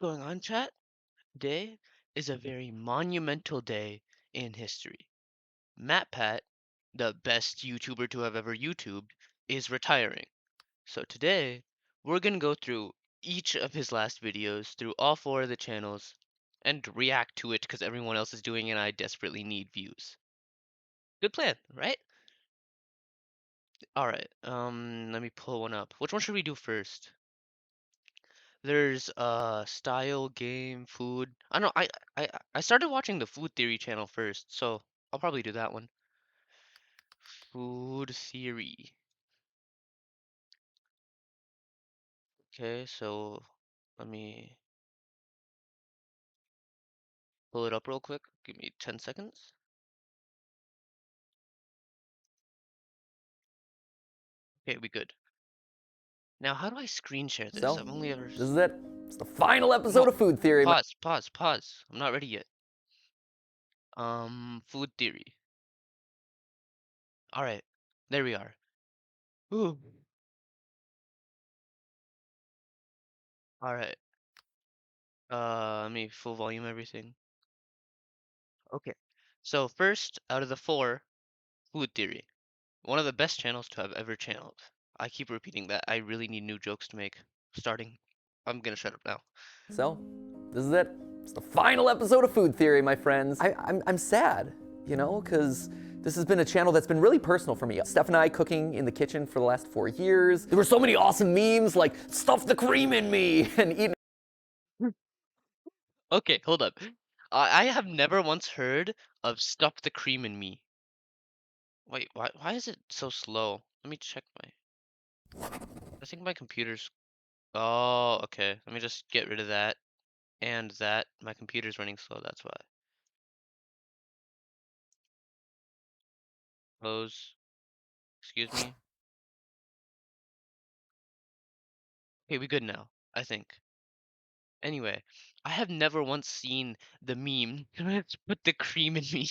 Going on, chat? Today is a very monumental day in history. MatPat, the best YouTuber to have ever YouTubed, is retiring. So today, we're gonna go through each of his last videos through all four of the channels and react to it because everyone else is doing it and I desperately need views. Good plan, right? Alright, let me pull one up. Which one should we do first? There's style, game, food. I don't know. I started watching the Food Theory channel first, so I'll probably do that one. Food Theory. Okay, so let me pull it up real quick. Give me 10 seconds. Okay, we good. Now, how do I screen share this? So, I've only ever this is it. It's the final No, episode of Food Theory. pause. I'm not ready yet. Food Theory. All right, there we are. Ooh. All right. Let me full volume everything. Okay. So first, out of the four, Food Theory. One of the best channels to have ever channeled. I keep repeating that. I really need new jokes to make. Starting. I'm gonna shut up now. So, this is it. It's the final episode of Food Theory, my friends. I'm sad, you know, because this has been a channel that's been really personal for me. Steph and I cooking in the kitchen for the last 4 years. There were so many awesome memes like, stuff the cream in me, and eating. Okay, hold up. I have never once heard of Stuff the Cream in Me. Wait, why is it so slow? Let me check I think my computer's... Oh, okay. Let me just get rid of that. And that. My computer's running slow, that's why. Close. Excuse me. Okay, we good now, I think. Anyway, I have never once seen the meme. Let's put the cream in me.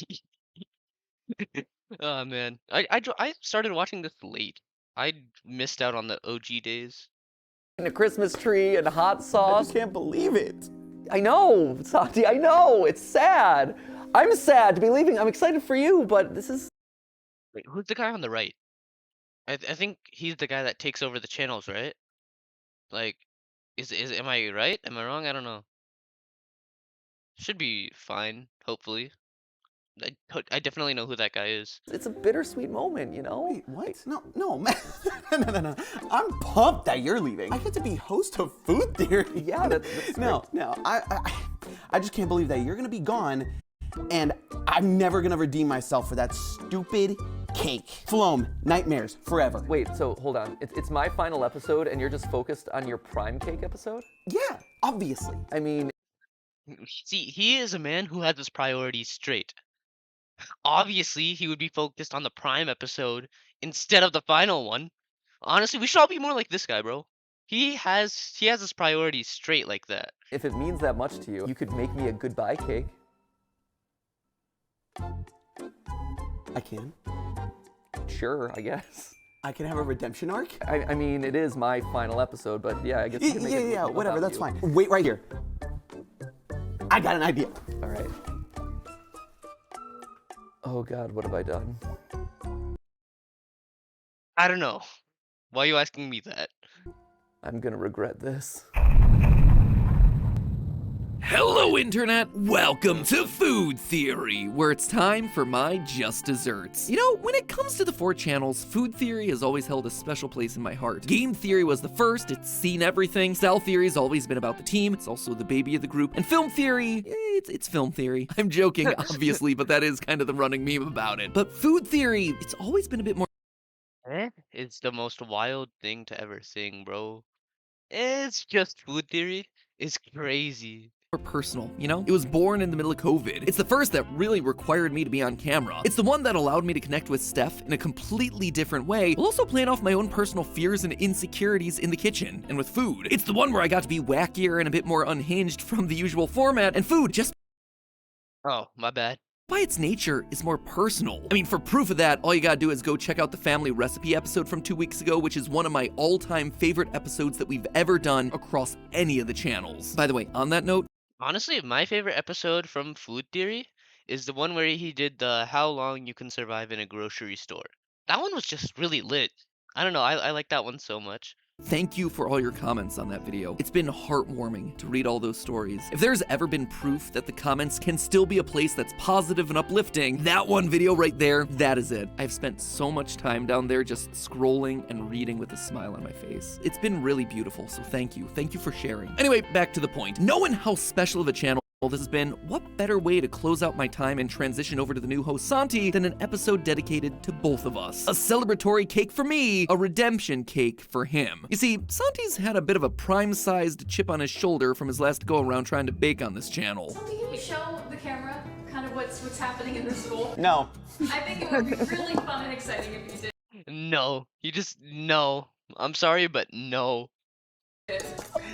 Oh man, I started watching this late. I missed out on the OG days. A Christmas tree and hot I sauce. just can't believe it. I know, Sati, I know, it's sad. I'm sad to be leaving. I'm excited for you, but this is... Wait, who's the guy on the right? I think he's the guy that takes over the channels, right? Like, am I right? Am I wrong? I don't know. Should be fine, hopefully. I definitely know who that guy is. It's a bittersweet moment, you know? Wait, what? No, man. No. I'm pumped that you're leaving. I get to be host of Food Theory. Yeah, that's No, I just can't believe that you're gonna be gone, and I'm never gonna redeem myself for that stupid cake. Floam, nightmares, forever. Wait, so hold on. It's my final episode and you're just focused on your prime cake episode? Yeah, obviously. I mean, See, he is a man who has his priorities straight. Obviously, he would be focused on the Prime episode instead of the final one. Honestly, we should all be more like this guy, bro. He has his priorities straight like that. if it means that much to you, you could make me a goodbye cake. I can. Sure, I guess. I can have a redemption arc? I mean, it is my final episode, but yeah, I guess you can make it Yeah, whatever, without that's you. fine. Wait right here. I got an idea. All right. Oh God, what have I done? I don't know. Why are you asking me that? I'm gonna regret this. Hello, Internet! Welcome to Food Theory, where it's time for my just desserts. You know, when it comes to the 4 channels, Food Theory has always held a special place in my heart. Game Theory was the first, it's seen everything. Style Theory has always been about the team, it's also the baby of the group. And Film Theory, it's Film Theory. I'm joking, obviously, but that is kind of the running meme about it. But Food Theory, it's always been a bit more It's the most wild thing to ever sing, bro. It's just Food Theory. It's crazy. personal, you know? It was born in the middle of COVID. It's the first that really required me to be on camera. It's the one that allowed me to connect with Steph in a completely different way, while also playing off my own personal fears and insecurities in the kitchen and with food. It's the one where I got to be wackier and a bit more unhinged from the usual format, and food just... Oh, my bad. by its nature, is more personal. I mean, for proof of that, all you gotta do is go check out the family recipe episode from 2 weeks ago, which is one of my all-time favorite episodes that we've ever done across any of the channels. By the way, on that note, Honestly, my favorite episode from Food Theory is the one where he did the how long you can survive in a grocery store. That one was just really lit. I don't know, I like that one so much. thank you for all your comments on that video. It's been heartwarming to read all those stories. If there's ever been proof that the comments can still be a place that's positive and uplifting, that one video right there, that is it. I've spent so much time down there just scrolling and reading with a smile on my face. It's been really beautiful, so thank you. Thank you for sharing. Anyway, back to the point. Knowing how special of a channel this has been, what better way to close out my time and transition over to the new host Santi than an episode dedicated to both of us? A celebratory cake for me, a redemption cake for him. You see, Santi's had a bit of a prime-sized chip on his shoulder from his last go-around trying to bake on this channel. Santi, can you show the camera kind of what's happening in this school? No. I think it would be really fun and exciting if you did. No, no. I'm sorry, but no.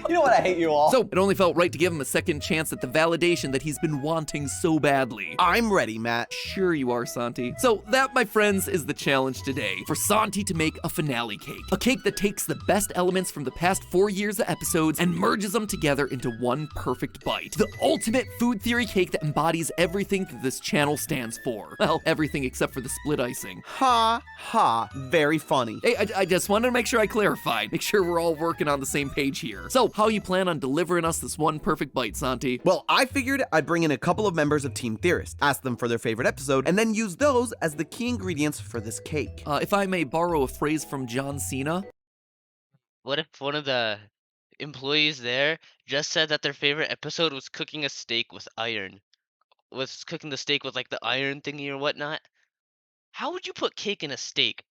You know what? I hate you all. So, it only felt right to give him a second chance at the validation that he's been wanting so badly. I'm ready, Matt. Sure you are, Santi. So that, my friends, is the challenge today. For Santi to make a finale cake. A cake that takes the best elements from the past 4 years of episodes and merges them together into one perfect bite. The ultimate food theory cake that embodies everything that this channel stands for. Well, everything except for the split icing. Ha ha. Very funny. Hey, I just wanted to make sure I clarified. Make sure we're all working on the same page here. So, how you plan on delivering us this one perfect bite, Santi? Well, I figured I'd bring in a couple of members of Team Theorist, ask them for their favorite episode, and then use those as the key ingredients for this cake. If I may borrow a phrase from John Cena. What if one of the employees there just said that their favorite episode was cooking a steak with iron? Was cooking the steak with like the iron thingy or whatnot? How would you put cake in a steak?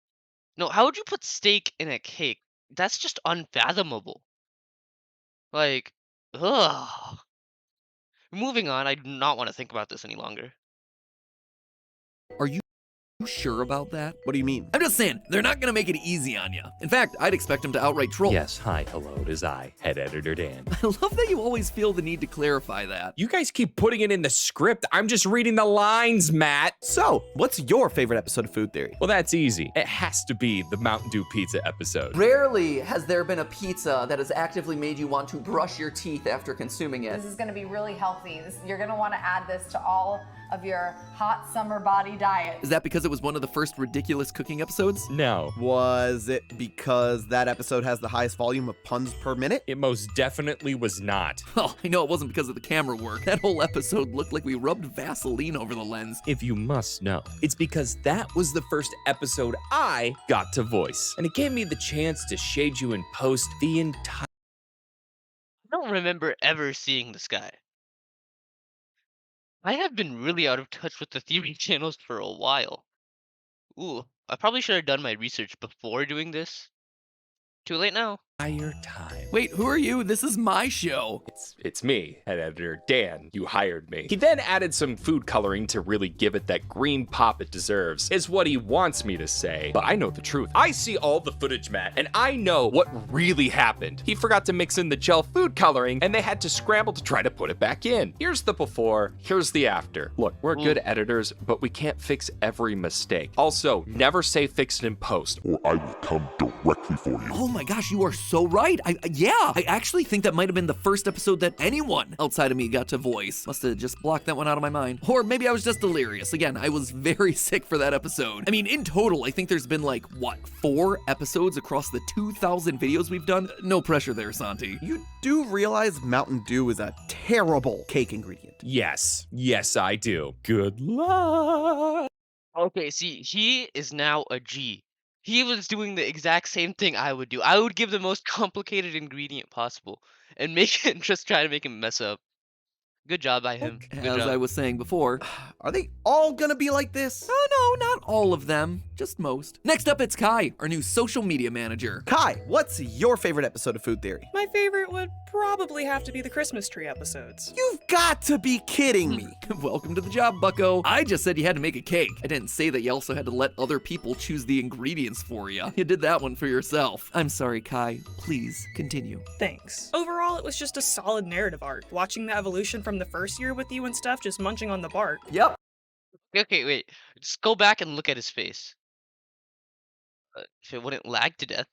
No, how would you put steak in a cake? That's just unfathomable. Like, ugh. Moving on, I do not want to think about this any longer. Are you sure about that? What do you mean? I'm just saying, they're not gonna make it easy on you. In fact, I'd expect them to outright troll. Yes, hi, hello, it is I, head editor Dan. I love that you always feel the need to clarify that. You guys keep putting it in the script. I'm just reading the lines, Matt. So, what's your favorite episode of Food Theory? Well, that's easy. It has to be the Mountain Dew Pizza episode. Rarely has there been a pizza that has actively made you want to brush your teeth after consuming it. This is going to be really healthy. You're going to want to add this to all of your hot summer body diet. Is that because it was one of the first ridiculous cooking episodes? No, Was it because that episode has the highest volume of puns per minute? it most definitely was not. Oh, I know it wasn't because of the camera work. That whole episode looked like we rubbed Vaseline over the lens. If you must know, it's because that was the first episode I got to voice, and it gave me the chance to shade you in post the entire. I don't remember ever seeing this guy. I have been really out of touch with the theory channels for a while. Ooh, I probably should have done my research before doing this. Too late now. Time. Wait, who are you? This is my show. It's me, head editor Dan. You hired me. He then added some food coloring to really give it that green pop it deserves, is what he wants me to say. But I know the truth. I see all the footage, Matt, and I know what really happened. He forgot to mix in the gel food coloring, and they had to scramble to try to put it back in. Here's the before, here's the after. Look, we're good editors, but we can't fix every mistake. Also, never say fix it in post. or I will come directly for you. Oh my gosh, you are so right. I actually think that might have been the first episode that anyone outside of me got to voice. Must have just blocked that one out of my mind. Or maybe I was just delirious. Again, I was very sick for that episode. I mean, in total, I think there's been like, what, 4 episodes across the 2,000 videos we've done? No pressure there, Santi. You do realize Mountain Dew is a terrible cake ingredient. Yes, I do. Good luck. Okay, see, he is now a G. He was doing the exact same thing I would do. I would give the most complicated ingredient possible and make it just try to make him mess up. Good job by him. Good As job. I was saying before. Are they all gonna be like this? Oh no, not all of them, just most. Next up, it's Kai, our new social media manager. Kai, what's your favorite episode of Food Theory? My favorite would probably have to be the Christmas tree episodes. You've got to be kidding me. Welcome to the job, bucko. I just said you had to make a cake. I didn't say that you also had to let other people choose the ingredients for you. You did that one for yourself. I'm sorry, Kai. Please continue. Thanks. Overall, it was just a solid narrative arc. Watching the evolution from the first year with you and stuff, just munching on the bark. Yep. Okay, wait. Just go back and look at his face. If it wouldn't lag to death,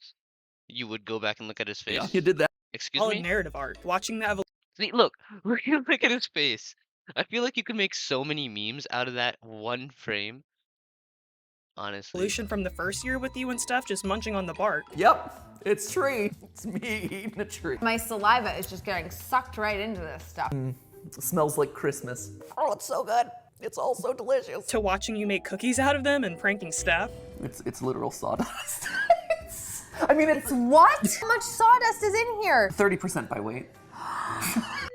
you would go back and look at his Yeah, face. you did that. Excuse Solid me? narrative art. Watching the See, look, look at his face. I feel like you could make so many memes out of that one frame. Honestly. evolution from the first year with you and stuff, just munching on the bark. Yep, it's tree. It's me eating a tree. My saliva is just getting sucked right into this stuff. It smells like Christmas. Oh, it's so good. It's all so delicious. To watching you make cookies out of them and pranking Steph. It's literal sawdust. I mean, it's What? How much sawdust is in here? 30% by weight.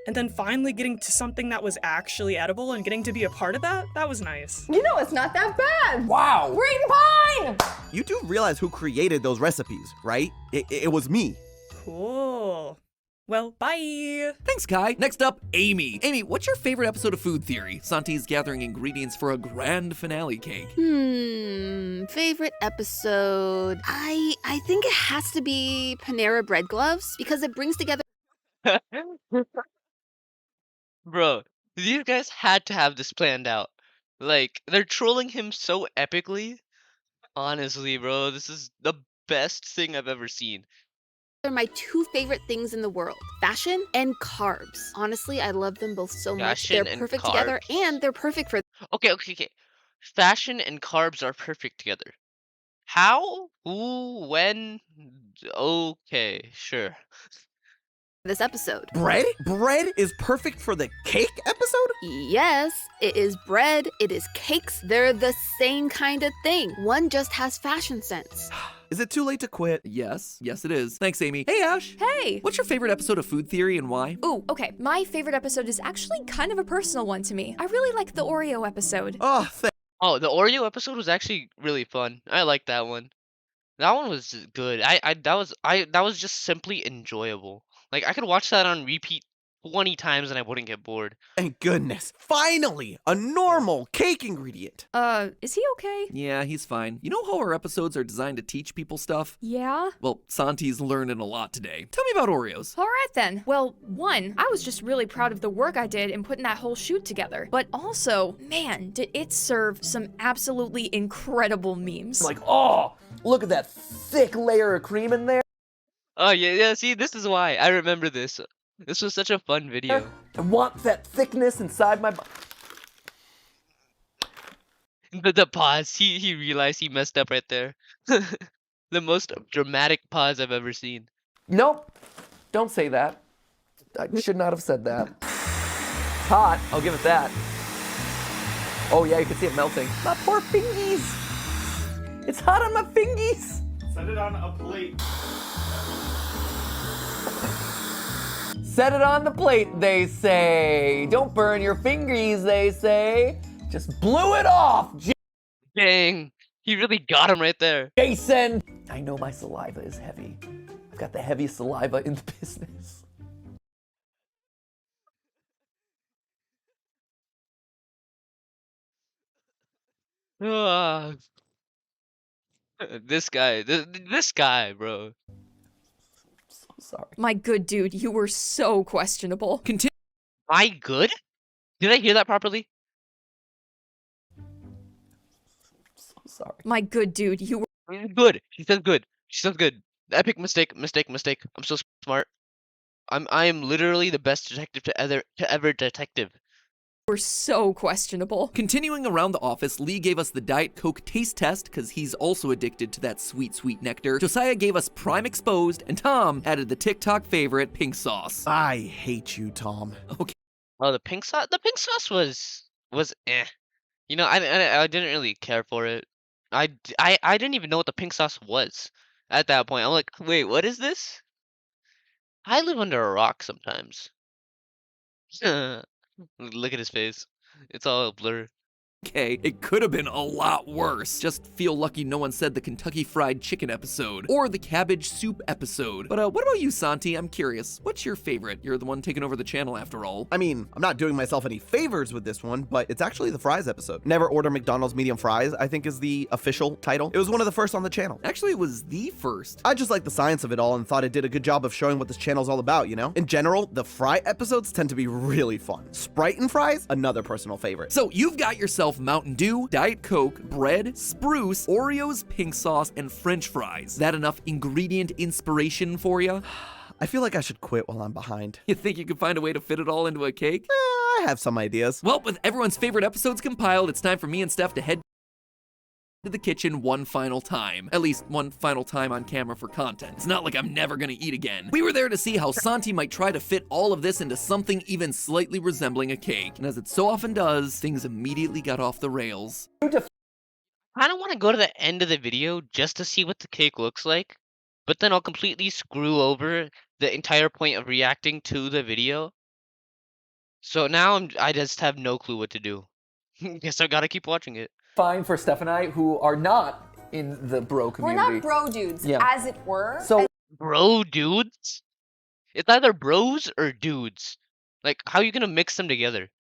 And then finally getting to something that was actually edible and getting to be a part of that was nice. You know it's not that bad. Wow. Green pine! You do realize who created those recipes, right? It was me. Cool. Well, bye. Thanks, Kai. Next up, Amy. Amy, what's your favorite episode of Food Theory? Santi's gathering ingredients for a grand finale cake. Favorite episode. I think it has to be Panera Bread Gloves because it brings together Bro, these guys had to have this planned out. Like, they're trolling him so epically. Honestly, bro, this is the best thing I've ever seen. my two favorite things in the world, fashion and carbs. Honestly, I love them both so much. Fashion They're and perfect together carbs? and they're perfect for Okay. Fashion and carbs are perfect together. How? Who? When? Okay, sure. this episode. Bread? Bread is perfect for the cake episode? Yes, it is bread, it is cakes. They're the same kind of thing. One just has fashion sense. Is it too late to quit? Yes, it is. Thanks, Amy. Hey, Ash. Hey! What's your favorite episode of Food Theory and why? Ooh, okay. My favorite episode is actually kind of a personal one to me. I really like the Oreo episode. Oh, Oh, the Oreo episode was actually really fun. I like that one. That one was good. That was just simply enjoyable. Like I could watch that on repeat 20 times and I wouldn't get bored. thank goodness. Finally, a normal cake ingredient. Is he okay? Yeah, he's fine. You know how our episodes are designed to teach people stuff? Yeah? Well, Santi's learning a lot today. Tell me about Oreos. Alright then. Well, one, I was just really proud of the work I did in putting that whole shoot together. But also, man, did it serve some absolutely incredible memes. Like, oh, look at that thick layer of cream in there. Oh yeah, see, this is why I remember this. This was such a fun video. I want that thickness inside my The pause. He realized he messed up right there. The most dramatic pause I've ever seen. Nope, don't say that. I should not have said that. It's hot, I'll give it that. Oh yeah, you can see it melting. My poor fingies. It's hot on my fingies. Set it on a plate. Set it on the plate, they say. Don't burn your fingies, they say. Just blew it off, Dang, he really got him right there. Jason. I know my saliva is heavy. I've got the heaviest saliva in the business. Ah, this guy, bro. So sorry. My good dude, you were so questionable. My good? Did I hear that properly? So sorry. My good dude, you were Good. She says good. She says good. Epic mistake. I'm so smart. I am literally the best detective to ever detective. so questionable. Continuing around the office, Lee gave us the Diet Coke taste test because he's also addicted to that sweet, sweet nectar. Josiah gave us Prime Exposed, and Tom added the TikTok favorite, pink sauce. I hate you, Tom. Okay. Oh, the pink sauce. The pink sauce was eh. You know, I didn't really care for it. I didn't even know what the pink sauce was at that point. I'm like, wait, what is this? I live under a rock sometimes. Look at his face. It's all a blur. Okay, it could have been a lot worse. Just feel lucky no one said the Kentucky Fried Chicken episode or the Cabbage Soup episode. But what about you, Santi? I'm curious. What's your favorite? You're the one taking over the channel after all. I mean, I'm not doing myself any favors with this one, but it's actually the fries episode. Never order McDonald's medium fries, I think is the official title. It was one of the first on the channel. Actually, it was the first. I just like the science of it all and thought it did a good job of showing what this channel's all about, you know? In general, the fry episodes tend to be really fun. Sprite and fries, another personal favorite. So you've got yourself yourself Mountain Dew, Diet Coke, bread, spruce, Oreos, pink sauce, and French fries. That enough ingredient inspiration for you? I feel like I should quit while I'm behind. You think you could find a way to fit it all into a cake? I have some ideas. Well, with everyone's favorite episodes compiled, it's time for me and Steph to head to the kitchen one final time. At least one final time on camera for content. It's not like I'm never gonna eat again. We were there to see how Santi might try to fit all of this into something even slightly resembling a cake. And as it so often does, things immediately got off the rails. I don't want to go to the end of the video just to see what the cake looks like, but then I'll completely screw over the entire point of reacting to the video. So now I just have no clue what to do. Guess I gotta keep watching it. Fine for Steph and I, who are not in the bro We're community. not bro dudes, Yeah. as it were. So Bro dudes? It's either bros or dudes. Like, how are you gonna mix them together?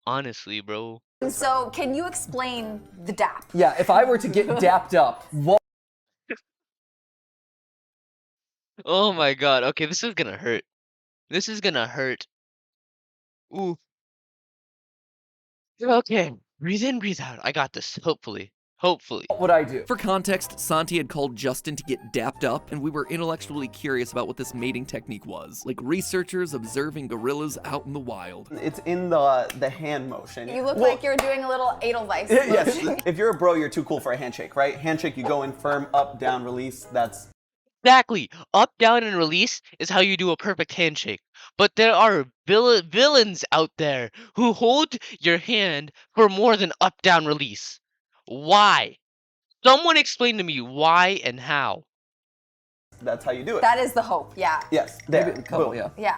Honestly, bro. So, can you explain the dap? yeah, if I were to get dapped up, what Oh my god. Okay, this is gonna hurt. This is gonna hurt. Ooh. Okay. Breathe in, breathe out. I got this. Hopefully. Hopefully. would I do? For context, Santi had called Justin to get dapped up, and we were intellectually curious about what this mating technique was, like researchers observing gorillas out in the wild. It's in the hand motion. You look Well, like you're doing a little Edelweiss. yes. motion. If you're a bro, you're too cool for a handshake, right? Handshake, you go in firm, up, down, release. That's Exactly. Up, down, and release is how you do a perfect handshake. But there are villains out there who hold your hand for more than up, down, release. Why? Someone explain to me why and how. that's how you do it. That is the hope, yeah. Yes. There. Maybe a couple, Boom. yeah. Yeah.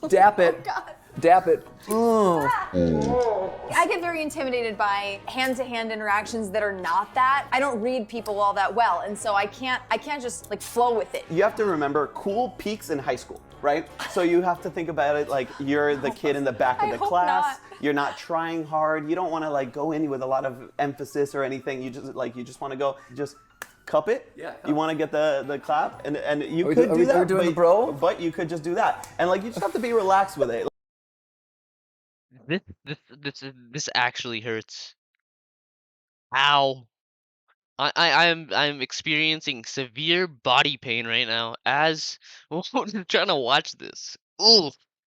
Dap it. God. Dap it. I get very intimidated by hand-to-hand interactions that are not that. I don't read people all that well, and so I can't just like flow with it. You have to remember, cool peaks in high school, right? So you have to think about it like you're the kid in the back of I the hope class. not. You're not trying hard. You don't want to like go in with a lot of emphasis or anything. You just want to go just cup it. Yeah. You want to get the clap, and you Are we could do- are do we- that. are we doing the but, bro? But you could just do that, and like you just have to be relaxed with it. This actually hurts. Ow. I'm experiencing severe body pain right now as trying to watch this. Ooh.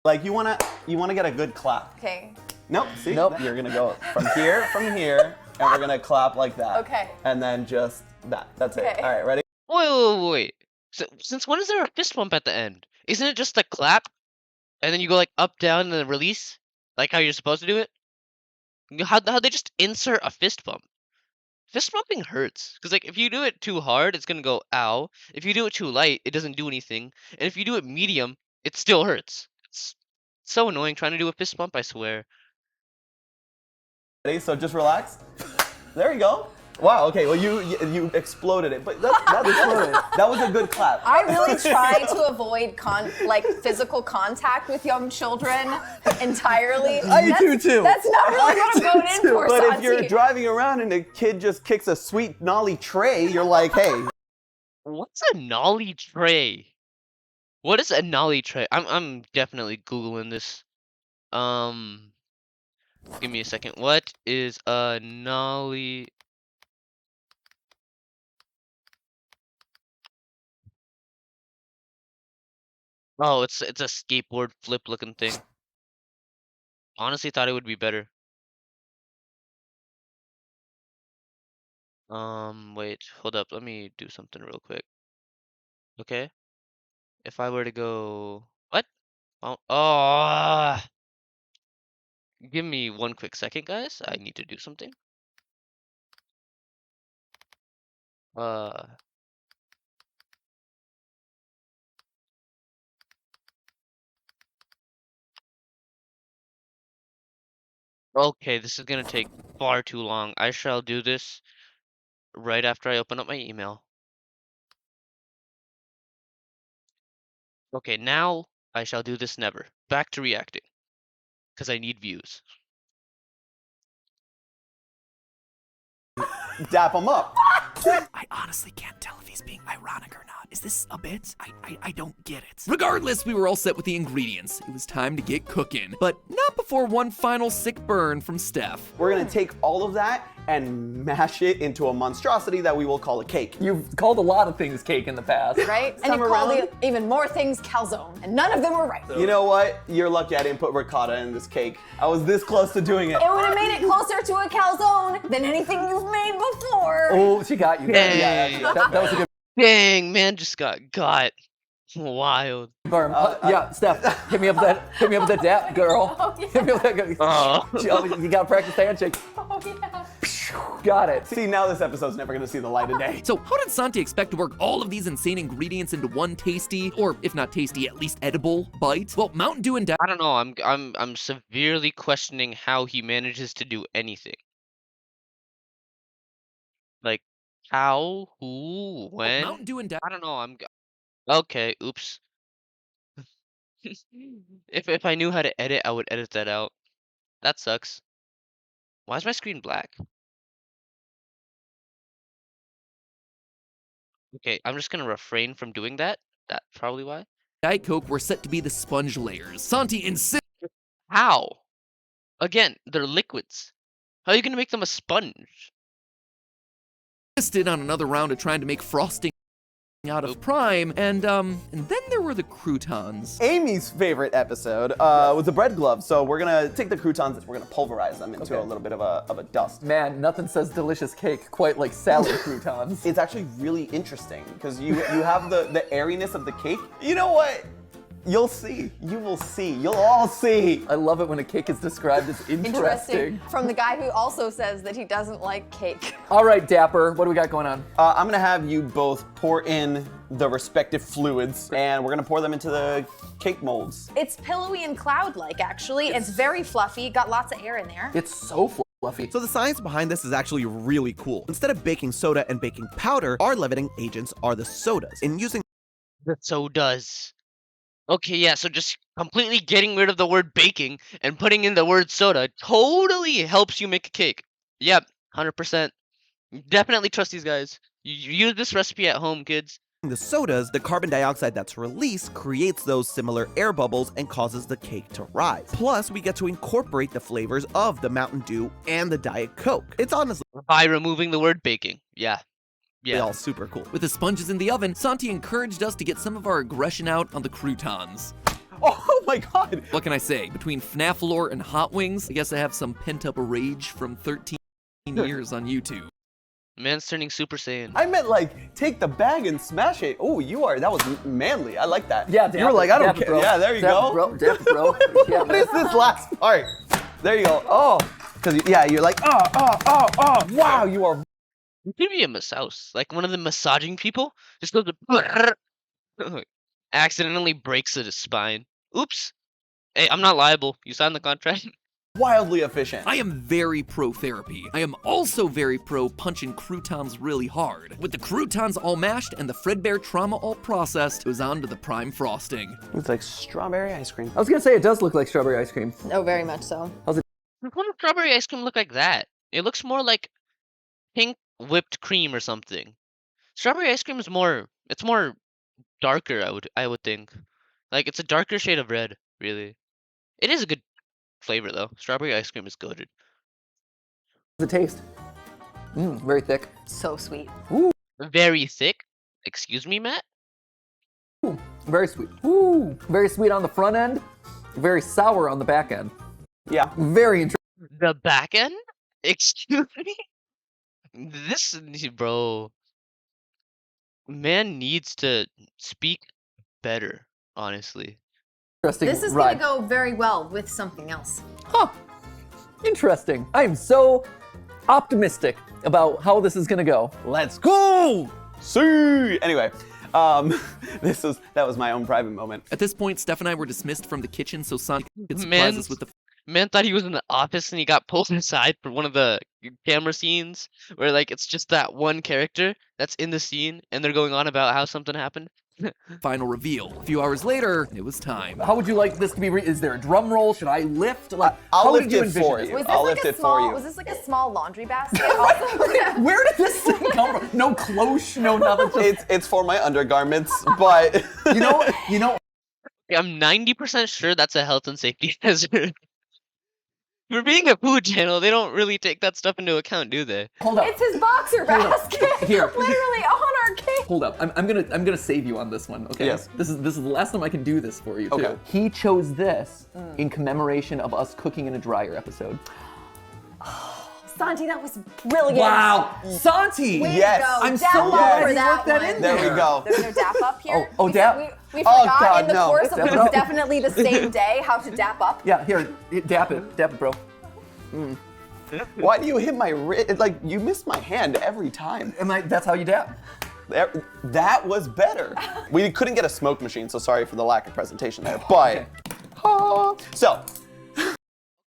Like you wanna get a good clap. Okay. Nope. See, Nope. You're gonna go from here, and we're gonna clap like that. Okay. And then just that. That's it. Okay. All right, ready? Wait. So, since when is there a fist bump at the end? Isn't it just a clap? And then you go like up, down, and then release? Like how you're supposed to do it? How'd they just insert a fist bump? Fist bumping hurts. Because like if you do it too hard, it's gonna go ow. If you do it too light, it doesn't do anything. And if you do it medium, it still hurts. It's so annoying trying to do a fist bump, I swear. Ready? So just relax. There you go. Wow. Okay. Well, you exploded it, but that was a good clap. I really try to avoid physical contact with young children entirely. I do too. That's not really what I'm going in for, But if Santi. you're driving around and a kid just kicks a sweet nolly tray, you're like, hey. What's a nolly tray? What is a nolly tray? I'm definitely Googling this. Give me a second. What is a nolly? Oh, it's a skateboard flip looking thing. Honestly, thought it would be better. Wait, hold up. Let me do something real quick. Okay. If I were to go, what? Oh, give me one quick second, guys. I need to do something. Uh, okay, this is gonna take far too long. I shall do this right after I open up my email. Okay, now I shall do this never. Back to reacting. Because I need views. Dap them up. I honestly can't tell if he's being ironic or not. Is this a bit? I don't get it. Regardless, we were all set with the ingredients. It was time to get cooking, but not before one final sick burn from Steph. We're gonna take all of that and mash it into a monstrosity that we will call a cake. You've called a lot of things cake in the past. Right? And you called even more things calzone, and none of them were right. You know what? You're lucky I didn't put ricotta in this cake. I was this close to doing it. It would have made it closer to a calzone than anything you've made before. Oh, she got you. Dang. Yeah, that was a good Dang, man just got wild. burn. Yeah, Steph, hit me up with that dap, girl. Oh, yeah. Hit me with that. Oh. You gotta practice the handshake. Oh, yeah. Got it. See, now this episode's never gonna see the light of day. So how did Santi expect to work all of these insane ingredients into one tasty, or if not tasty, at least edible bite? Well, Mountain Dew and I don't know. I'm severely questioning how he manages to do anything. Like how, who, when? Mountain Dew and I don't know. Okay. Oops. If I knew how to edit, I would edit that out. That sucks. Why is my screen black? Okay, I'm just gonna refrain from doing that. That's probably why. Diet Coke were set to be the sponge layers. Santi insisted How? Again, they're liquids. How are you gonna make them a sponge? on another round of trying to make frosting out of prime, and then there were the croutons. Amy's favorite episode was the bread gloves. So we're gonna take the croutons and we're gonna pulverize them into a little bit of a dust. Man, nothing says delicious cake quite like salad croutons. It's actually really interesting because you have the airiness of the cake. You know what? You'll see. You will see. You'll all see. I love it when a cake is described as interesting. From the guy who also says that he doesn't like cake. All right, Dapper, what do we got going on? I'm gonna have you both pour in the respective fluids, and we're gonna pour them into the cake molds. It's pillowy and cloud-like, actually. It's very fluffy, got lots of air in there. It's so fluffy. So the science behind this is actually really cool. Instead of baking soda and baking powder, our leavening agents are the sodas. In using The sodas. Okay, yeah, so just completely getting rid of the word baking and putting in the word soda totally helps you make a cake. Yep, 100%. Definitely trust these guys. You use this recipe at home, kids. the sodas, the carbon dioxide that's released creates those similar air bubbles and causes the cake to rise. Plus, we get to incorporate the flavors of the Mountain Dew and the Diet Coke. It's honestly By removing the word baking. Yeah. Yeah. all super cool. With the sponges in the oven, Santi encouraged us to get some of our aggression out on the croutons. Oh my god! What can I say? Between FNAF lore and hot wings, I guess I have some pent-up rage from 13 years on YouTube. Man's turning Super Saiyan. I meant like take the bag and smash it. Oh, that was manly. I like that. Yeah, you were like, I don't care. Bro. Yeah, there you go. Dapper, bro. Yeah, What is this last part? There you go. Oh, because you're like, wow, you are. You could be a masseuse, like one of the massaging people. Just goes to accidentally breaks his spine. Oops. Hey, I'm not liable. You signed the contract. Wildly efficient. I am very pro therapy. I am also very pro punching croutons really hard. With the croutons all mashed and the Fredbear trauma all processed, it was on to the prime frosting. It's like strawberry ice cream. I was gonna say it does look like strawberry ice cream. Oh, very much so. Why does strawberry ice cream look like that? It looks more like pink whipped cream or something. Strawberry ice cream is more darker, I would think. Like it's a darker shade of red, really. It is a good flavor though. Strawberry ice cream is good. How's it taste? Very thick. So sweet. Ooh, Very thick. Excuse me, Matt? very sweet. Ooh, very sweet on the front end, very sour on the back end. Yeah. Very interesting. The back end? Excuse me? This bro. Man needs to speak better, honestly. This is ride. gonna go very well with something else. Huh. Interesting. I am so optimistic about how this is gonna go. Let's go. See. Anyway, that was my own private moment. At this point, Steph and I were dismissed from the kitchen so Santi could surprise us with the Man thought he was in the office and he got pulled aside for one of the camera scenes where like it's just that one character that's in the scene and they're going on about how something happened. Final reveal. A few hours later, it was time. How would you like this to be? Is there a drum roll? Should I lift? Like, I'll how lift did you it envision for this? you. Was this I'll like lift a it small? for you. Was this like a small laundry basket? Also? Where did this thing come from? No cloche, no nothing. It's for my undergarments, but you know. I'm 90% sure that's a health and safety hazard. For being a food channel, they don't really take that stuff into account, do they? Hold up. It's his boxer basket. Here. Literally on our cake. Hold up. I'm gonna save you on this one. Okay. Yes. This is the last time I can do this for you. Too. Okay. He chose this in commemoration of us cooking in a dryer episode. Santi, that was brilliant. Wow, Santi. Way Yes. to go. I'm Dap so up glad for you that worked that one. in there we go. There's no dap up here. Oh, dap. We Oh, forgot God, in the no. course of Dap what it was up. definitely the same day how to dap up. Yeah, here, dap it, bro. Why do you hit my wrist? Like, you miss my hand every time. That's how you dap. That was better. We couldn't get a smoke machine, so sorry for the lack of presentation there. But, so.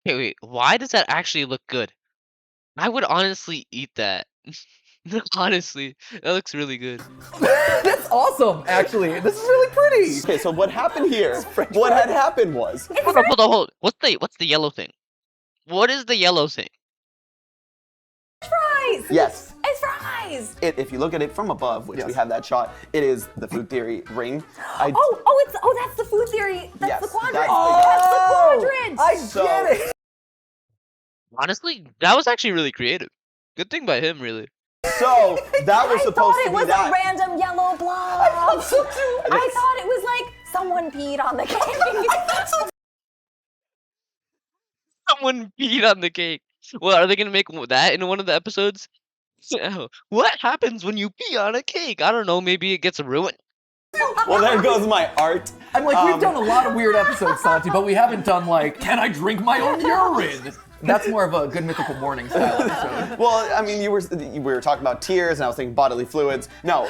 Okay, wait. Why does that actually look good? I would honestly eat that. Honestly, that looks really good. That's awesome, actually. This is really pretty. Okay, so what happened here? What had happened was. Hold on. What's the yellow thing? What is the yellow thing? Fries. Yes. It's fries. If you look at it from above, which we have that shot, it is the food theory ring. That's the food theory. That's Yes, the quadrant. that's That's the quadrant. I So- get it. Honestly, that was actually really creative. Good thing by him, really. So that was supposed to be I thought it was that. a random yellow blob. I thought so too. I thought it was like someone peed on the cake. Someone peed on the cake. Well, are they gonna make that in one of the episodes? What happens when you pee on a cake? I don't know. Maybe it gets ruined. Well, there goes my art. I'm like, we've done a lot of weird episodes, Santi, but we haven't done like, can I drink my own urine? That's more of a Good Mythical Morning style episode. Well, I mean, we were talking about tears, and I was thinking bodily fluids. No,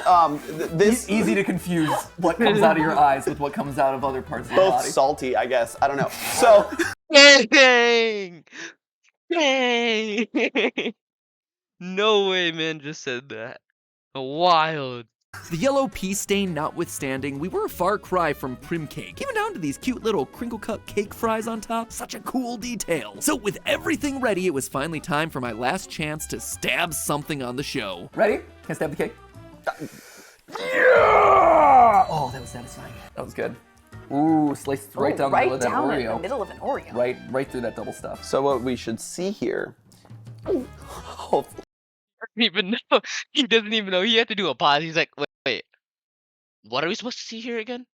this Easy to confuse what comes out of your eyes with what comes out of other parts of your both body. salty, I guess. I don't know. So Dang! Dang! No way, man just said that. Wild. The yellow pea stain notwithstanding, we were a far cry from prim cake, even down to these cute little crinkle cut cake fries on top. Such a cool detail. So with everything ready, it was finally time for my last chance to stab something on the show. Ready? Can I stab the cake? Yeah! Oh, that was satisfying. That was good. Ooh, sliced right down the middle of that down in Oreo. the middle of an Oreo. Right through that double stuff. So what we should see here. Oh, Even know. He doesn't even know. He had to do a pause. He's like, wait. What are we supposed to see here again?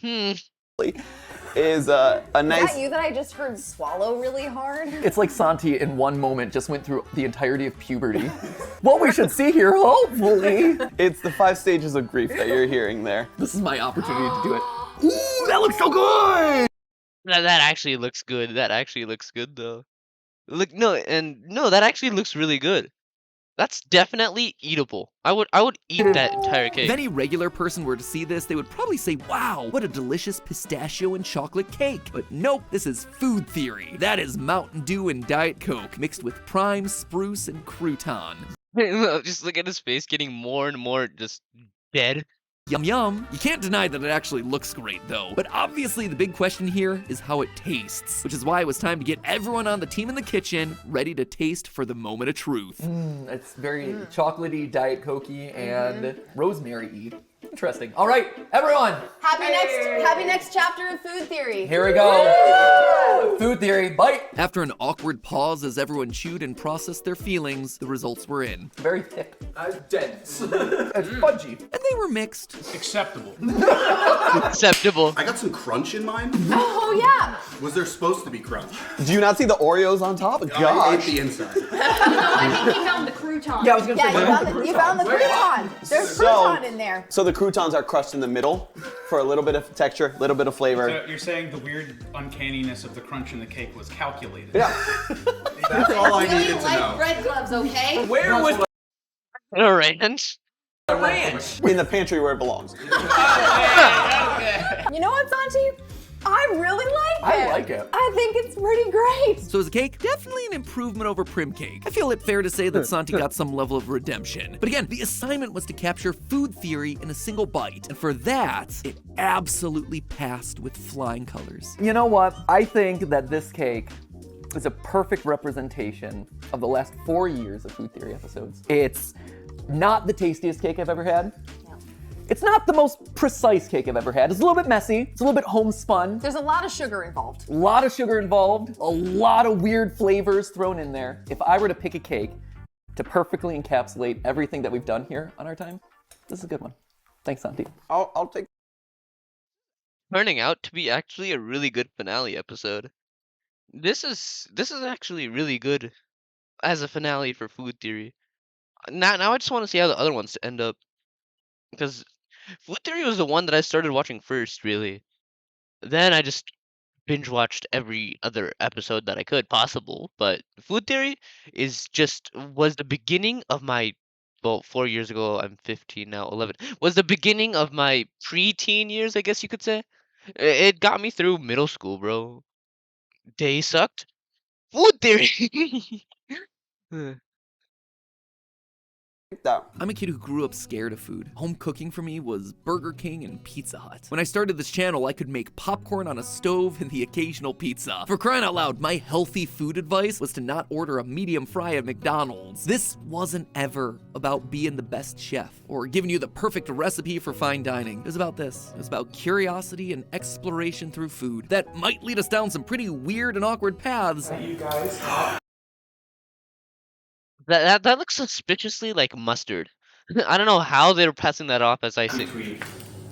is a nice. Is that you that I just heard swallow really hard? It's like Santi in one moment just went through the entirety of puberty. What we should see here, hopefully. It's the 5 stages of grief that you're hearing there. This is my opportunity to do it. Ooh, that looks so good! That actually looks good. That actually looks good, though. Look, no, that actually looks really good. That's definitely eatable. I would eat that entire cake. If any regular person were to see this, they would probably say, wow, what a delicious pistachio and chocolate cake. But nope, this is food theory. That is Mountain Dew and Diet Coke mixed with prime, spruce, and crouton. Just look at his face getting more and more just dead. Yum yum. You can't deny that it actually looks great though. But obviously the big question here is how it tastes, which is why it was time to get everyone on the team in the kitchen ready to taste for the moment of truth. It's very chocolatey, Diet Cokey, and rosemary-y. Interesting. All right, everyone. Happy next chapter of food theory. Here we go. Food theory, bite. After an awkward pause as everyone chewed and processed their feelings, the results were in. Very thick. Dense. It's fudgy. And they were mixed. Acceptable. Acceptable. I got some crunch in mine. Oh yeah. Was there supposed to be crunch? Do you not see the Oreos on top? I Gosh. ate the inside. I think he found the crouton. Yeah, I was gonna say. You found the crouton. There's crouton in there. So the croutons are crushed in the middle for a little bit of texture, a little bit of flavor. So you're saying the weird uncanniness of the crunch in the cake was calculated? Yeah. That's all I Really needed to like know. bread gloves, okay? Where was A ranch. the ranch? In the pantry where it belongs. You know what, Santi? I really like it. I like it. I think it's pretty great. So as a cake, definitely an improvement over Prim Cake. I feel it fair to say that Santi got some level of redemption. But again, the assignment was to capture food theory in a single bite. And for that, it absolutely passed with flying colors. You know what? I think that this cake is a perfect representation of the last 4 years of Food Theory episodes. It's not the tastiest cake I've ever had. It's not the most precise cake I've ever had. It's a little bit messy. It's a little bit homespun. There's a lot of sugar involved. A lot of sugar involved. A lot of weird flavors thrown in there. If I were to pick a cake to perfectly encapsulate everything that we've done here on our time, this is a good one. Thanks, Santi. I'll take. Turning out to be actually a really good finale episode. This is actually really good as a finale for Food Theory. Now I just want to see how the other ones end up, because Food Theory was the one that I started watching first, really. Then I just binge watched every other episode that I could possible. But Food Theory was the beginning of my, well, 4 years ago, I'm 15 now, 11, was the beginning of my preteen years, I guess you could say. It got me through middle school, bro. Day sucked. Food Theory. I'm a kid who grew up scared of food. Home cooking for me was Burger King and Pizza Hut. When I started this channel, I could make popcorn on a stove and the occasional pizza. For crying out loud, my healthy food advice was to not order a medium fry at McDonald's. This wasn't ever about being the best chef or giving you the perfect recipe for fine dining. It was about this. It was about curiosity and exploration through food that might lead us down some pretty weird and awkward paths. You guys. That looks suspiciously like mustard. I don't know how they were passing that off as icing.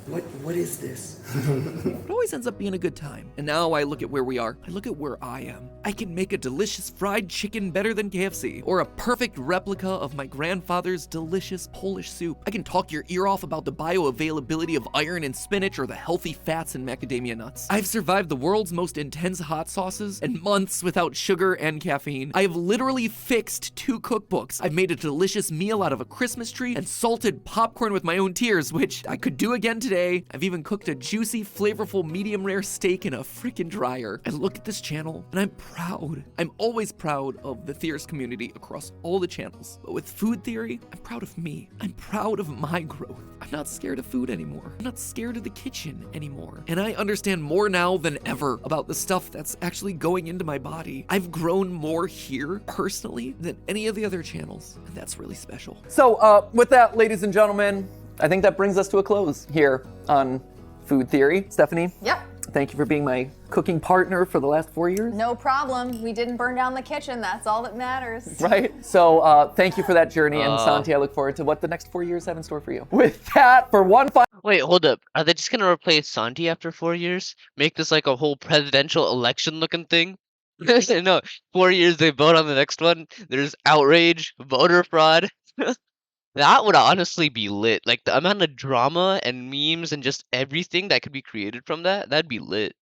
What is this? It always ends up being a good time. And now I look at where we are. I look at where I am. I can make a delicious fried chicken better than KFC, or a perfect replica of my grandfather's delicious Polish soup. I can talk your ear off about the bioavailability of iron in spinach or the healthy fats in macadamia nuts. I've survived the world's most intense hot sauces and months without sugar and caffeine. I have literally fixed 2 cookbooks. I've made a delicious meal out of a Christmas tree and salted popcorn with my own tears, which I could do again today. I've even cooked a juicy, flavorful, medium rare steak in a freaking dryer. I look at this channel and I'm proud. I'm always proud of the theorist community across all the channels. But with Food Theory, I'm proud of me. I'm proud of my growth. I'm not scared of food anymore. I'm not scared of the kitchen anymore. And I understand more now than ever about the stuff that's actually going into my body. I've grown more here personally than any of the other channels, and that's really special. So with that, ladies and gentlemen, I think that brings us to a close here on Food Theory. Stephanie? Yep. Thank you for being my cooking partner for the last 4 years. No problem. We didn't burn down the kitchen. That's all that matters. Right? So thank you for that journey, and Santi, I look forward to what the next 4 years have in store for you. With that, for one final... Wait, hold up. Are they just gonna replace Santi after 4 years? Make this like a whole presidential election looking thing? No, 4 years they vote on the next one. There's outrage, voter fraud. That would honestly be lit. Like the amount of drama and memes and just everything that could be created from that'd be lit.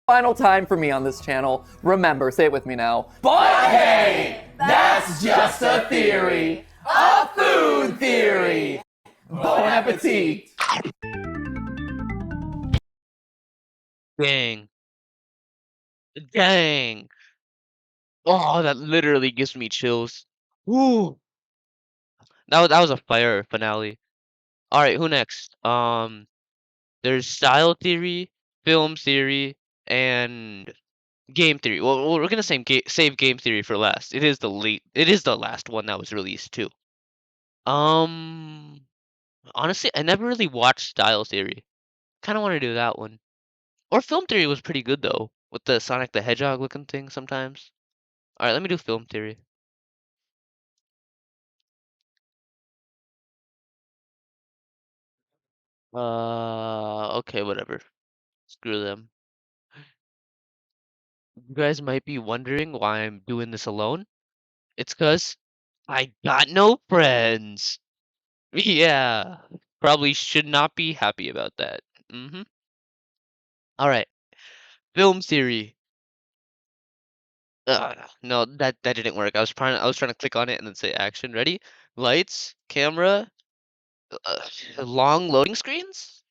Final time for me on this channel. Remember, say it with me now. But hey, that's just a theory. A food theory. Bon appetit. Dang. Dang. Oh, that literally gives me chills. Woo. That was a fire finale. All right, who next? There's style theory, film theory, and game theory. Well, we're gonna save game theory for last. It is the last one that was released too. Um, Honestly, I never really watched style theory. Kind of want to do that one. Or film theory was pretty good though, with the Sonic the Hedgehog looking thing sometimes. All right, let me do film theory. Okay, whatever. Screw them. You guys might be wondering why I'm doing this alone. It's 'cause I got no friends. Yeah, probably should not be happy about that. All right, film theory. No, that didn't work. I was trying to click on it and then say action. Ready? Lights, camera, long loading screens.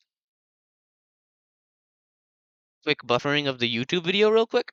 quick buffering of the YouTube video real quick.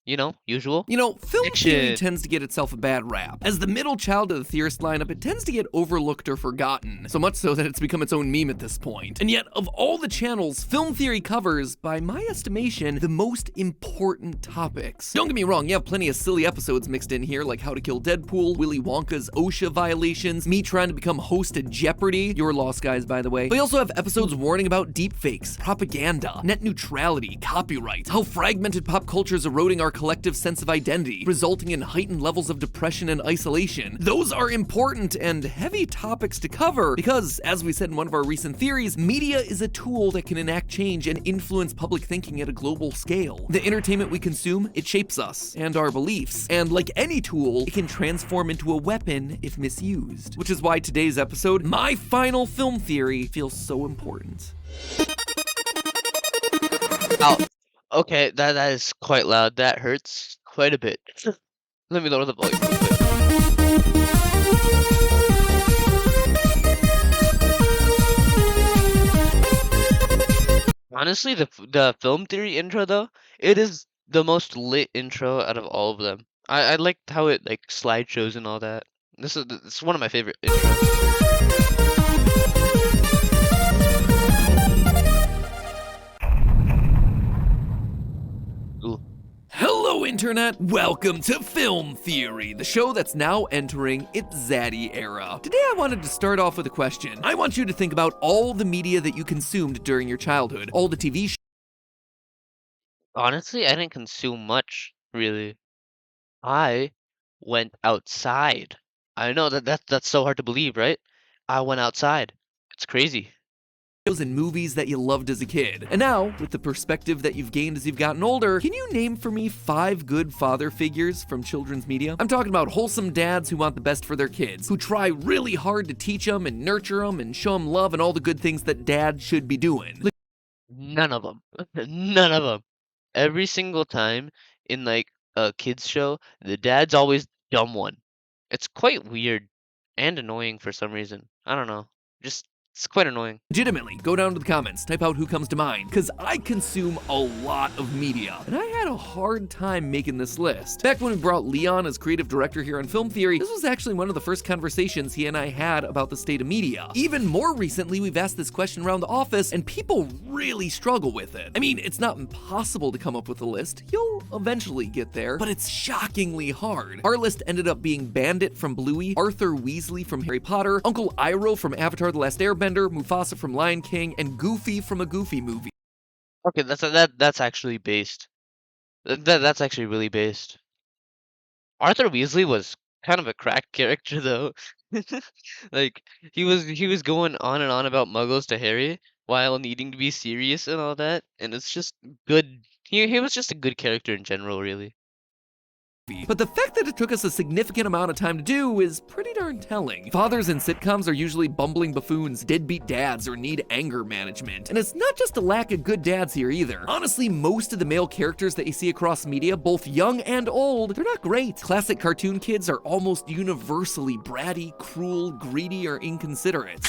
You know, usual. You know, film theory Fiction. tends to get itself a bad rap. As the middle child of the theorist lineup, it tends to get overlooked or forgotten, so much so that it's become its own meme at this point. And yet, of all the channels, film theory covers, by my estimation, the most important topics. Don't get me wrong, you have plenty of silly episodes mixed in here, like How to Kill Deadpool, Willy Wonka's OSHA violations, me trying to become host of Jeopardy! Your lost, guys, by the way. But we also have episodes warning about deepfakes, propaganda, net neutrality, copyright, how fragmented pop culture is eroding our collective sense of identity, resulting in heightened levels of depression and isolation. Those are important and heavy topics to cover because, as we said in one of our recent theories, media is a tool that can enact change and influence public thinking at a global scale. The entertainment we consume, it shapes us and our beliefs, and like any tool, it can transform into a weapon if misused. Which is why today's episode, my final film theory, feels so important. Ow. Okay, that is quite loud. That hurts quite a bit. Let me lower the volume real quick. Honestly, the film theory intro though, it is the most lit intro out of all of them. I liked how it like slideshows and all that. It's one of my favorite intros. Hello, Internet! Welcome to Film Theory, the show that's now entering its zaddy era. Today I wanted to start off with a question. I want you to think about all the media that you consumed during your childhood, all the TV shows. Honestly, I didn't consume much, really. I went outside. I know that's so hard to believe, right? I went outside. It's crazy. And movies that you loved as a kid. And now, with the perspective that you've gained as you've gotten older, can you name for me 5 good father figures from children's media? I'm talking about wholesome dads who want the best for their kids, who try really hard to teach them and nurture them and show them love and all the good things that dad should be doing. None of them. None of them. Every single time in like a kids show, the dad's always the dumb one. It's quite weird and annoying for some reason. I don't know. Just it's quite annoying. Legitimately, go down to the comments, type out who comes to mind, because I consume a lot of media, and I had a hard time making this list. Back when we brought Leon as creative director here on Film Theory, this was actually one of the first conversations he and I had about the state of media. Even more recently, we've asked this question around the office, and people really struggle with it. I mean, it's not impossible to come up with a list. You'll eventually get there, but it's shockingly hard. Our list ended up being Bandit from Bluey, Arthur Weasley from Harry Potter, Uncle Iroh from Avatar: The Last Airbender, Mufasa from Lion King, and Goofy from a Goofy movie. Okay, that's actually based. That's actually really based. Arthur Weasley was kind of a crack character though. Like he was going on and on about muggles to Harry while needing to be serious and all that, and it's just good. He was just a good character in general, really. But the fact that it took us a significant amount of time to do is pretty darn telling. Fathers in sitcoms are usually bumbling buffoons, deadbeat dads, or need anger management. And it's not just a lack of good dads here either. Honestly, most of the male characters that you see across media, both young and old, they're not great. Classic cartoon kids are almost universally bratty, cruel, greedy, or inconsiderate.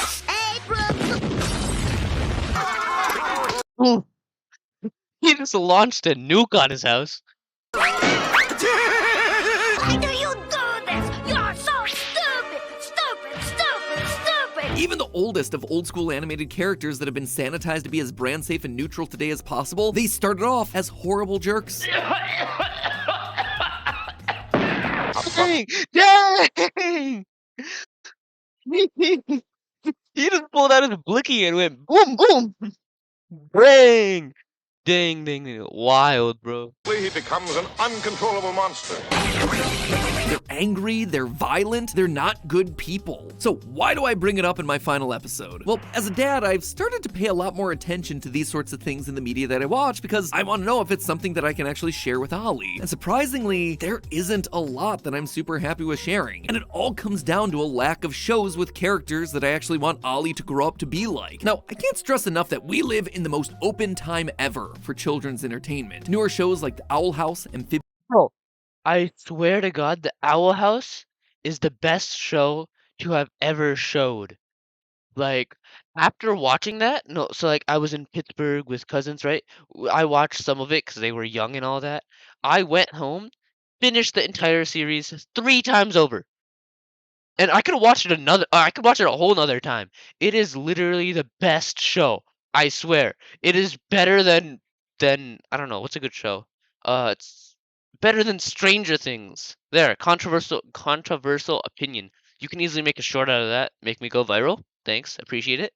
Ooh. He just launched a nuke on his house. Why do you do this? You're so stupid! Stupid, stupid, stupid! Even the oldest of old school animated characters that have been sanitized to be as brand safe and neutral today as possible, they started off as horrible jerks. Dang! Dang! He just pulled out his blicky and went boom, boom! Bang! Dang, dang, dang. Wild, bro. He becomes an uncontrollable monster. They're angry, they're violent, they're not good people. So why do I bring it up in my final episode? Well, as a dad, I've started to pay a lot more attention to these sorts of things in the media that I watch because I want to know if it's something that I can actually share with Ollie. And surprisingly, there isn't a lot that I'm super happy with sharing. And it all comes down to a lack of shows with characters that I actually want Ollie to grow up to be like. Now, I can't stress enough that we live in the most open time ever for children's entertainment. Newer shows like The Owl House and Bro, I swear to God, The Owl House is the best show to have ever showed. Like, After watching that, no, so like I was in Pittsburgh with cousins, right? I watched some of it because they were young and all that. I went home, finished the entire series 3 times over. And I could watch it I could watch it a whole nother time. It is literally the best show. I swear. It is better than I don't know, what's a good show? It's better than Stranger Things. There, controversial opinion. You can easily make a short out of that. Make me go viral. Thanks. Appreciate it.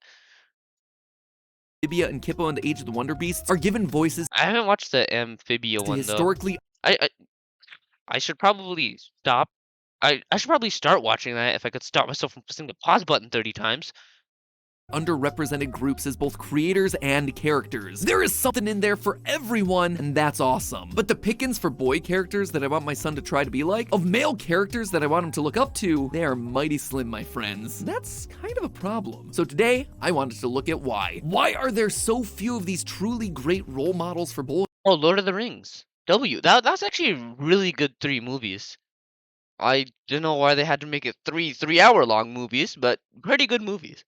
Amphibia and Kippo and the Age of the Wonder Beasts are given voices I haven't watched the Amphibia to one though. historically I should probably stop. I should probably start watching that if I could stop myself from pressing the pause button 30 times. underrepresented groups as both creators and characters. There is something in there for everyone, and that's awesome. But the pickings for boy characters that I want my son to try to be like, of male characters that I want him to look up to, they are mighty slim, my friends. That's kind of a problem. So today, I wanted to look at why. Why are there so few of these truly great role models for boys? Oh, Lord of the Rings. That's actually a really good 3 movies. I don't know why they had to make it 3 hour-long movies, but pretty good movies.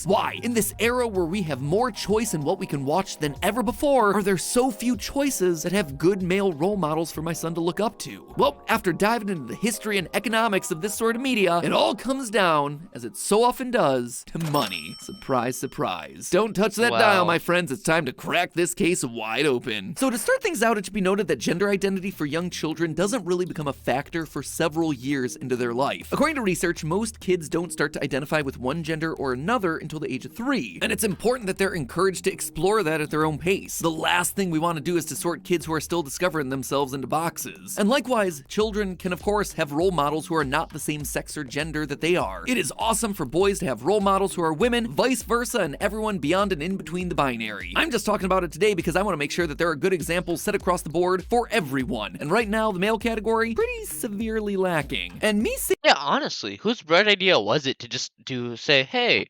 Why, in this era where we have more choice in what we can watch than ever before, are there so few choices that have good male role models for my son to look up to? Well, after diving into the history and economics of this sort of media, it all comes down, as it so often does, to money. Surprise, surprise. Don't touch that dial, my friends. It's time to crack this case wide open. So to start things out, it should be noted that gender identity for young children doesn't really become a factor for several years into their life. According to research, most kids don't start to identify with one gender or another until the age of 3, and it's important that they're encouraged to explore that at their own pace. The last thing we want to do is to sort kids who are still discovering themselves into boxes. And likewise, children can of course have role models who are not the same sex or gender that they are. It is awesome for boys to have role models who are women, vice versa, and everyone beyond and in between the binary. I'm just talking about it today because I want to make sure that there are good examples set across the board for everyone. And right now, the male category, pretty severely lacking. And me saying, Yeah, honestly, whose bright idea was it to just say, hey,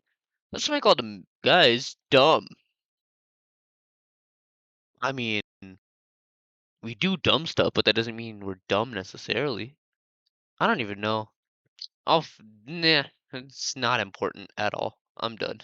let's make all the guys dumb? I mean, we do dumb stuff, but that doesn't mean we're dumb necessarily. I don't even know. Nah, it's not important at all. I'm done.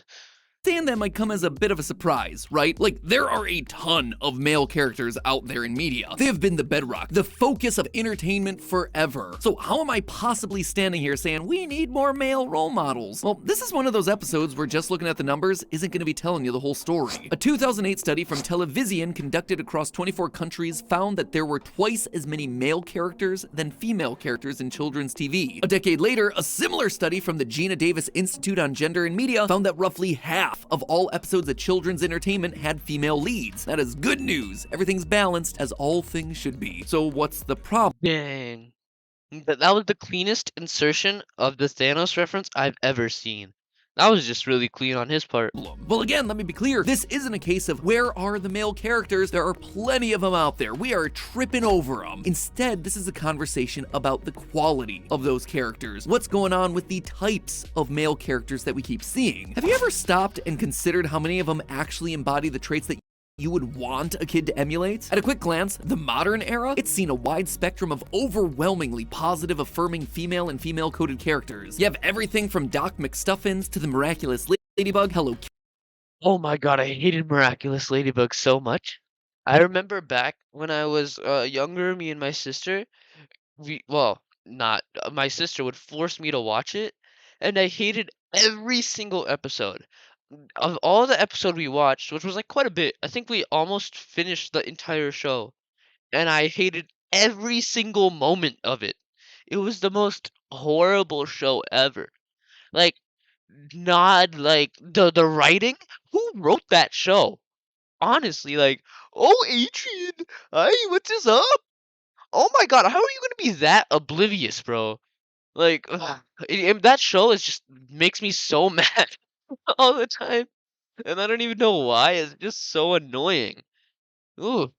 saying that might come as a bit of a surprise, right? Like, there are a ton of male characters out there in media. They have been the bedrock, the focus of entertainment forever. So how am I possibly standing here saying we need more male role models? Well, this is one of those episodes where just looking at the numbers isn't going to be telling you the whole story. A 2008 study from Television conducted across 24 countries found that there were twice as many male characters than female characters in children's TV. A decade later, a similar study from the Gina Davis Institute on Gender and Media found that roughly half of all episodes of children's entertainment had female leads. That is good news. Everything's balanced as all things should be. So what's the problem? Dang. That was the cleanest insertion of the Thanos reference I've ever seen. That was just really clean on his part. Well, again, let me be clear. This isn't a case of where are the male characters? There are plenty of them out there. We are tripping over them. Instead, this is a conversation about the quality of those characters. What's going on with the types of male characters that we keep seeing? Have you ever stopped and considered how many of them actually embody the traits that you would want a kid to emulate? At a quick glance, the modern era, it's seen a wide spectrum of overwhelmingly positive, affirming female and female-coded characters. You have everything from Doc McStuffins to the miraculous Ladybug, Hello Kitty. Oh my god, I hated Miraculous Ladybug so much. I remember back when I was younger, me and my sister, my sister would force me to watch it, and I hated every single episode. Of all the episode we watched, which was like quite a bit, I think we almost finished the entire show, and I hated every single moment of it. It was the most horrible show ever. Like, not like the writing. Who wrote that show? Honestly, like, oh Adrian, hi, what's this up? Oh my god, how are you gonna be that oblivious, bro? Like, ugh, that show is just makes me so mad all the time. And I don't even know why. It's just so annoying. Ooh.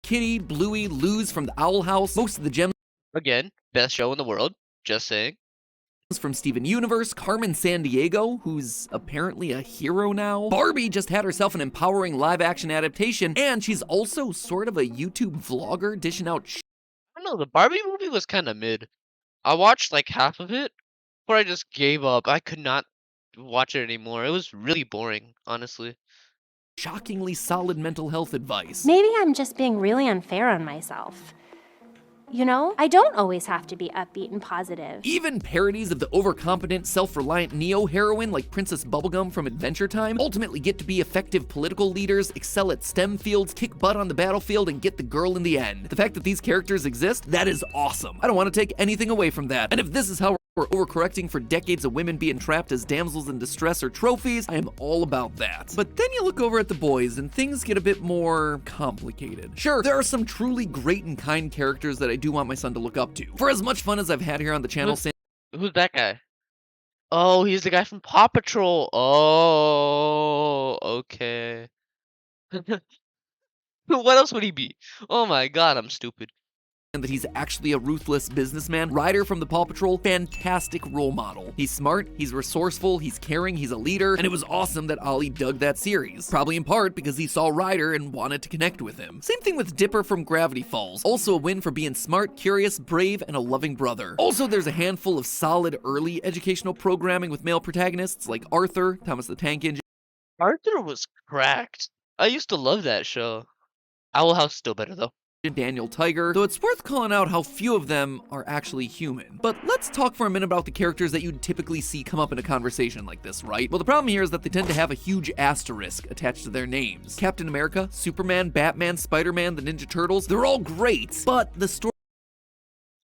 Kitty, Bluey, Luz from the Owl House, most of the gems Again, best show in the world. Just saying. from Steven Universe, Carmen Sandiego, who's apparently a hero now. Barbie just had herself an empowering live-action adaptation, and she's also sort of a YouTube vlogger dishing out I don't know, the Barbie movie was kind of mid. I watched like half of it, before I just gave up. I could not. watch it anymore. It was really boring, honestly. Shockingly solid mental health advice. Maybe I'm just being really unfair on myself. You know, I don't always have to be upbeat and positive. Even parodies of the overconfident, self-reliant neo-heroine like Princess Bubblegum from Adventure Time ultimately get to be effective political leaders, excel at STEM fields, kick butt on the battlefield, and get the girl in the end. The fact that these characters exist, that is awesome. I don't want to take anything away from that. And if this is how we're overcorrecting for decades of women being trapped as damsels in distress or trophies, I am all about that. But then you look over at the boys and things get a bit more complicated. Sure, there are some truly great and kind characters that I do want my son to look up to. For as much fun as I've had here on the channel since Who's that guy? Oh, he's the guy from Paw Patrol. Oh, okay. What else would he be? Oh my god, I'm stupid. that he's actually a ruthless businessman, Ryder from the Paw Patrol, fantastic role model. He's smart, he's resourceful, he's caring, he's a leader, and it was awesome that Ollie dug that series. Probably in part because he saw Ryder and wanted to connect with him. Same thing with Dipper from Gravity Falls. Also a win for being smart, curious, brave, and a loving brother. Also, there's a handful of solid early educational programming with male protagonists like Arthur, Thomas the Tank Engine. Arthur was cracked. I used to love that show. Owl House still better though. Daniel Tiger, though it's worth calling out how few of them are actually human. But let's talk for a minute about the characters that you'd typically see come up in a conversation like this, right? Well, the problem here is that they tend to have a huge asterisk attached to their names. Captain America, Superman, Batman, Spider-Man, the Ninja Turtles, they're all great, but the story...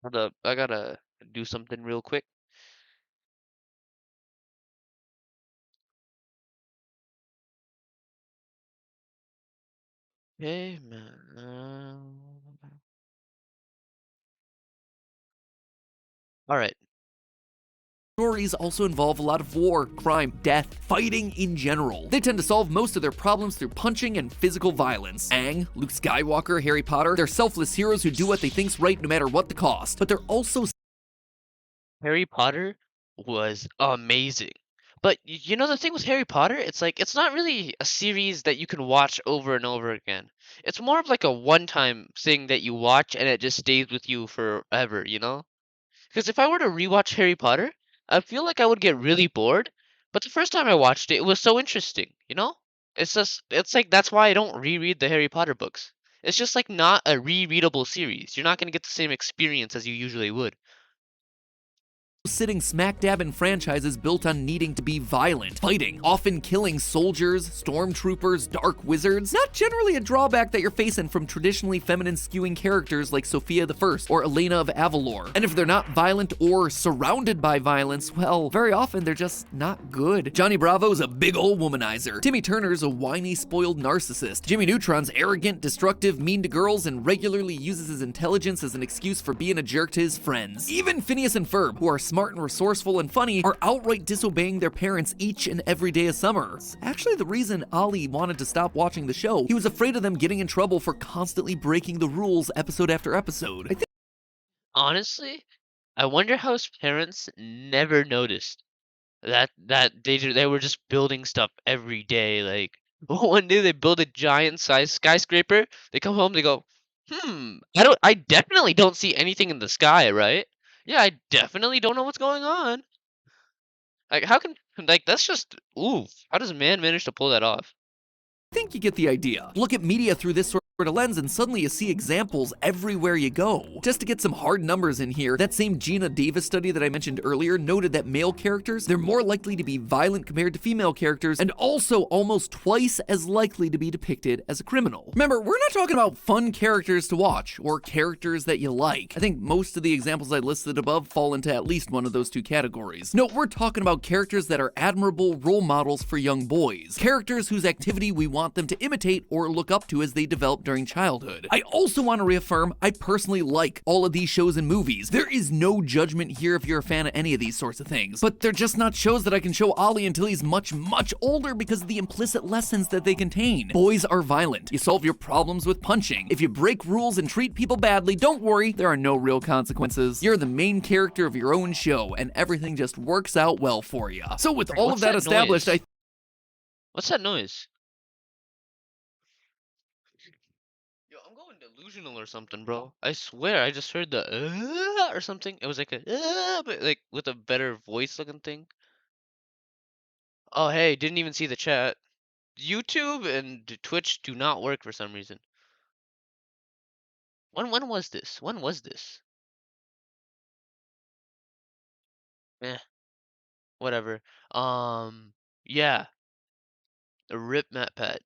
Hold up, I gotta do something real quick. Okay, man. Alright. Stories also involve a lot of war, crime, death, fighting in general. They tend to solve most of their problems through punching and physical violence. Aang, Luke Skywalker, Harry Potter, they're selfless heroes who do what they think's right no matter what the cost. But they're also... Harry Potter was amazing. But you know the thing with Harry Potter, it's like it's not really a series that you can watch over and over again. It's more of like a one-time thing that you watch and it just stays with you forever, you know? Because if I were to rewatch Harry Potter, I feel like I would get really bored. But the first time I watched it, it was so interesting, you know? It's like that's why I don't reread the Harry Potter books. It's just like not a rereadable series. You're not gonna get the same experience as you usually would. Sitting smack dab in franchises built on needing to be violent, fighting, often killing soldiers, stormtroopers, dark wizards, not generally a drawback that you're facing from traditionally feminine skewing characters like Sophia the First or Elena of Avalor. And if they're not violent or surrounded by violence, well, very often they're just not good. Johnny Bravo's a big ol' womanizer. Timmy Turner's a whiny, spoiled narcissist. Jimmy Neutron's arrogant, destructive, mean to girls, and regularly uses his intelligence as an excuse for being a jerk to his friends. Even Phineas and Ferb, who are smart and resourceful and funny, are outright disobeying their parents each and every day of summer. It's actually the reason Ollie wanted to stop watching the show. He was afraid of them getting in trouble for constantly breaking the rules episode after episode. I think Honestly, I wonder how his parents never noticed that they were just building stuff every day. Like one day they build a giant size skyscraper. They come home, they go, I definitely don't see anything in the sky, right? Yeah, I definitely don't know what's going on. Like how can like that's just oof. How does a man manage to pull that off? you get the idea. Look at media through this sort of lens and suddenly you see examples everywhere you go. Just to get some hard numbers in here, that same Gina Davis study that I mentioned earlier noted that male characters, they're more likely to be violent compared to female characters and also almost twice as likely to be depicted as a criminal. Remember, we're not talking about fun characters to watch or characters that you like. I think most of the examples I listed above fall into at least one of those two categories. No, we're talking about characters that are admirable role models for young boys. Characters whose activity we want them to imitate or look up to as they develop during childhood. I also want to reaffirm I personally like all of these shows and movies. There is no judgment here if you're a fan of any of these sorts of things, but they're just not shows that I can show Ollie until he's much, much older because of the implicit lessons that they contain. Boys are violent. You solve your problems with punching. If you break rules and treat people badly, don't worry, there are no real consequences. You're the main character of your own show, and everything just works out well for you. So with all of that established, What's that noise? Yo, I'm going delusional or something, bro. I swear, I just heard the or something. It was like a but like with a better voice looking thing. Oh, hey, didn't even see the chat. YouTube and Twitch do not work for some reason. When was this? When was this? Eh, whatever. Yeah, a rip Matpat.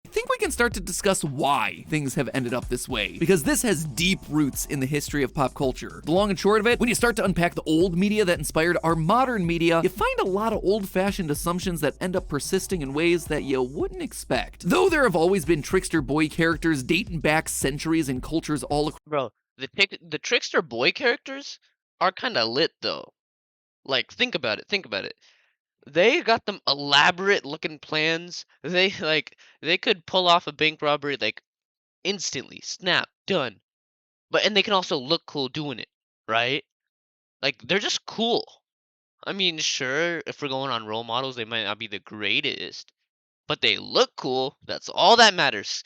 I think we can start to discuss why things have ended up this way, because this has deep roots in the history of pop culture. The long and short of it, when you start to unpack the old media that inspired our modern media, you find a lot of old-fashioned assumptions that end up persisting in ways that you wouldn't expect. Though there have always been trickster boy characters dating back centuries in cultures all across. Bro, the trickster boy characters are kind of lit though. Like, think about it. Think about it. They got them elaborate looking plans. They could pull off a bank robbery like instantly. Snap, done. And they can also look cool doing it, right? Like they're just cool. I mean, sure, if we're going on role models, they might not be the greatest, but they look cool. That's all that matters.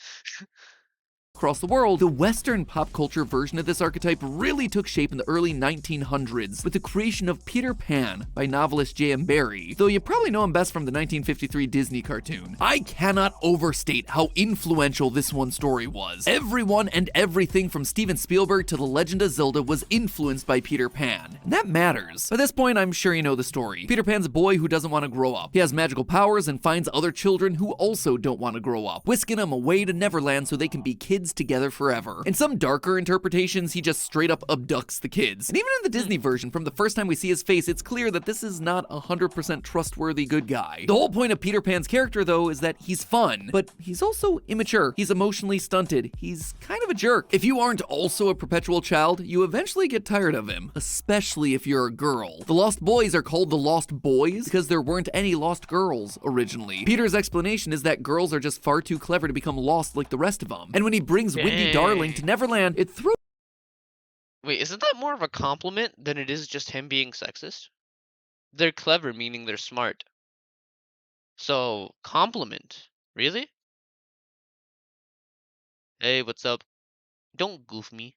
Across the world, the Western pop culture version of this archetype really took shape in the early 1900s with the creation of Peter Pan by novelist J.M. Barrie, though you probably know him best from the 1953 Disney cartoon. I cannot overstate how influential this one story was. Everyone and everything from Steven Spielberg to The Legend of Zelda was influenced by Peter Pan, and that matters. By this point, I'm sure you know the story. Peter Pan's a boy who doesn't want to grow up. He has magical powers and finds other children who also don't want to grow up, whisking them away to Neverland so they can be kids together forever. In some darker interpretations, he just straight up abducts the kids. And even in the Disney version, from the first time we see his face, it's clear that this is not a 100% trustworthy good guy. The whole point of Peter Pan's character, though, is that he's fun, but he's also immature. He's emotionally stunted. He's kind of a jerk. If you aren't also a perpetual child, you eventually get tired of him, especially if you're a girl. The Lost Boys are called the Lost Boys because there weren't any lost girls originally. Peter's explanation is that girls are just far too clever to become lost like the rest of them. And when he brings Wendy Darling to Neverland, it throws. Wait, isn't that more of a compliment than it is just him being sexist? They're clever, meaning they're smart. So, compliment. Really? Hey, what's up? Don't goof me.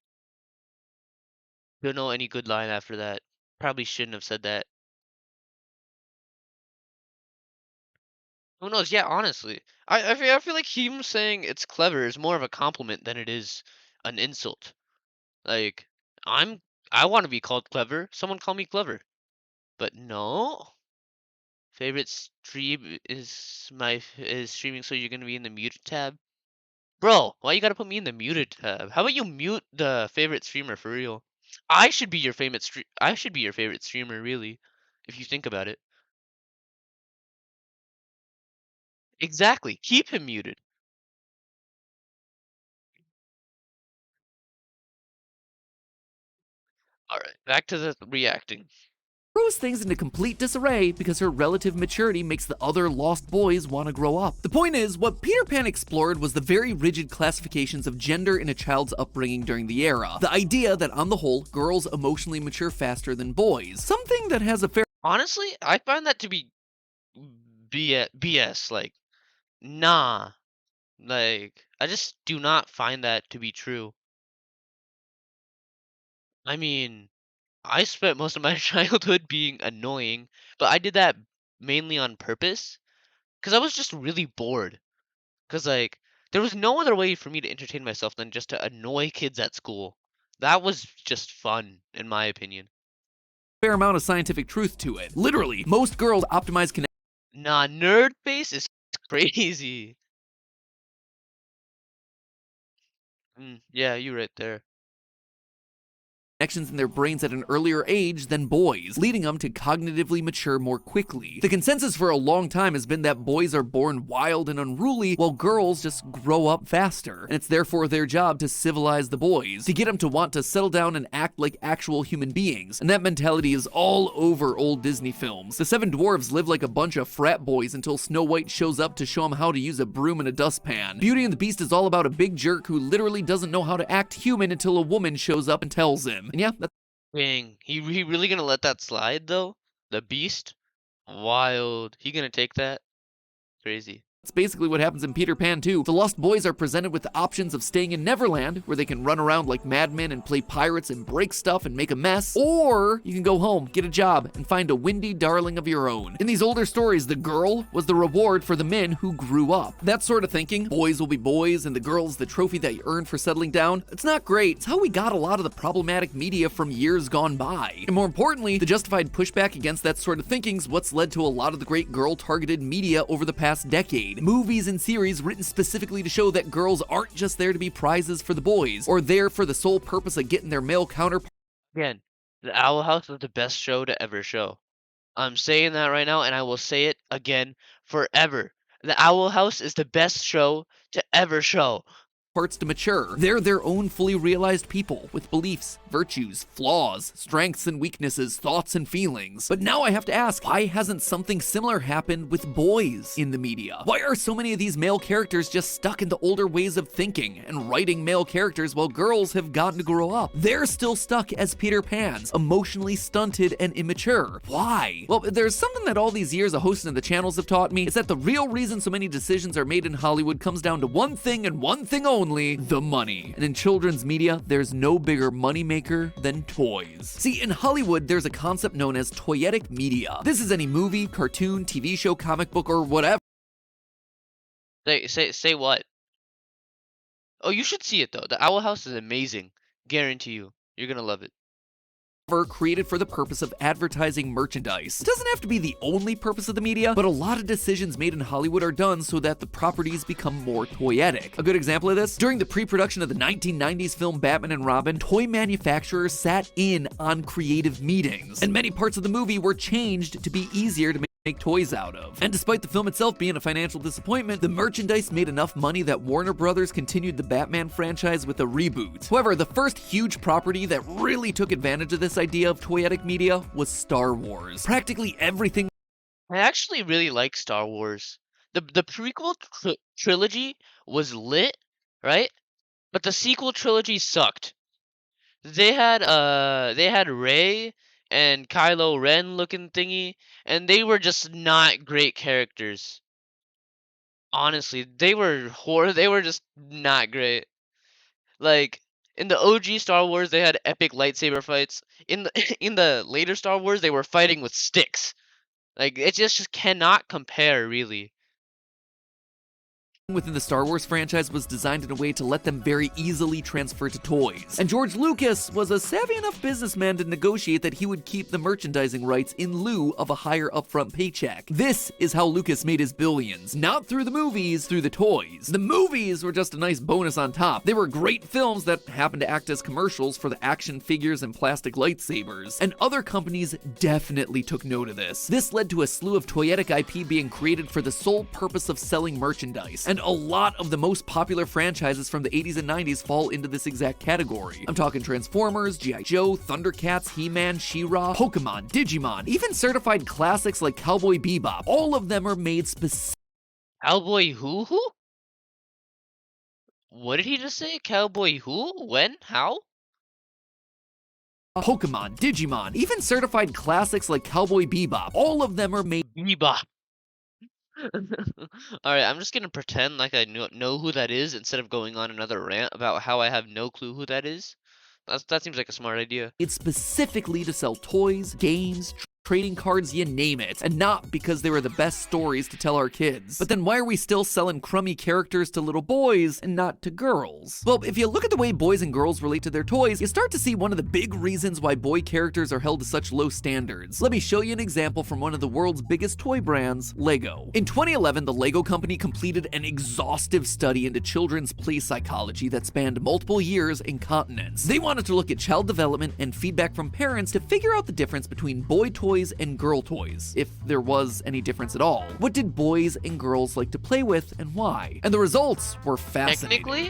Don't know any good line after that. Probably shouldn't have said that. Who knows? Yeah, honestly. I feel like him saying it's clever is more of a compliment than it is an insult. Like, I'm I want to be called clever. Someone call me clever. But no. Favorite stream is streaming, so you're gonna be in the muted tab. Bro, why you gotta put me in the muted tab? How about you mute the favorite streamer for real? I should be your favorite streamer, really, if you think about it. Exactly. Keep him muted. All right, back to the reacting. Throws things into complete disarray because her relative maturity makes the other lost boys want to grow up. The point is, what Peter Pan explored was the very rigid classifications of gender in a child's upbringing during the era. The idea that on the whole, girls emotionally mature faster than boys. Something that has a fair. Honestly, I find that to be BS. Like, nah. Like, I just do not find that to be true. I mean, I spent most of my childhood being annoying, but I did that mainly on purpose because I was just really bored. Because, like, there was no other way for me to entertain myself than just to annoy kids at school. That was just fun, in my opinion. Fair amount of scientific truth to it. Literally, most girls optimize Nah, nerd face is crazy. Yeah, you right there. connections in their brains at an earlier age than boys, leading them to cognitively mature more quickly. The consensus for a long time has been that boys are born wild and unruly, while girls just grow up faster, and it's therefore their job to civilize the boys, to get them to want to settle down and act like actual human beings, and that mentality is all over old Disney films. The Seven Dwarfs live like a bunch of frat boys until Snow White shows up to show them how to use a broom and a dustpan. Beauty and the Beast is all about a big jerk who literally doesn't know how to act human until a woman shows up and tells him. And yeah, that's. Dang, he really gonna let that slide though? The Beast? Wild. He gonna take that? Crazy. That's basically what happens in Peter Pan 2. The Lost Boys are presented with the options of staying in Neverland, where they can run around like madmen and play pirates and break stuff and make a mess, or you can go home, get a job, and find a windy darling of your own. In these older stories, the girl was the reward for the men who grew up. That sort of thinking, boys will be boys and the girl's the trophy that you earn for settling down, it's not great. It's how we got a lot of the problematic media from years gone by. And more importantly, the justified pushback against that sort of thinking's what's led to a lot of the great girl-targeted media over the past decade. Movies and series written specifically to show that girls aren't just there to be prizes for the boys, or there for the sole purpose of getting their male counterpart. Again, The Owl House is the best show to ever show. I'm saying that right now, and I will say it again forever. The Owl House is the best show to ever show. Parts to mature. They're their own fully realized people with beliefs, virtues, flaws, strengths and weaknesses, thoughts and feelings. But now I have to ask, why hasn't something similar happened with boys in the media? Why are so many of these male characters just stuck in the older ways of thinking and writing male characters while girls have gotten to grow up? They're still stuck as Peter Pans, emotionally stunted and immature. Why? Well, there's something that all these years of hosting the channels have taught me, is that the real reason so many decisions are made in Hollywood comes down to one thing and one thing only: the money. And in children's media, there's no bigger moneymaker than toys. See, in Hollywood, there's a concept known as toyetic media. This is any movie, cartoon, TV show, comic book, or whatever. Say what? Oh, you should see it though. The Owl House is amazing. Guarantee you. You're gonna love it. Created for the purpose of advertising merchandise. It doesn't have to be the only purpose of the media, but a lot of decisions made in Hollywood are done so that the properties become more toyetic. A good example of this, during the pre-production of the 1990s film Batman and Robin, toy manufacturers sat in on creative meetings, and many parts of the movie were changed to be easier to make toys out of. And despite the film itself being a financial disappointment, the merchandise made enough money that Warner Brothers continued the Batman franchise with a reboot. However, the first huge property that really took advantage of this idea of toyetic media was Star Wars. Practically everything. I actually really like Star Wars. The prequel trilogy was lit, right? But the sequel trilogy sucked. They had Rey and Kylo Ren looking thingy, and they were just not great characters. Honestly, they were they were just not great. Like in the OG Star Wars, they had epic lightsaber fights. In the in the later Star Wars, they were fighting with sticks. Like it just cannot compare, really. Within the Star Wars franchise was designed in a way to let them very easily transfer to toys. And George Lucas was a savvy enough businessman to negotiate that he would keep the merchandising rights in lieu of a higher upfront paycheck. This is how Lucas made his billions. Not through the movies, through the toys. The movies were just a nice bonus on top. They were great films that happened to act as commercials for the action figures and plastic lightsabers. And other companies definitely took note of this. This led to a slew of toyetic IP being created for the sole purpose of selling merchandise. And a lot of the most popular franchises from the 80s and 90s fall into this exact category. I'm talking Transformers, G.I. Joe, Thundercats, He-Man, She-Ra, Pokemon, Digimon, even certified classics like Cowboy Bebop. All of them are made specific. Cowboy who? What did he just say? Cowboy who? When? How? Pokemon, Digimon, even certified classics like Cowboy Bebop. All of them are made. Bebop. Alright, I'm just gonna pretend like I know who that is instead of going on another rant about how I have no clue who that is. That seems like a smart idea. It's specifically to sell toys, games, trading cards, you name it, and not because they were the best stories to tell our kids. But then why are we still selling crummy characters to little boys and not to girls? Well, if you look at the way boys and girls relate to their toys, you start to see one of the big reasons why boy characters are held to such low standards. Let me show you an example from one of the world's biggest toy brands, Lego. In 2011, the Lego company completed an exhaustive study into children's play psychology that spanned multiple years and continents. They wanted to look at child development and feedback from parents to figure out the difference between boy toys and girl toys, if there was any difference at all. What did boys and girls like to play with and why? And the results were fascinating.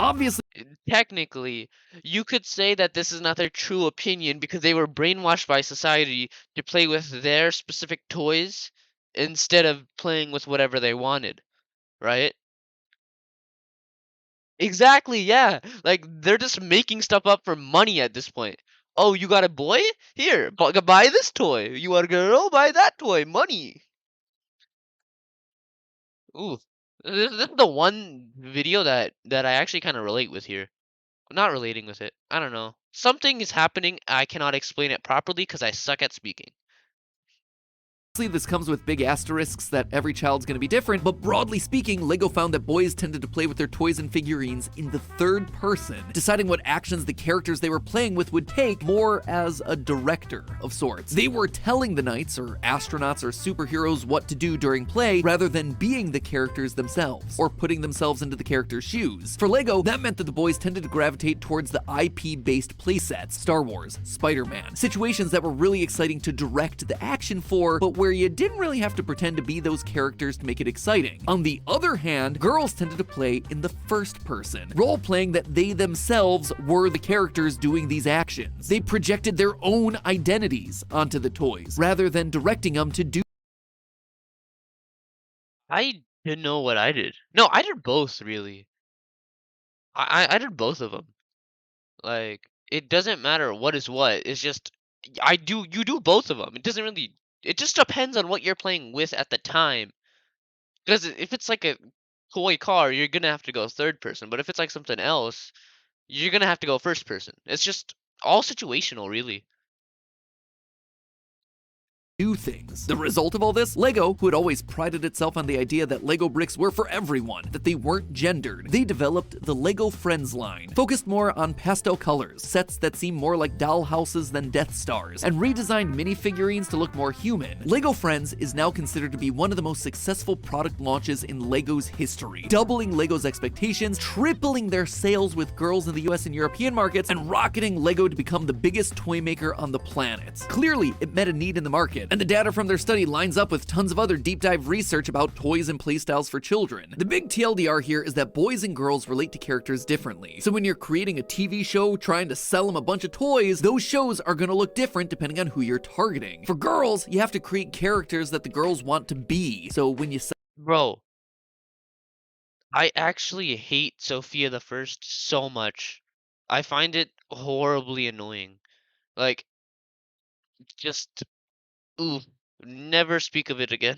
Technically, you could say that this is not their true opinion because they were brainwashed by society to play with their specific toys instead of playing with whatever they wanted, right? Exactly, yeah. Like they're just making stuff up for money at this point. Oh, you got a boy? Here, buy this toy. You want a girl? Buy that toy. Money. Ooh, This is the one video that I actually kind of relate with here. Not relating with it. I don't know. Something is happening. I cannot explain it properly because I suck at speaking. This comes with big asterisks that every child's gonna be different, but broadly speaking, LEGO found that boys tended to play with their toys and figurines in the third person, deciding what actions the characters they were playing with would take more as a director of sorts. They were telling the knights or astronauts or superheroes what to do during play rather than being the characters themselves or putting themselves into the character's shoes. For LEGO, that meant that the boys tended to gravitate towards the IP-based playsets, Star Wars, Spider-Man, situations that were really exciting to direct the action for, but where you didn't really have to pretend to be those characters to make it exciting. On the other hand, girls tended to play in the first person, role-playing that they themselves were the characters doing these actions. They projected their own identities onto the toys, rather than directing them to do. I didn't know what I did. No, I did both really. I did both of them. Like it doesn't matter what is what. It's just you do both of them. It doesn't really. It just depends on what you're playing with at the time. Because if it's like a toy car, you're gonna have to go third person. But if it's like something else, you're gonna have to go first person. It's just all situational, really. Do things. The result of all this, LEGO, who had always prided itself on the idea that LEGO bricks were for everyone, that they weren't gendered, they developed the LEGO Friends line, focused more on pastel colors, sets that seem more like doll houses than Death Stars, and redesigned minifigurines to look more human. LEGO Friends is now considered to be one of the most successful product launches in LEGO's history, doubling LEGO's expectations, tripling their sales with girls in the US and European markets, and rocketing LEGO to become the biggest toy maker on the planet. Clearly, it met a need in the market, and the data from their study lines up with tons of other deep dive research about toys and playstyles for children. The big TLDR here is that boys and girls relate to characters differently. So when you're creating a TV show trying to sell them a bunch of toys, those shows are gonna look different depending on who you're targeting. For girls, you have to create characters that the girls want to be. So when you sell Bro, I actually hate Sophia the First so much. I find it horribly annoying. Like, just, ooh, never speak of it again.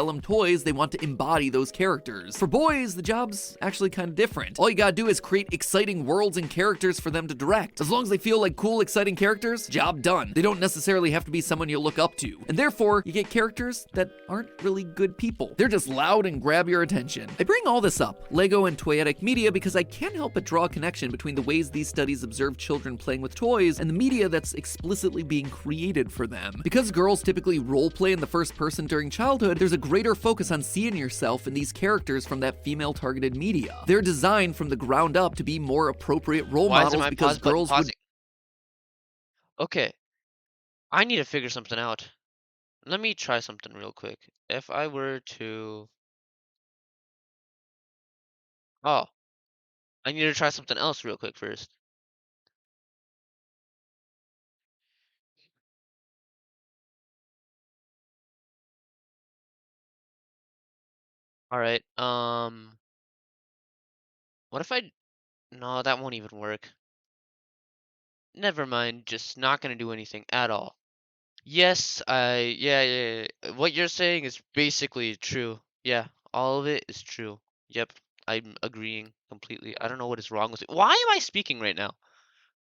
them toys, they want to embody those characters. For boys, the job's actually kind of different. All you gotta do is create exciting worlds and characters for them to direct. As long as they feel like cool, exciting characters, job done. They don't necessarily have to be someone you look up to. And therefore, you get characters that aren't really good people. They're just loud and grab your attention. I bring all this up, LEGO and toyetic media, because I can't help but draw a connection between the ways these studies observe children playing with toys and the media that's explicitly being created for them. Because girls typically roleplay in the first person during childhood, there's a greater focus on seeing yourself in these characters from that female-targeted media. They're designed from the ground up to be more appropriate role Why isn't models my because pause button girls would. pausing? Okay, I need to figure something out. Let me try something real quick. If I were to... Oh, I need to try something else real quick first. Alright, what if I... No, that won't even work. Never mind, just not gonna do anything at all. Yes, yeah. What you're saying is basically true. Yeah, all of it is true. Yep, I'm agreeing completely. I don't know what is wrong with it. Why am I speaking right now?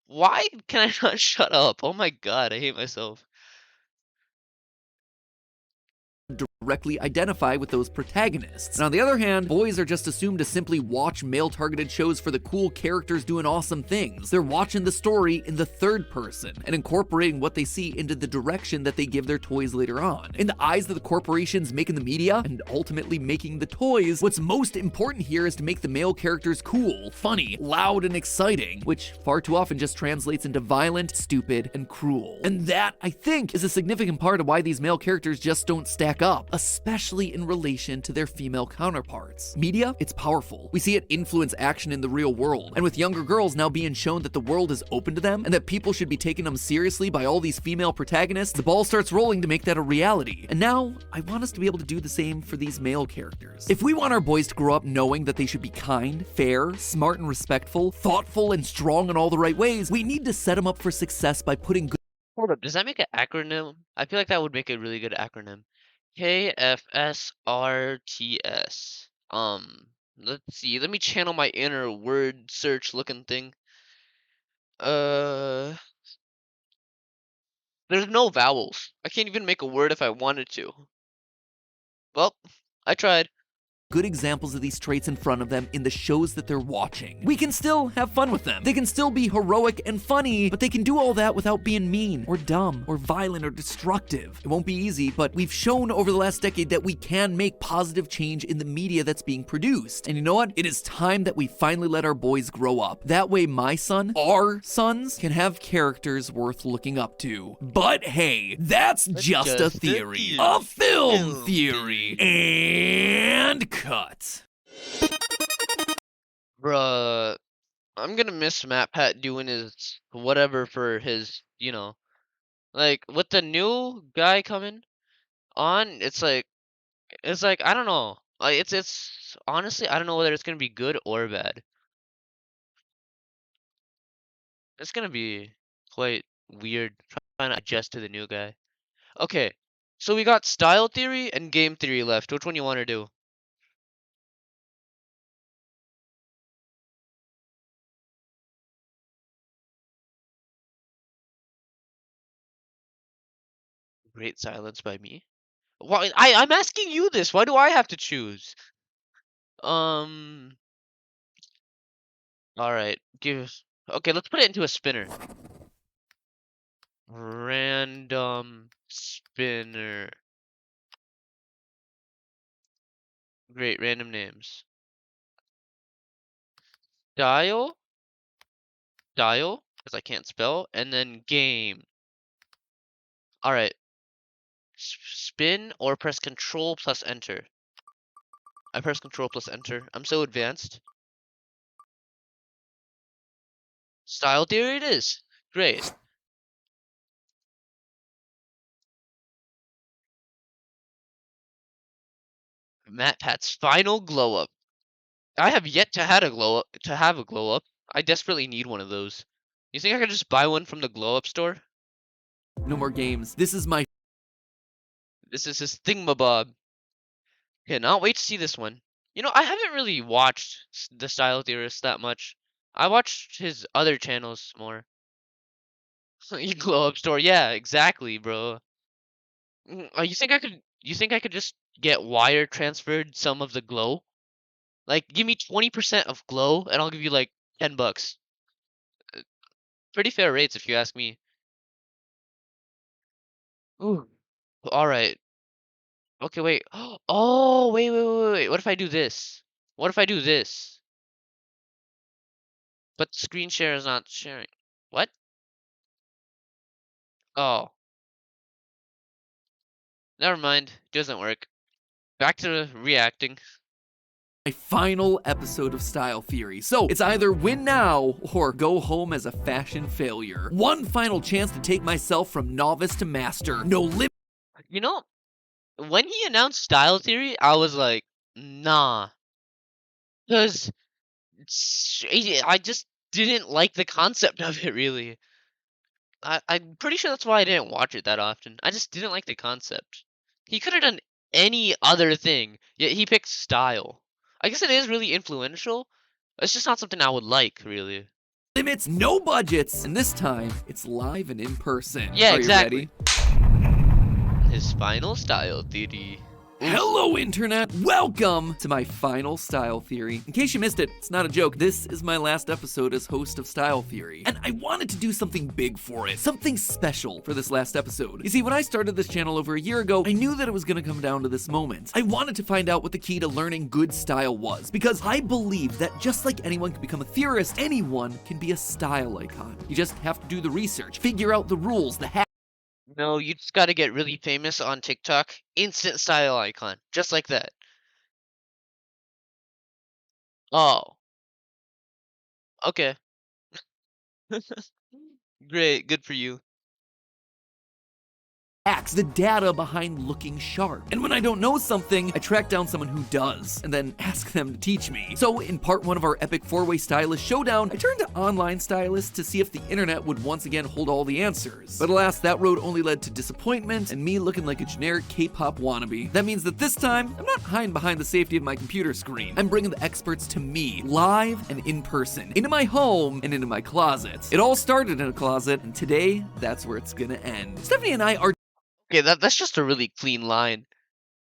Why can I not shut up? Oh my god, I hate myself. Directly identify with those protagonists. And on the other hand, boys are just assumed to simply watch male-targeted shows for the cool characters doing awesome things. They're watching the story in the third person and incorporating what they see into the direction that they give their toys later on. In the eyes of the corporations making the media and ultimately making the toys, what's most important here is to make the male characters cool, funny, loud, and exciting, which far too often just translates into violent, stupid, and cruel. And that, I think, is a significant part of why these male characters just don't stack up, especially in relation to their female counterparts. Media, it's powerful. We see it influence action in the real world, and with younger girls now being shown that the world is open to them and that people should be taking them seriously by all these female protagonists, the ball starts rolling to make that a reality. And now, I want us to be able to do the same for these male characters. If we want our boys to grow up knowing that they should be kind, fair, smart and respectful, thoughtful and strong in all the right ways, we need to set them up for success by putting good. Hold up, does that make an acronym? I feel like that would make a really good acronym. KFSRTS. Um, let's see. Let me channel my inner word search looking thing. Uh, there's no vowels. I can't even make a word if I wanted to. Well, I tried. Good examples of these traits in front of them in the shows that they're watching. We can still have fun with them. They can still be heroic and funny, but they can do all that without being mean or dumb or violent or destructive. It won't be easy, but we've shown over the last decade that we can make positive change in the media that's being produced. And you know what? It is time that we finally let our boys grow up. That way my son, our sons, can have characters worth looking up to. But hey, that's just a theory. A film theory. And cut. Bruh, I'm gonna miss Matpat doing his whatever for his, like with the new guy coming on, it's like I don't know. Like it's honestly I don't know whether it's gonna be good or bad. It's gonna be quite weird trying to adjust to the new guy. Okay, so we got style theory and game theory left. Which one you want to do? Great silence by me. Why? I'm asking you this. Why do I have to choose? Um. All right. Okay, let's put it into a spinner. Random spinner. Great random names. Dial, dial, because I can't spell, and then game. All right. Spin or press Control plus Enter. I press Control plus Enter. I'm so advanced. Style theory it is. Great. Matpat'S final glow up. I have yet to have a glow up. I desperately need one of those. You think I could just buy one from the glow up store? No more games. This is my This is his thingamabob. Cannot wait to see this one. I haven't really watched the Style Theorist that much. I watched his other channels more. You glow up store, yeah, exactly, bro. You think I could just get wire transferred some of the glow? Like, give me 20% of glow, and I'll give you like $10. Pretty fair rates, if you ask me. Ooh. All right. Okay, wait. Oh, wait, wait, wait, wait. What if I do this? What if I do this? But screen share is not sharing. What? Oh, never mind. Doesn't work. Back to reacting. final episode of Style Theory. So it's either win now or go home as a fashion failure. One final chance to take myself from novice to master. No limit. You know, when he announced Style Theory, I was like, nah. Because I just didn't like the concept of it, really. I'm pretty sure that's why I didn't watch it that often. I just didn't like the concept. He could have done any other thing, yet he picked style. I guess it is really influential. It's just not something I would like, really. Limits, no budgets, and this time it's live and in person. Yeah, Are exactly. you ready? His final Style Theory. Hello, Internet! Welcome to my final Style Theory. In case you missed it, it's not a joke. This is my last episode as host of Style Theory. And I wanted to do something big for it. Something special for this last episode. You see, when I started this channel over a year ago, I knew that it was gonna come down to this moment. I wanted to find out what the key to learning good style was. Because I believe that just like anyone can become a theorist, anyone can be a style icon. You just have to do the research, figure out the rules, the hacks. No, you just gotta get really famous on TikTok. Instant style icon. Just like that. Oh. Okay. Great. Good for you. the data behind looking sharp. And when I don't know something, I track down someone who does, and then ask them to teach me. So in part 1 of our epic 4-way stylist showdown, I turned to online stylists to see if the internet would once again hold all the answers. But alas, that road only led to disappointment and me looking like a generic K-pop wannabe. That means that this time, I'm not hiding behind the safety of my computer screen. I'm bringing the experts to me, live and in person, into my home and into my closet. It all started in a closet, and today, that's where it's gonna end. Stephanie and I are Okay, that's just a really clean line.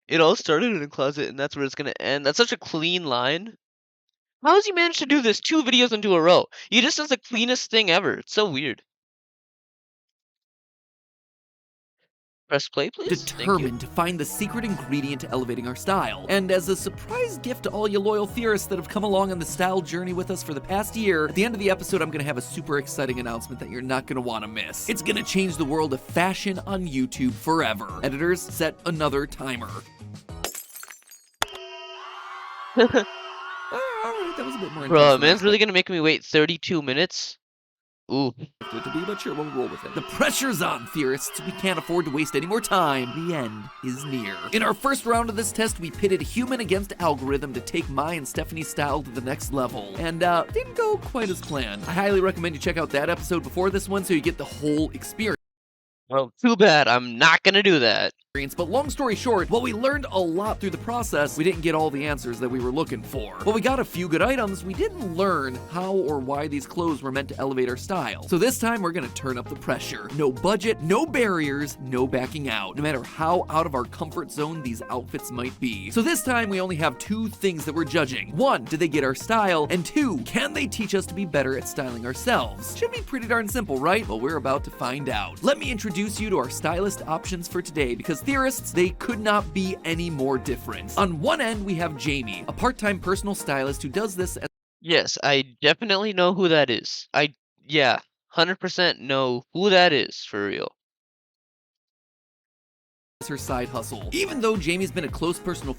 It all started in a closet, and that's where it's gonna end. That's such a clean line. How has he managed to do this 2 videos into a row? He just does the cleanest thing ever. It's so weird. Press play, please. Thank you. determined to find the secret ingredient to elevating our style. And as a surprise gift to all you loyal theorists that have come along on the style journey with us for the past year, at the end of the episode, I'm gonna have a super exciting announcement that you're not gonna wanna miss. It's gonna change the world of fashion on YouTube forever. Editors, set another timer. Alright, that was a bit more intense. Bruh, than man's really gonna make me wait 32 minutes? Ooh. It to be, but sure, we'll roll with it. The pressure's on, theorists. We can't afford to waste any more time. The end is near. In our first round of this test, we pitted human against algorithm to take my and Stephanie's style to the next level. And didn't go quite as planned. I highly recommend you check out that episode before this one so you get the whole experience. Well, too bad. I'm not gonna do that. But long story short, while we learned a lot through the process, we didn't get all the answers that we were looking for. While we got a few good items, we didn't learn how or why these clothes were meant to elevate our style. So this time, we're gonna turn up the pressure. No budget, no barriers, no backing out, no matter how out of our comfort zone these outfits might be. So this time, we only have 2 things that we're judging. 1, did they get our style? And 2, can they teach us to be better at styling ourselves? Should be pretty darn simple, right? Well, we're about to find out. Let me introduce you to our stylist options for today, because theorists, they could not be any more different. On one end, we have Jamie, a part-time personal stylist who does this as Yes, I definitely know who that is. Yeah, 100% know who that is, for real. her side hustle. Even though Jamie's been a close personal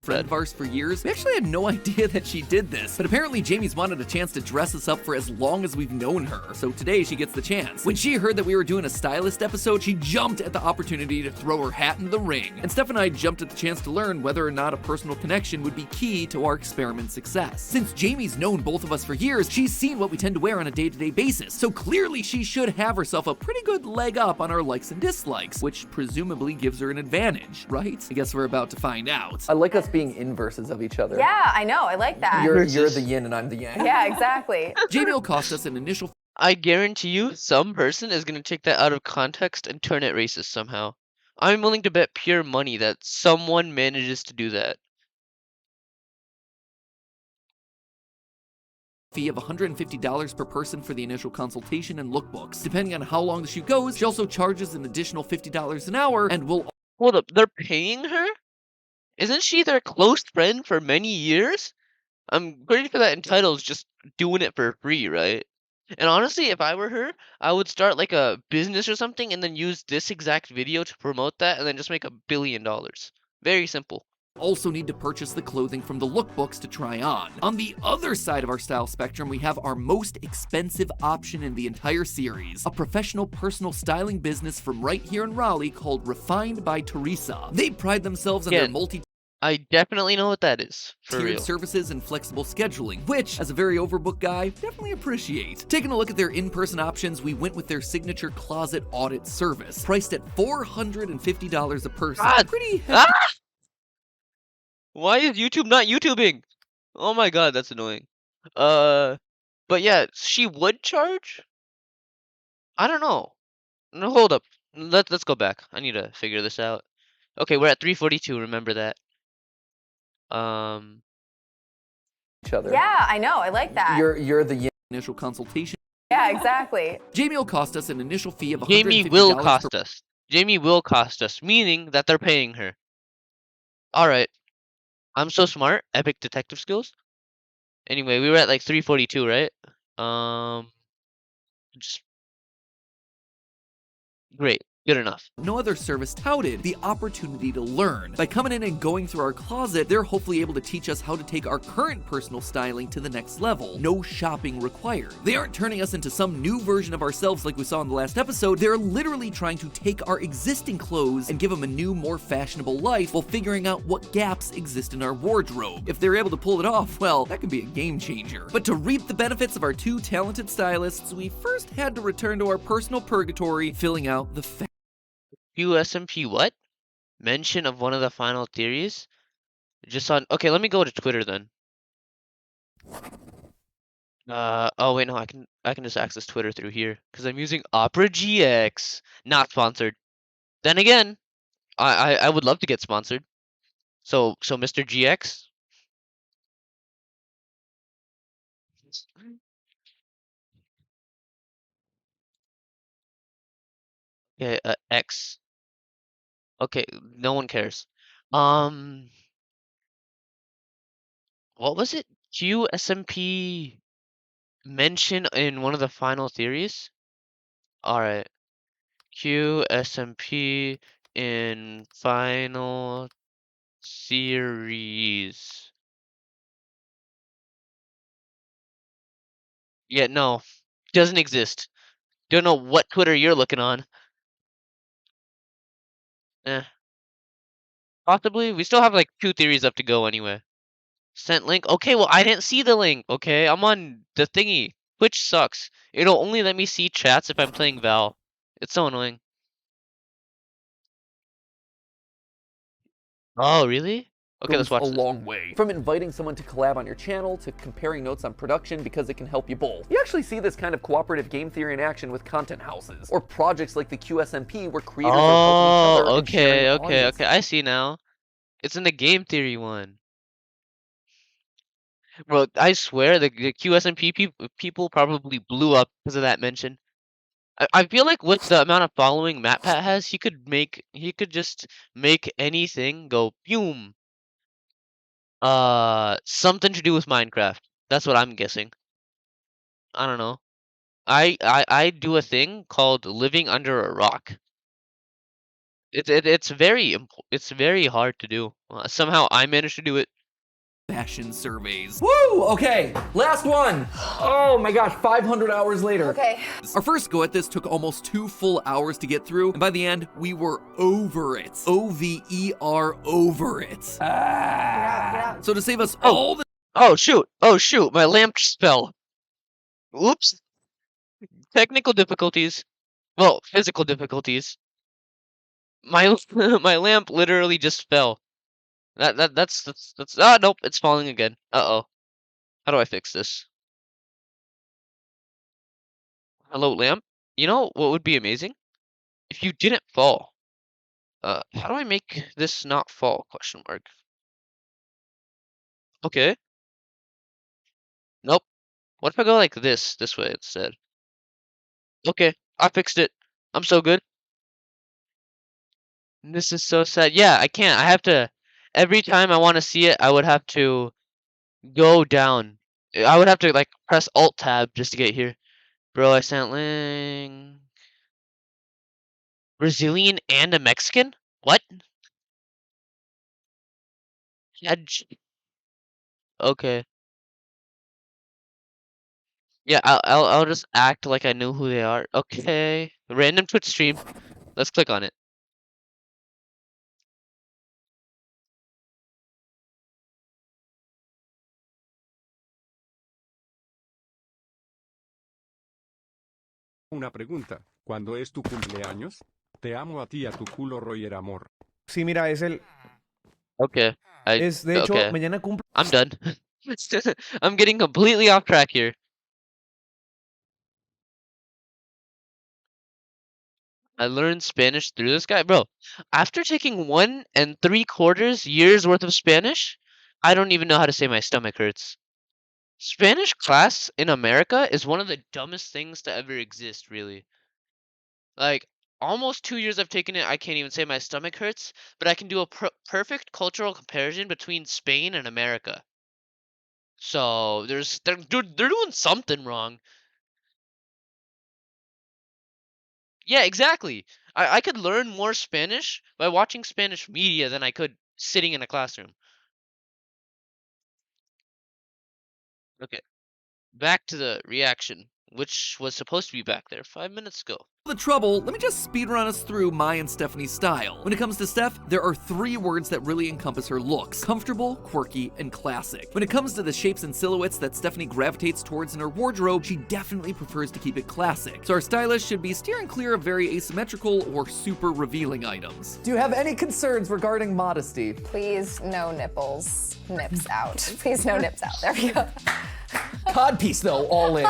friend of ours for years, we actually had no idea that she did this. But apparently Jamie's wanted a chance to dress us up for as long as we've known her. So today she gets the chance. When she heard that we were doing a stylist episode, she jumped at the opportunity to throw her hat into the ring. And Steph and I jumped at the chance to learn whether or not a personal connection would be key to our experiment success. Since Jamie's known both of us for years, she's seen what we tend to wear on a day-to-day basis. So clearly she should have herself a pretty good leg up on our likes and dislikes, which presumably gives her an advantage, right? I guess we're about to find out. I like us being inverses of each other. Yeah, I know. I like that. You're the yin and I'm the yang. Yeah, exactly. Jamie will cost us an initial. I guarantee you, some person is gonna take that out of context and turn it racist somehow. I'm willing to bet pure money that someone manages to do that. Fee of $150 per person for the initial consultation and lookbooks. Depending on how long the shoot goes, she also charges an additional $50 an hour and will. Hold up, they're paying her? Isn't she their close friend for many years? I'm pretty sure that entitles just doing it for free, right? And honestly, if I were her, I would start like a business or something and then use this exact video to promote that and then just make $1 billion. Very simple. Also need to purchase the clothing from the lookbooks to try on. On the other side of our style spectrum, we have our most expensive option in the entire series, a professional personal styling business from right here in Raleigh called Refined by Teresa. They pride themselves on their I definitely know what that is, for real. services and flexible scheduling, which, as a very overbooked guy, definitely appreciate. Taking a look at their in-person options, we went with their signature closet audit service, priced at $450 a person. Pretty heavy. Why is YouTube not YouTubing? Oh my god, that's annoying. But yeah, she would charge? I don't know. No, hold up. Let's go back. I need to figure this out. Okay, we're at 342, remember that. Each other. Yeah, I know. I like that. You're the yin. Initial consultation. Yeah, exactly. Jamie will cost us an initial fee of $150 Jamie will cost us. Jamie will cost us, meaning that they're paying her. Alright. I'm so smart. Epic detective skills. Anyway, we were at like 342, right? Just great. Good enough. No other service touted the opportunity to learn. By coming in and going through our closet, they're hopefully able to teach us how to take our current personal styling to the next level. No shopping required. They aren't turning us into some new version of ourselves like we saw in the last episode. They're literally trying to take our existing clothes and give them a new, more fashionable life while figuring out what gaps exist in our wardrobe. If they're able to pull it off, well, that could be a game changer. But to reap the benefits of our two talented stylists, we first had to return to our personal purgatory, filling out the USMP what? Mention of one of the final theories? Just on. Okay, let me go to Twitter then. Oh wait, no, I can just access Twitter through here because I'm using Opera GX. Not sponsored. Then again, I would love to get sponsored. So Mr. GX. Okay, X. Okay, no one cares. Um, what was it? QSMP mention in one of the final theories? All right. QSMP in final series. Yeah, no, doesn't exist. Don't know what Twitter you're looking on. Eh, possibly. We still have like 2 theories up to go anyway. Sent link. Okay, well I didn't see the link. Okay, I'm on the thingy. Which sucks. It'll only let me see chats if I'm playing Val. It's so annoying. Oh, really? Okay, let's Goes a watch this. long way. From inviting someone to collab on your channel to comparing notes on production because it can help you both. You actually see this kind of cooperative game theory in action with content houses, or projects like the QSMP where creators are helping each other Oh, and sharing okay. audiences. I see now. It's in the game theory one. Bro, I swear the QSMP people probably blew up because of that mention. I feel like with the amount of following MatPat has, he could just make anything go boom. Something to do with Minecraft. That's what I'm guessing. I don't know. I do a thing called living under a rock. It's very hard to do. Somehow I managed to do it. fashion surveys. Woo! Okay, last one. Oh my gosh, 500 hours later. Okay. Our first go at this took almost 2 full hours to get through, and by the end, we were over it. OVER over it. So to save us all the Oh shoot, my lamp just fell. Oops. Technical difficulties. Well, physical difficulties. My my lamp literally just fell. That's nope, it's falling again. Uh-oh. How do I fix this? Hello, lamp? You know what would be amazing? If you didn't fall. How do I make this not fall? Question mark. Okay. Nope. What if I go like this way instead? Okay, I fixed it. I'm so good. This is so sad. Yeah, I can't. I have to, every time I want to see it, I would have to go down. I would have to like press Alt Tab just to get here. Bro, I sent link. Brazilian and a Mexican? What? Yeah, okay. Yeah, I'll just act like I knew who they are. Okay. Random Twitch stream. Let's click on it. Una pregunta. ¿Cuándo es tu cumpleaños? Te amo a ti y a tu culo Roger amor. Sí, mira, es el... Okay. Es, de hecho, okay. mañana cumple... I'm done. I'm getting completely off track here. I learned Spanish through this guy. Bro, after taking 1 3/4 years worth of Spanish, I don't even know how to say my stomach hurts. Spanish class in America is one of the dumbest things to ever exist, really. Like, almost 2 years I've taken it, I can't even say my stomach hurts, but I can do a perfect cultural comparison between Spain and America. So, they're doing something wrong. Yeah, exactly. I could learn more Spanish by watching Spanish media than I could sitting in a classroom. Okay, back to the reaction, which was supposed to be back there 5 minutes ago. The trouble, let me just speedrun us through my and Stephanie's style. When it comes to Steph, there are 3 words that really encompass her looks: comfortable, quirky, and classic. When it comes to the shapes and silhouettes that Stephanie gravitates towards in her wardrobe, she definitely prefers to keep it classic. So our stylist should be steering clear of very asymmetrical or super revealing items. Do you have any concerns regarding modesty? Please, no nipples. Nips out. Please, no nips out. There we go. Codpiece though, all in.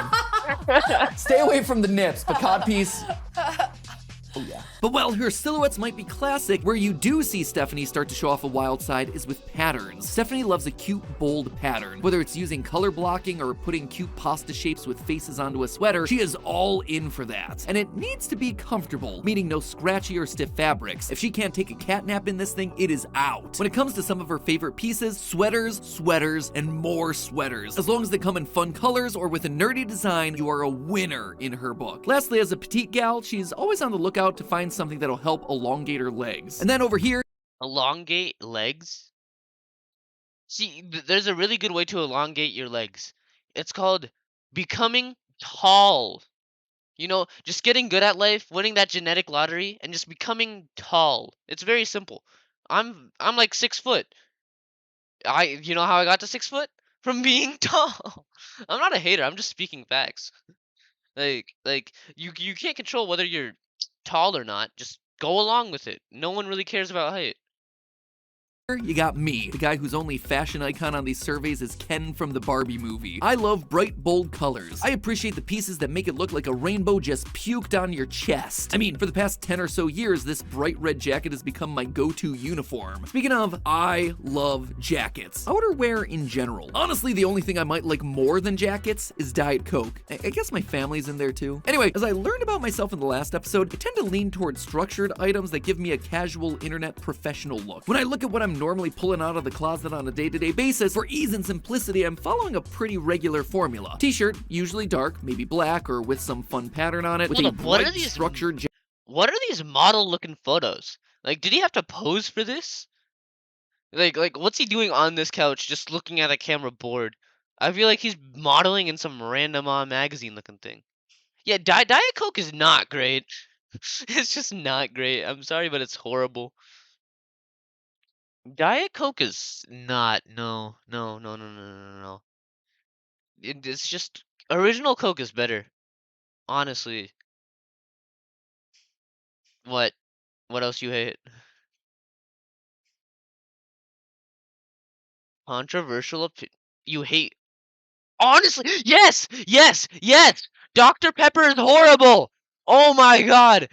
Stay away from the nips, but codpiece. Oh yeah. But while her silhouettes might be classic, where you do see Stephanie start to show off a wild side is with patterns. Stephanie loves a cute, bold pattern. Whether it's using color blocking or putting cute pasta shapes with faces onto a sweater, she is all in for that. And it needs to be comfortable, meaning no scratchy or stiff fabrics. If she can't take a cat nap in this thing, it is out. When it comes to some of her favorite pieces, sweaters, sweaters, and more sweaters. As long as they come in fun colors or with a nerdy design, you are a winner in her book. Lastly, as a petite gal, she's always on the lookout to find something that'll help elongate her legs. And then over here, Elongate legs? See, there's a really good way to elongate your legs. It's called becoming tall. You know, just getting good at life, winning that genetic lottery, and just becoming tall. It's very simple. I'm like 6 foot. You know how I got to 6 foot? From being tall. I'm not a hater. I'm just speaking facts. Like you can't control whether you're tall or not. Just go along with it. No one really cares about height. you got me, the guy whose only fashion icon on these surveys is Ken from the Barbie movie. I love bright, bold colors. I appreciate the pieces that make it look like a rainbow just puked on your chest. I mean, for the past 10 or so years, this bright red jacket has become my go-to uniform. Speaking of, I love jackets. Outerwear in general. Honestly, the only thing I might like more than jackets is Diet Coke. I guess my family's in there too. Anyway, as I learned about myself in the last episode, I tend to lean towards structured items that give me a casual internet professional look. When I look at what I'm normally pulling out of the closet on a day-to-day basis, for ease and simplicity, I'm following a pretty regular formula. T-shirt, usually dark, maybe black, or with some fun pattern on it, with a bright, structured What are these model-looking photos? Like, did he have to pose for this? Like, what's he doing on this couch, just looking at a camera bored? I feel like he's modeling in some random magazine-looking thing. Yeah, Diet Coke is not great. It's just not great. I'm sorry, but it's horrible. Diet Coke is not. No, no, no, no, no, no, no. It's just original Coke is better. Honestly. What? What else you hate? Controversial opinion. You hate. Honestly, yes, yes, yes. Dr. Pepper is horrible. Oh my God.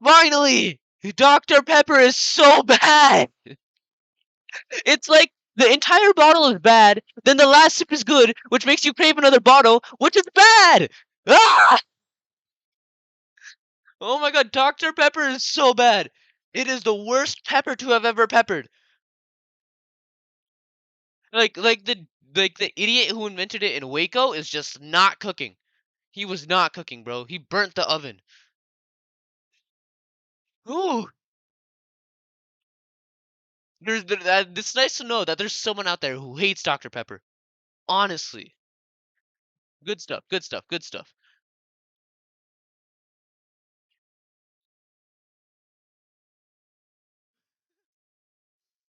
Finally, Dr. Pepper is so bad. It's like the entire bottle is bad, then the last sip is good, which makes you crave another bottle, which is bad. Ah! Oh my God, Dr. Pepper is so bad. It is the worst pepper to have ever peppered. Like the idiot who invented it in Waco is just not cooking. He was not cooking, bro. He burnt the oven. Ooh. It's nice to know that there's someone out there who hates Dr. Pepper. Honestly. Good stuff, good stuff, good stuff.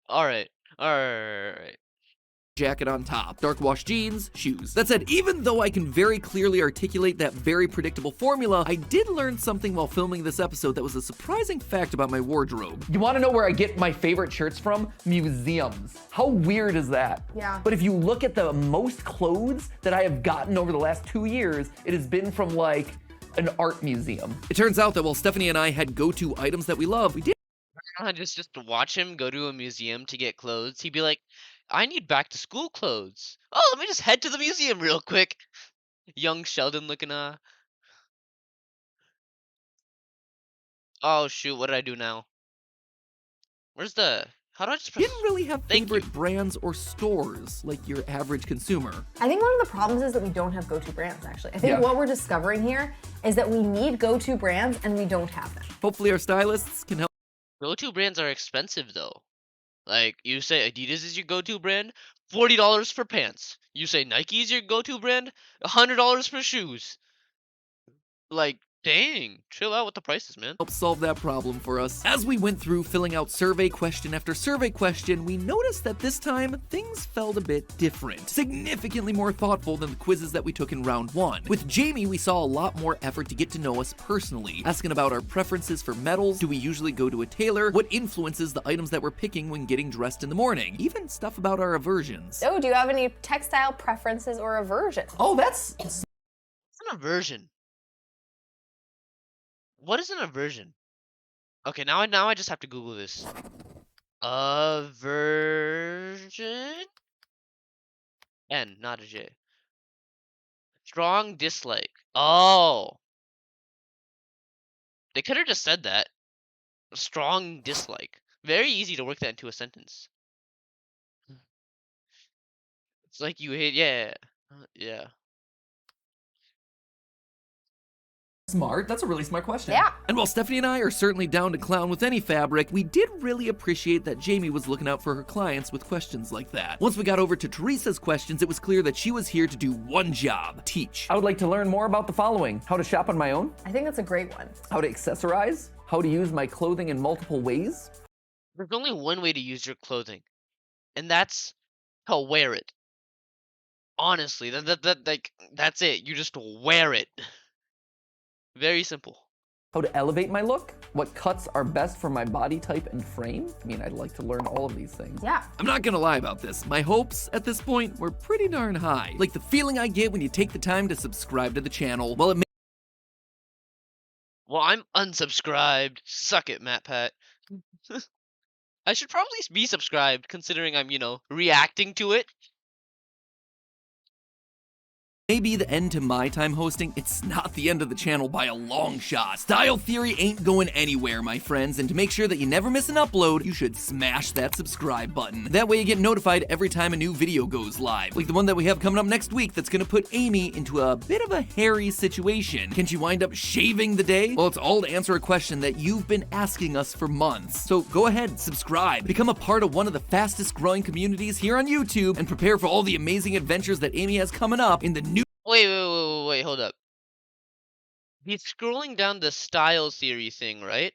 Alright. Alright. jacket on top, dark wash jeans, shoes. That said, even though I can very clearly articulate that very predictable formula, I did learn something while filming this episode that was a surprising fact about my wardrobe. You want to know where I get my favorite shirts from? Museums. How weird is that? Yeah. But if you look at the most clothes that I have gotten over the last 2 years, it has been from like an art museum. It turns out that while Stephanie and I had go-to items that we love, we did Just to watch him go to a museum to get clothes, he'd be like, I need back to school clothes. Oh, let me just head to the museum real quick. Young Sheldon looking Oh shoot, what did I do now? Where's the How do I just didn't really have favorite brands or stores like your average consumer. I think one of the problems is that we don't have go-to brands, actually. I think Yeah. what we're discovering here is that we need go-to brands and we don't have them. Hopefully our stylists can help. Go-to brands are expensive though. Like you say Adidas is your go-to brand, $40 for pants. You say Nike is your go-to brand, $100 for shoes. Like, dang, chill out with the prices, man. Help solve that problem for us. As we went through filling out survey question after survey question, we noticed that this time things felt a bit different. Significantly more thoughtful than the quizzes that we took in round 1. With Jamie, we saw a lot more effort to get to know us personally, asking about our preferences for metals, do we usually go to a tailor, what influences the items that we're picking when getting dressed in the morning, even stuff about our aversions. Oh, do you have any textile preferences or aversions? Oh, that's... What's an aversion? What is an aversion? Okay, now I just have to Google this. Aversion? N, not a J. Strong dislike. Oh. They could have just said that. Strong dislike. Very easy to work that into a sentence. It's like you hate, yeah. Yeah. Smart. That's a really smart question. Yeah. And while Stephanie and I are certainly down to clown with any fabric, we did really appreciate that Jamie was looking out for her clients with questions like that. Once we got over to Teresa's questions, it was clear that she was here to do one job: teach. I would like to learn more about the following: how to shop on my own, I think that's a great one. how to accessorize, how to use my clothing in multiple ways. There's only one way to use your clothing, and that's to wear it. Honestly, that's it. You just wear it. Very simple. How to elevate my look, what cuts are best for my body type and frame. I mean, I'd like to learn all of these things. Yeah. I'm not gonna lie about this. My hopes at this point were pretty darn high. Like the feeling I get when you take the time to subscribe to the channel. Well, Well, I'm unsubscribed. Suck it, MatPat. I should probably be subscribed, considering I'm, reacting to it. may be the end to my time hosting, it's not the end of the channel by a long shot. Style Theory ain't going anywhere, my friends, and to make sure that you never miss an upload, you should smash that subscribe button. That way you get notified every time a new video goes live, like the one that we have coming up next week that's gonna put Amy into a bit of a hairy situation. Can she wind up shaving the day? Well, it's all to answer a question that you've been asking us for months. So go ahead, subscribe, become a part of one of the fastest growing communities here on YouTube, and prepare for all the amazing adventures that Amy has coming up in the new— Wait, hold up. He's scrolling down the Style Theory thing, right?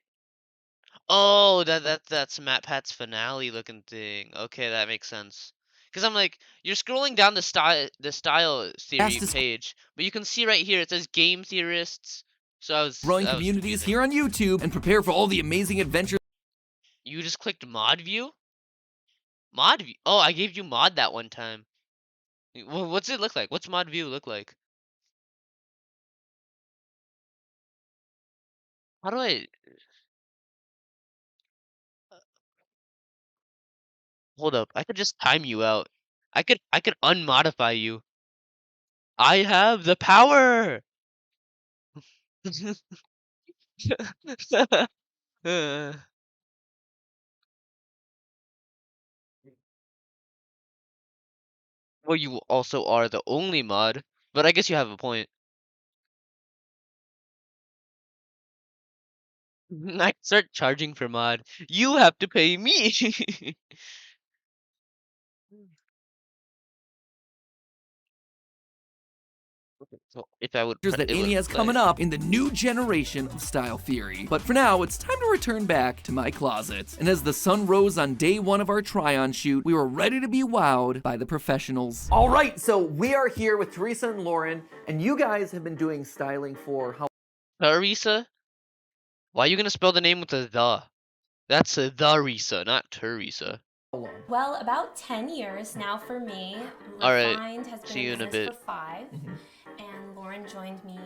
Oh, that's Matpat'S finale looking thing. Okay, that makes sense. Because I'm like, you're scrolling down the Style Theory page, but you can see right here it says Game Theorists. So I was growing communities here on YouTube, and prepare for all the amazing adventures. You just clicked Mod View? Mod View? Oh, I gave you Mod that one time. What's it look like? What's Mod View look like? How do I... Hold up, I could just time you out. I could unmodify you. I have the power! Well, you also are the only mod, but I guess you have a point. I start charging for mod. You have to pay me. So if I would that Amy has coming up in the new generation of Style Theory. But for now, it's time to return back to my closet. And as the sun rose on day one of our try-on shoot, we were ready to be wowed by the professionals. All right, so we are here with Teresa and Lauren, and you guys have been doing styling for how? Teresa? Why are you gonna spell the name with a the? That's a the-Risa, not Teresa. Well, about 10 years now for me. All right, Refined has been see you in a business bit. for 5, and Lauren joined me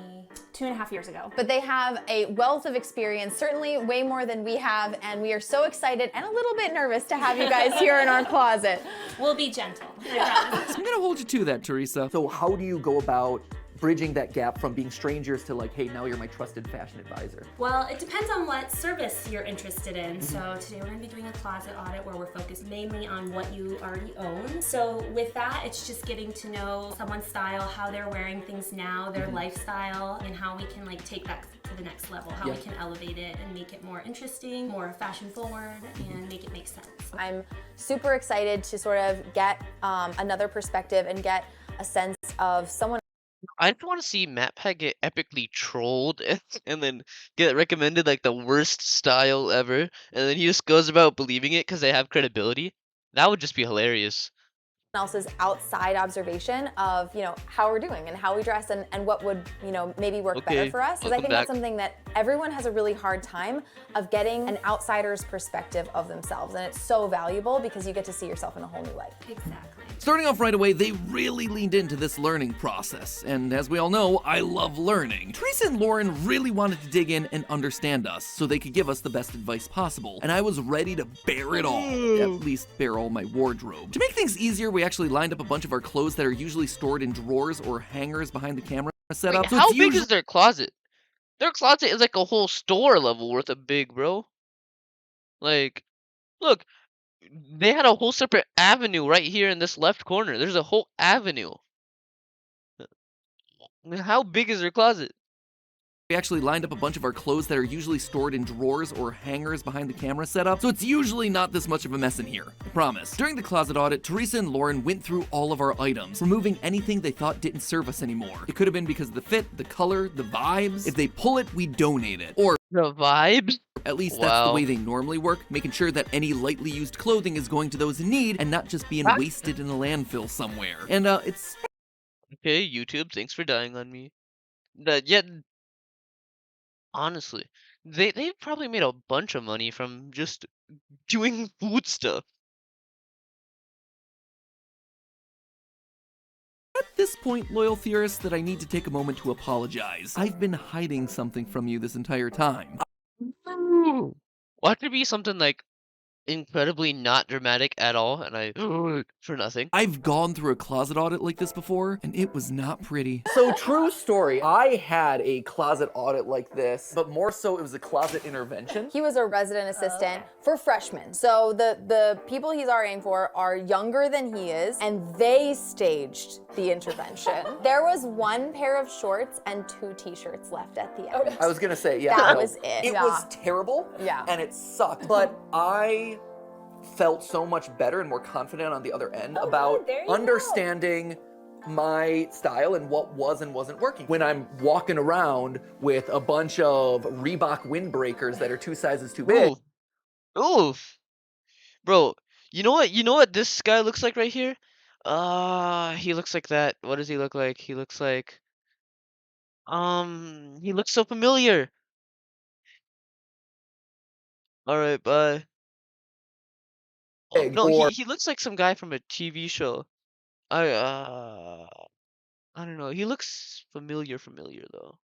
2.5 years ago. But they have a wealth of experience, certainly way more than we have, and we are so excited and a little bit nervous to have you guys here in our closet. We'll be gentle. I'm gonna hold you to that, Teresa. So how do you go about bridging that gap from being strangers to like, hey, now you're my trusted fashion advisor? Well, it depends on what service you're interested in. So today we're going to be doing a closet audit where we're focused mainly on what you already own. So with that, it's just getting to know someone's style, how they're wearing things now, their lifestyle, and how we can like take that to the next level, how we can elevate it and make it more interesting, more fashion forward, and make it make sense. I'm super excited to sort of get another perspective and get a sense of someone. I just want to see MatPat get epically trolled and then get recommended like the worst style ever, and then he just goes about believing it because they have credibility. That would just be hilarious. Else's outside observation of, you know, how we're doing and how we dress and what would, you know, maybe work better for us. Because I think that's something that everyone has a really hard time of getting an outsider's perspective of themselves. And it's so valuable because you get to see yourself in a whole new light. Exactly. Starting off right away, they really leaned into this learning process, and as we all know, I love learning. Teresa and Lauren really wanted to dig in and understand us so they could give us the best advice possible, and I was ready to bear it all, at least bear all my wardrobe. To make things easier, we actually lined up a bunch of our clothes that are usually stored in drawers or hangers behind the camera setup. Wait, how big is their closet? Their closet is like a whole store level worth of big, bro. Like, look. They had a whole separate avenue right here in this left corner. There's a whole avenue. How big is their closet? We actually lined up a bunch of our clothes that are usually stored in drawers or hangers behind the camera setup, so it's usually not this much of a mess in here, I promise. During the closet audit, Teresa and Lauren went through all of our items, removing anything they thought didn't serve us anymore. It could have been because of the fit, the color, the vibes. If they pull it, we donate it. Or the vibes? At least that's the way they normally work, making sure that any lightly used clothing is going to those in need and not just being wasted in a landfill somewhere. And it's... Okay, YouTube, thanks for dying on me. Honestly, they probably made a bunch of money from just doing food stuff. At this point, loyal theorists, that I need to take a moment to apologize. I've been hiding something from you this entire time. Watch it be something like incredibly not dramatic at all, and I for nothing. I've gone through a closet audit like this before, and it was not pretty. So true story, I had a closet audit like this, but more so it was a closet intervention. He was a resident assistant for freshmen. So the people he's RAing for are younger than he is, and they staged the intervention. There was one pair of shorts and 2 t-shirts left at the end. I was gonna say, yeah. That was it. It was terrible, and it sucked, but I felt so much better and more confident on the other end about understanding my style and what was and wasn't working. When I'm walking around with a bunch of Reebok windbreakers that are 2 sizes too big. Oof. Bro, you know what this guy looks like right here? He looks like that. What does he look like? He looks like he looks so familiar. All right, bye. Oh, no, he looks like some guy from a TV show. I don't know. He looks familiar though.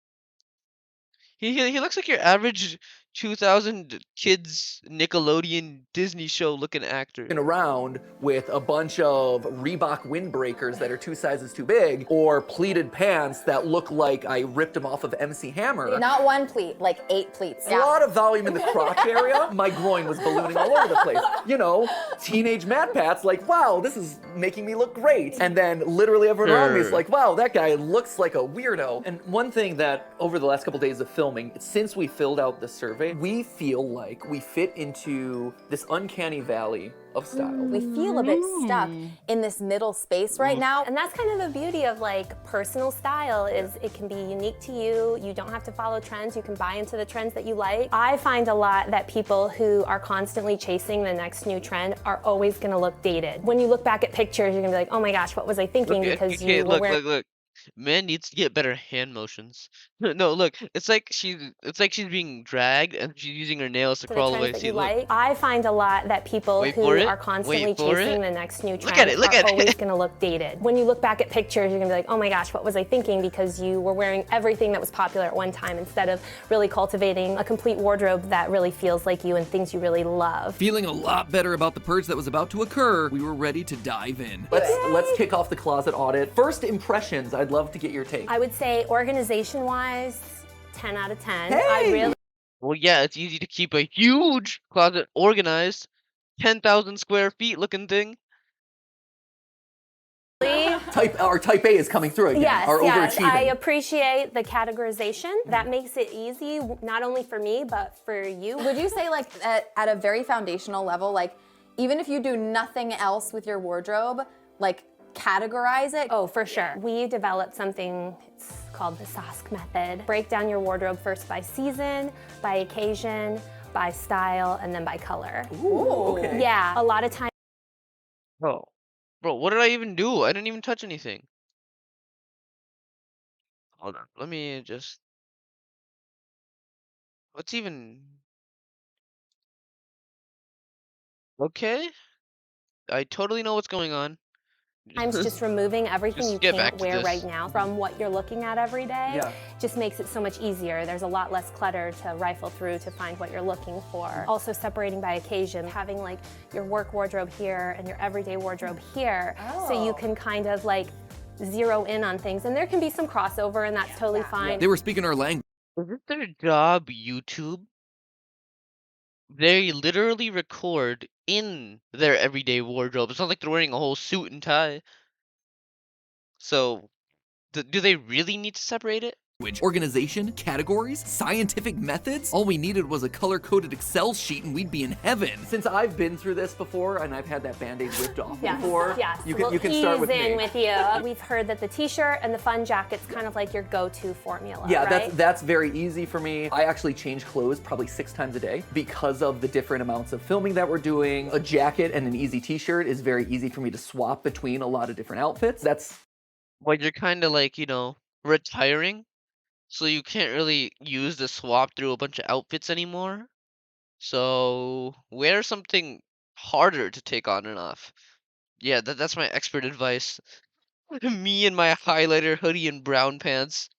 He looks like your average 2000 kids Nickelodeon Disney show looking actor. Around with a bunch of Reebok windbreakers that are 2 sizes too big, or pleated pants that look like I ripped them off of MC Hammer. Not 1 pleat, like 8 pleats. A lot of volume in the crotch area. My groin was ballooning all over the place. You know, teenage Matpat'S, like, wow, this is making me look great. And then literally everyone around me is like, wow, that guy looks like a weirdo. And one thing that over the last couple days of filming, since we filled out the survey, we feel like we fit into this uncanny valley of style. We feel a bit stuck in this middle space right now. And that's kind of the beauty of like personal style is it can be unique to you. You don't have to follow trends. You can buy into the trends that you like. I find a lot that people who are constantly chasing the next new trend are always gonna look dated. When you look back at pictures, you're gonna be like, oh my gosh, what was I thinking? Because you were wearing... Look. Man needs to get better hand motions. No, look, it's like she's being dragged and she's using her nails to crawl away. See, look. I find a lot that people who are constantly chasing the next new trend are always going to look dated. When you look back at pictures, you're going to be like, oh my gosh, what was I thinking? Because you were wearing everything that was popular at one time instead of really cultivating a complete wardrobe that really feels like you and things you really love. Feeling a lot better about the purge that was about to occur, we were ready to dive in. Let's kick off the closet audit. First impressions, I'd I'd love to get your take. I would say organization-wise, 10 out of 10. Hey! I really Well, yeah, it's easy to keep a huge closet organized. 10,000 square feet looking thing. Type A is coming through again. Yes, Our yes. overachieving. I appreciate the categorization. That makes it easy, not only for me, but for you. Would you say like at a very foundational level, like even if you do nothing else with your wardrobe, like categorize it? Oh, for sure. We developed something, it's called the SOSC method. Break down your wardrobe first by season, by occasion, by style, and then by color. Ooh, okay. Yeah, a lot of times. Oh. Bro, what did I even do? I didn't even touch anything. Hold on. Let me just... What's even... Okay. I totally know what's going on. Sometimes just removing everything Just you get back can't to wear this. right now from what you're looking at every day Yeah. just makes it so much easier. There's a lot less clutter to rifle through to find what you're looking for. Also separating by occasion, having like your work wardrobe here and your everyday wardrobe here, so you can kind of like zero in on things. And there can be some crossover, and that's totally fine. They were speaking our language. Is it their job, YouTube? They literally record in their everyday wardrobe. It's not like they're wearing a whole suit and tie. So, do they really need to separate it? Organization, categories, scientific methods. All we needed was a color-coded Excel sheet and we'd be in heaven. Since I've been through this before and I've had that Band-Aid ripped off Yes, before, yes. you can, We'll you can start with ease in me. with you. We've heard that the t-shirt and the fun jacket's kind of like your go-to formula, Yeah, right? that's very easy for me. I actually change clothes probably 6 times a day because of the different amounts of filming that we're doing. A jacket and an easy t-shirt is very easy for me to swap between a lot of different outfits. That's... Well, you're kind of like, retiring. So you can't really use the swap through a bunch of outfits anymore. So wear something harder to take on and off. Yeah, that's my expert advice. Me and my highlighter hoodie and brown pants.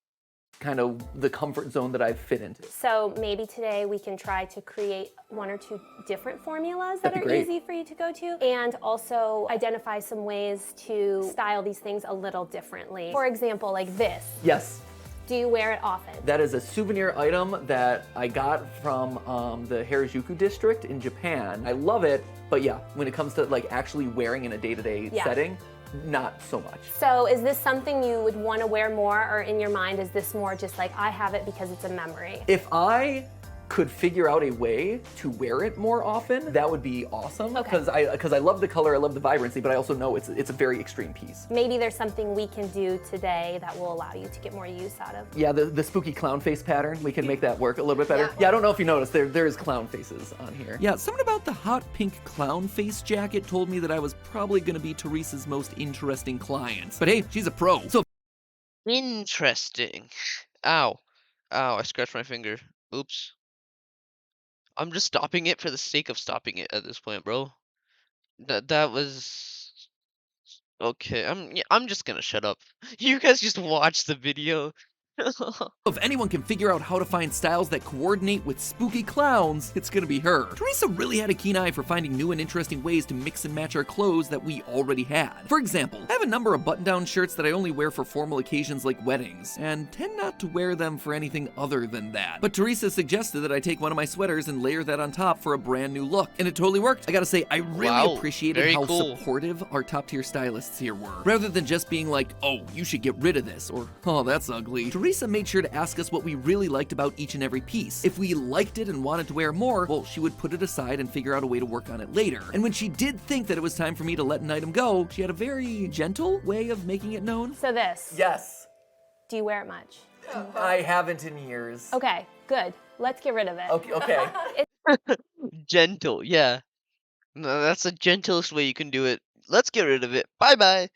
kind of the comfort zone that I've fit into. So maybe today we can try to create 1 or 2 different formulas that That'd are be great. easy for you to go to, and also identify some ways to style these things a little differently. For example, like this. Yes. Do you wear it often? That is a souvenir item that I got from the Harajuku district in Japan. I love it, but yeah, when it comes to like actually wearing in a day-to-day Yeah. setting, not so much. So is this something you would want to wear more, or in your mind is this more just like, I have it because it's a memory? If I could figure out a way to wear it more often, that would be awesome. Okay. Because I love the color, I love the vibrancy, but I also know it's a very extreme piece. Maybe there's something we can do today that will allow you to get more use out of. Yeah, the spooky clown face pattern, we can make that work a little bit better. Yeah, I don't know if you noticed, there is clown faces on here. Yeah, something about the hot pink clown face jacket told me that I was probably gonna be Teresa's most interesting client. But hey, she's a pro, so... Interesting. Ow. Ow, I scratched my finger. Oops. I'm just stopping it for the sake of stopping it at this point, bro. That was... Okay, I'm just gonna shut up. You guys just watch the video. If anyone can figure out how to find styles that coordinate with spooky clowns, it's gonna be her. Teresa really had a keen eye for finding new and interesting ways to mix and match our clothes that we already had. For example, I have a number of button-down shirts that I only wear for formal occasions like weddings, and tend not to wear them for anything other than that. But Teresa suggested that I take one of my sweaters and layer that on top for a brand new look, and it totally worked. I gotta say, I really Wow, appreciated very how cool. supportive our top-tier stylists here were. Rather than just being like, oh, you should get rid of this, or oh, that's ugly, Teresa made sure to ask us what we really liked about each and every piece. If we liked it and wanted to wear more, well, she would put it aside and figure out a way to work on it later. And when she did think that it was time for me to let an item go, she had a very gentle way of making it known. So this. Yes. Do you wear it much? I haven't in years. Okay, good. Let's get rid of it. Okay. Gentle, yeah. No, that's the gentlest way you can do it. Let's get rid of it. Bye-bye.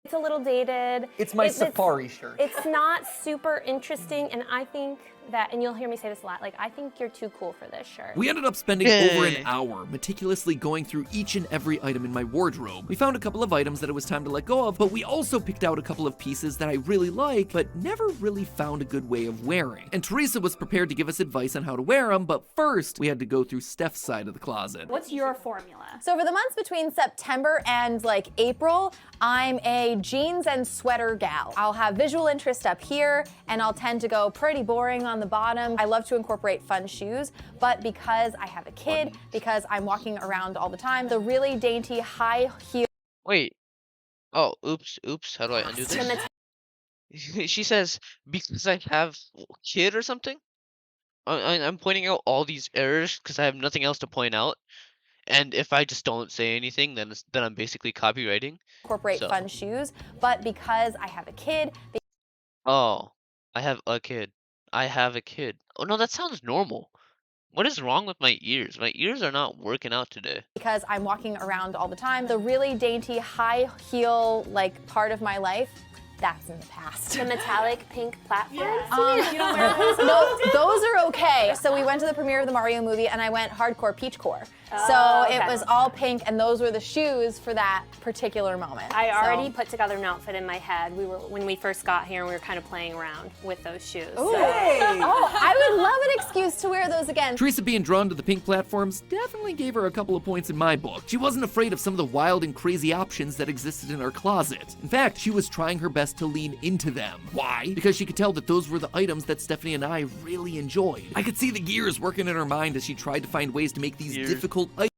It's a little dated. It's my safari shirt. It's not super interesting, and I think that, and you'll hear me say this a lot, like, I think you're too cool for this shirt. We ended up spending over an hour meticulously going through each and every item in my wardrobe. We found a couple of items that it was time to let go of, but we also picked out a couple of pieces that I really like, but never really found a good way of wearing. And Teresa was prepared to give us advice on how to wear them, but first, we had to go through Steph's side of the closet. What's your formula? So for the months between September and like April, I'm a jeans and sweater gal. I'll have visual interest up here, and I'll tend to go pretty boring on the bottom. I love to incorporate fun shoes, but because I have a kid, because I'm walking around all the time, the really dainty high heel. Wait. Oh, oops. How do I undo this? She says, because I have a kid or something? I'm pointing out all these errors because I have nothing else to point out. And if I just don't say anything, then I'm basically copywriting. Incorporate fun shoes, but because I have a kid. Oh, I have a kid. I have a kid. Oh no, that sounds normal. What is wrong with my ears? My ears are not working out today. Because I'm walking around all the time, the really dainty high heel like part of my life, that's in the past. The metallic pink platforms? You don't wear those? No, those are okay. So we went to the premiere of the Mario movie and I went hardcore peachcore. So it was all pink and those were the shoes for that particular moment. I already put together an outfit in my head. When we first got here, and we were kind of playing around with those shoes. Ooh. Oh, I would love an excuse to wear those again. Teresa being drawn to the pink platforms definitely gave her a couple of points in my book. She wasn't afraid of some of the wild and crazy options that existed in her closet. In fact, she was trying her best to lean into them. Why? Because she could tell that those were the items that Stephanie and I really enjoyed. I could see the gears working in her mind as she tried to find ways to make these difficult items.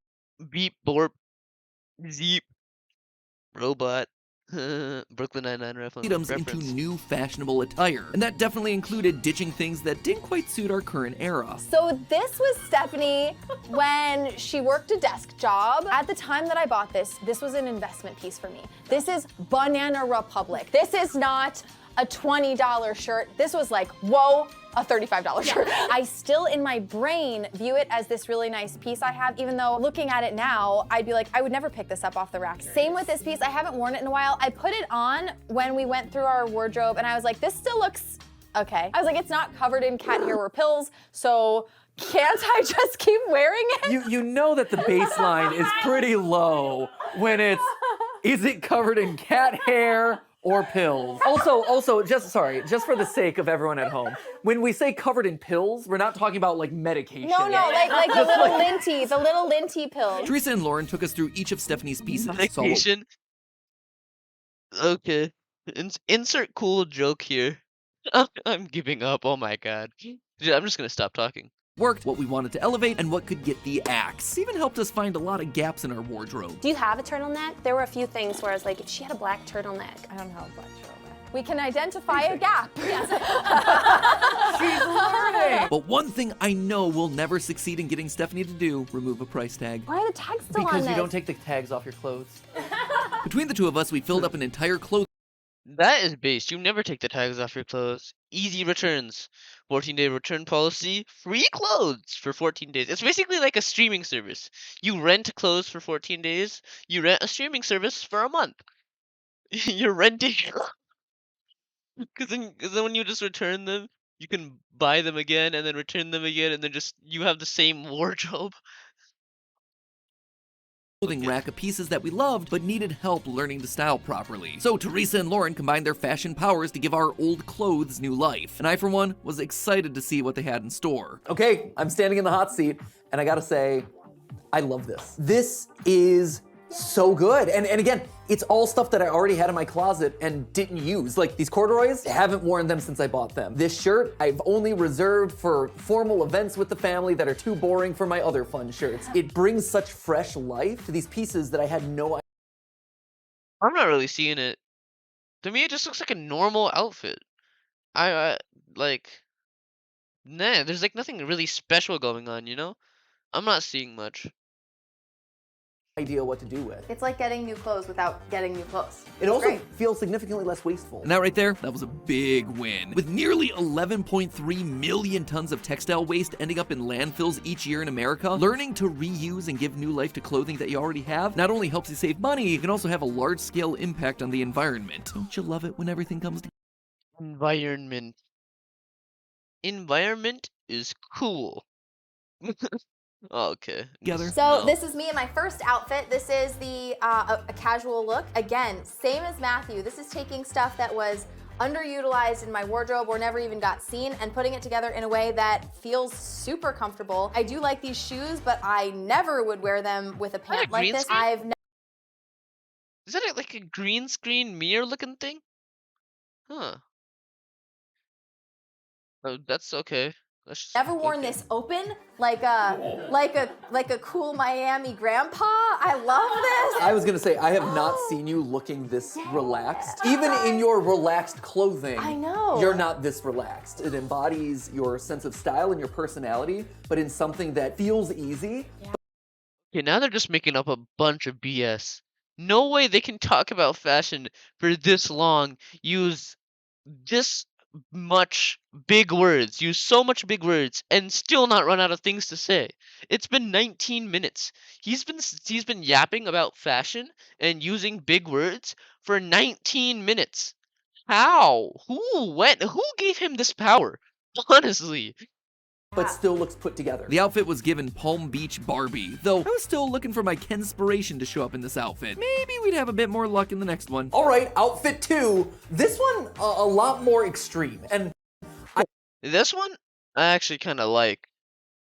Beep, borp, zeep, robot, Brooklyn Nine-Nine reference. Into new fashionable attire. And that definitely included ditching things that didn't quite suit our current era. So this was Stephanie when she worked a desk job. At the time that I bought this was an investment piece for me. This is Banana Republic. This is not a $20 shirt. This was like, whoa, a $35 shirt. I still, in my brain, view it as this really nice piece I have, even though looking at it now, I'd be like, I would never pick this up off the rack. Same with this piece, I haven't worn it in a while. I put it on when we went through our wardrobe and I was like, this still looks okay. I was like, it's not covered in cat hair or pills, so can't I just keep wearing it? You know that the baseline is pretty low when it's, is it covered in cat hair or pills? Also, just for the sake of everyone at home, when we say covered in pills, we're not talking about like medication. No, like the little linty pills. Teresa and Lauren took us through each of Stephanie's pieces. Medication? Okay. Insert cool joke here. I'm giving up, oh my god. I'm just gonna stop talking. Worked, what we wanted to elevate, and what could get the axe. Even helped us find a lot of gaps in our wardrobe. Do you have a turtleneck? There were a few things where I was like, if she had a black turtleneck. I don't have a black turtleneck. We can identify a gap. Yes. She's learning. But one thing I know we'll never succeed in getting Stephanie to do, remove a price tag. Why are the tags still on Because this? you don't take the tags off your clothes. Between the two of us, we filled up an entire clothes. That is based. You never take the tags off your clothes. Easy returns. 14-day return policy. Free clothes for 14 days. It's basically like a streaming service. You rent clothes for 14 days. You rent a streaming service for a month. You're renting. Because then when you just return them, you can buy them again and then return them again, and then you have the same wardrobe. Clothing rack of pieces that we loved but needed help learning to style properly. So Teresa and Lauren combined their fashion powers to give our old clothes new life. And I, for one, was excited to see what they had in store. Okay, I'm standing in the hot seat, and I gotta say, I love this. This is so good. And again, it's all stuff that I already had in my closet and didn't use. Like these corduroys, I haven't worn them since I bought them. This shirt, I've only reserved for formal events with the family that are too boring for my other fun shirts. It brings such fresh life to these pieces that I had no idea. I'm not really seeing it. To me, it just looks like a normal outfit. Nah, there's like nothing really special going on, you know? I'm not seeing much. Idea what to do with. It's like getting new clothes without getting new clothes. It also feels significantly less wasteful. And that right there, that was a big win. With nearly 11.3 million tons of textile waste ending up in landfills each year in America, learning to reuse and give new life to clothing that you already have not only helps you save money, it can also have a large-scale impact on the environment. Don't you love it when everything comes together? Environment. environment is cool. Okay. Together. So this is me in my first outfit. This is the a casual look. Again, same as Matthew. This is taking stuff that was underutilized in my wardrobe or never even got seen and putting it together in a way that feels super comfortable. I do like these shoes, but I never would wear them with a pant like this. Is that like a green screen mirror looking thing? Huh. Oh, that's okay. That's Never worn this open like a cool Miami grandpa. I love this. I was gonna say, I have not seen you looking this relaxed. Even in your relaxed clothing, I know. You're not this relaxed. It embodies your sense of style and your personality, but in something that feels easy. Okay, now they're just making up a bunch of BS. No way they can talk about fashion for this long, use this much big words, use so much big words, and still not run out of things to say. It's been 19 minutes. He's been yapping about fashion and using big words for 19 minutes. How? Who? When? Who gave him this power? Honestly. But still looks put together. The outfit was given Palm Beach Barbie, though I was still looking for my Kenspiration to show up in this outfit. Maybe we'd have a bit more luck in the next one. All right, outfit 2. This one, a lot more extreme. And this one, I actually kind of like.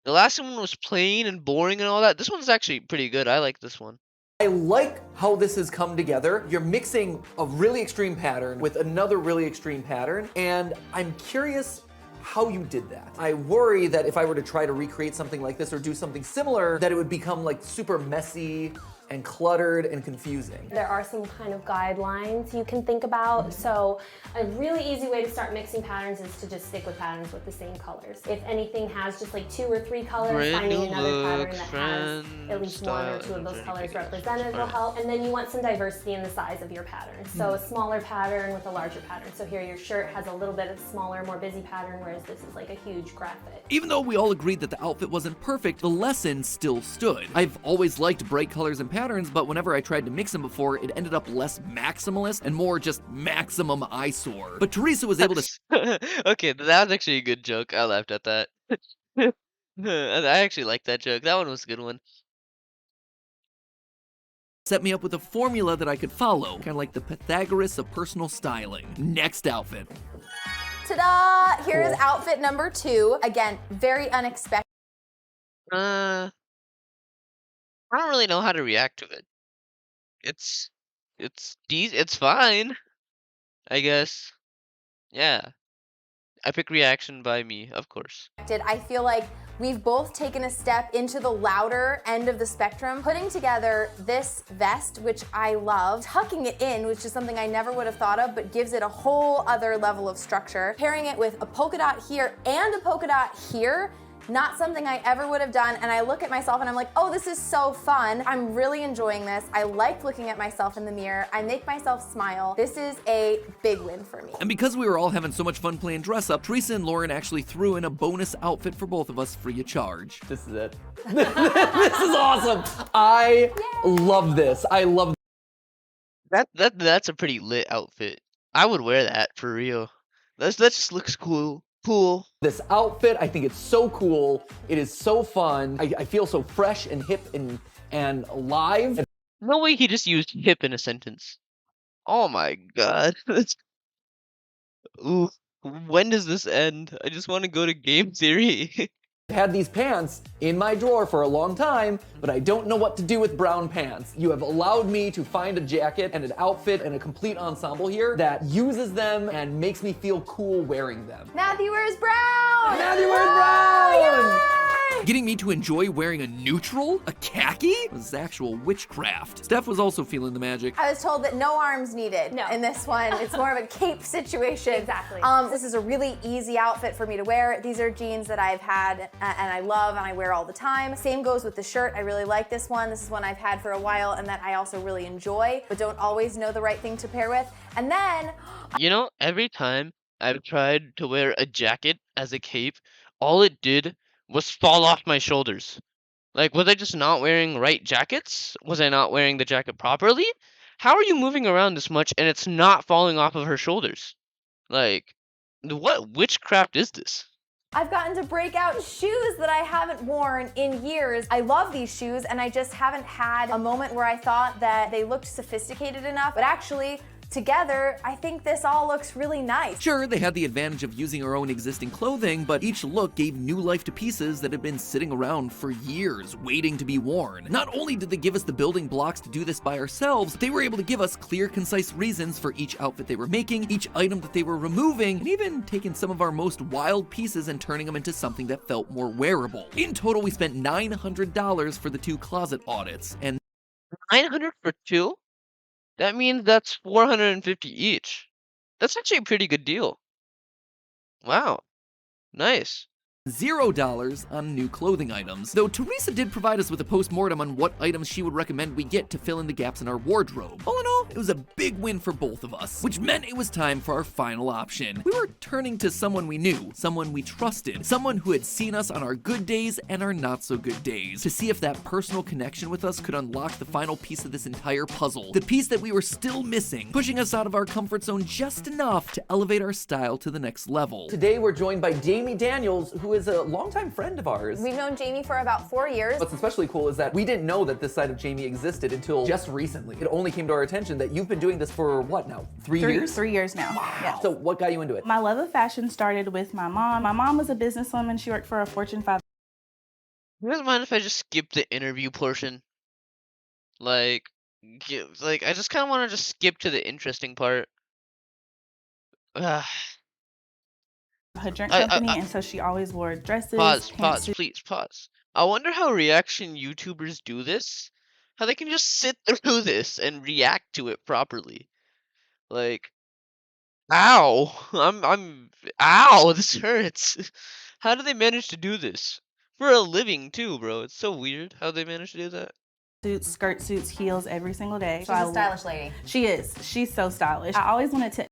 The last one was plain and boring and all that. This one's actually pretty good. I like this one. I like how this has come together. You're mixing a really extreme pattern with another really extreme pattern, and I'm curious how you did that. I worry that if I were to try to recreate something like this or do something similar, that it would become like super messy and cluttered and confusing. There are some kind of guidelines you can think about. So a really easy way to start mixing patterns is to just stick with patterns with the same colors. If anything has just like 2 or 3 colors, finding another pattern that has at least 1 or 2 of those colors represented will help. And then you want some diversity in the size of your pattern. So a smaller pattern with a larger pattern. So here your shirt has a little bit of smaller, more busy pattern, whereas this is like a huge graphic. Even though we all agreed that the outfit wasn't perfect, the lesson still stood. I've always liked bright colors and patterns, but whenever I tried to mix them before, it ended up less maximalist and more just maximum eyesore. But Teresa was able to... Okay, that was actually a good joke. I laughed at that. I actually like that joke. That one was a good one. Set me up with a formula that I could follow, kind of like the Pythagoras of personal styling. Next outfit. Ta-da! Here's outfit number 2. Again, very unexpected. I don't really know how to react to it. It's fine, I guess. Yeah. Epic reaction by me, of course. I feel like we've both taken a step into the louder end of the spectrum, putting together this vest, which I love, tucking it in, which is something I never would have thought of, but gives it a whole other level of structure, pairing it with a polka dot here and a polka dot here. Not something I ever would have done, and I look at myself and I'm like, oh, this is so fun. I'm really enjoying this. I like looking at myself in the mirror. I make myself smile. This is a big win for me. And because we were all having so much fun playing dress up, Teresa and Lauren actually threw in a bonus outfit for both of us free of charge. This is it. This is awesome. I love this. I love That's a pretty lit outfit. I would wear that for real. That just looks cool. This outfit, I think it's so cool. It is so fun. I feel so fresh and hip and alive. No way he just used hip in a sentence. Oh my god. Ooh, when does this end? I just want to go to game theory. I've had these pants in my drawer for a long time, but I don't know what to do with brown pants. You have allowed me to find a jacket and an outfit and a complete ensemble here that uses them and makes me feel cool wearing them. Matthew wears brown! Matthew wears brown! Getting me to enjoy wearing a neutral, a khaki, was actual witchcraft. Steph was also feeling the magic. I was told that no arms needed in this one. It's more of a cape situation. Exactly. This is a really easy outfit for me to wear. These are jeans that I've had and I love and I wear all the time. Same goes with the shirt. I really like this one. This is one I've had for a while and that I also really enjoy, but don't always know the right thing to pair with. And then... You know, every time I've tried to wear a jacket as a cape, all it did was fall off my shoulders. Like, was I just not wearing right jackets? Was I not wearing the jacket properly? How are you moving around this much and it's not falling off of her shoulders? Like, what witchcraft is this? I've gotten to break out shoes that I haven't worn in years. I love these shoes and I just haven't had a moment where I thought that they looked sophisticated enough, but actually, together, I think this all looks really nice. Sure, they had the advantage of using our own existing clothing, but each look gave new life to pieces that had been sitting around for years, waiting to be worn. Not only did they give us the building blocks to do this by ourselves, they were able to give us clear, concise reasons for each outfit they were making, each item that they were removing, and even taking some of our most wild pieces and turning them into something that felt more wearable. In total, we spent $900 for the 2 closet audits, and $900 for 2? That means that's $450 each. That's actually a pretty good deal. Wow. Nice. $0 on new clothing items, though Teresa did provide us with a post-mortem on what items she would recommend we get to fill in the gaps in our wardrobe. All in all, it was a big win for both of us, which meant it was time for our final option. We were turning to someone we knew, someone we trusted, someone who had seen us on our good days and our not-so-good days, to see if that personal connection with us could unlock the final piece of this entire puzzle, the piece that we were still missing, pushing us out of our comfort zone just enough to elevate our style to the next level. Today we're joined by Jamie Daniels, who is a longtime friend of ours. We've known Jamie for about 4 years. What's especially cool is that we didn't know that this side of Jamie existed until just recently. It only came to our attention that you've been doing this for what now? 3 years? 3 years now. Wow. Yeah. So what got you into it? My love of fashion started with my mom. My mom was a businesswoman. She worked for a Fortune 500. You guys mind if I just skip the interview portion? I just kind of want to just skip to the interesting part. Her drink company, and so she always wore dresses. Pause, please, pause. I wonder how reaction YouTubers do this. How they can just sit through this and react to it properly. Like, ow! Ow! This hurts. How do they manage to do this? For a living too, bro. It's so weird how they manage to do that. Suits, skirt suits, heels every single day. She's a stylish lady. She is. She's so stylish. I always wanted to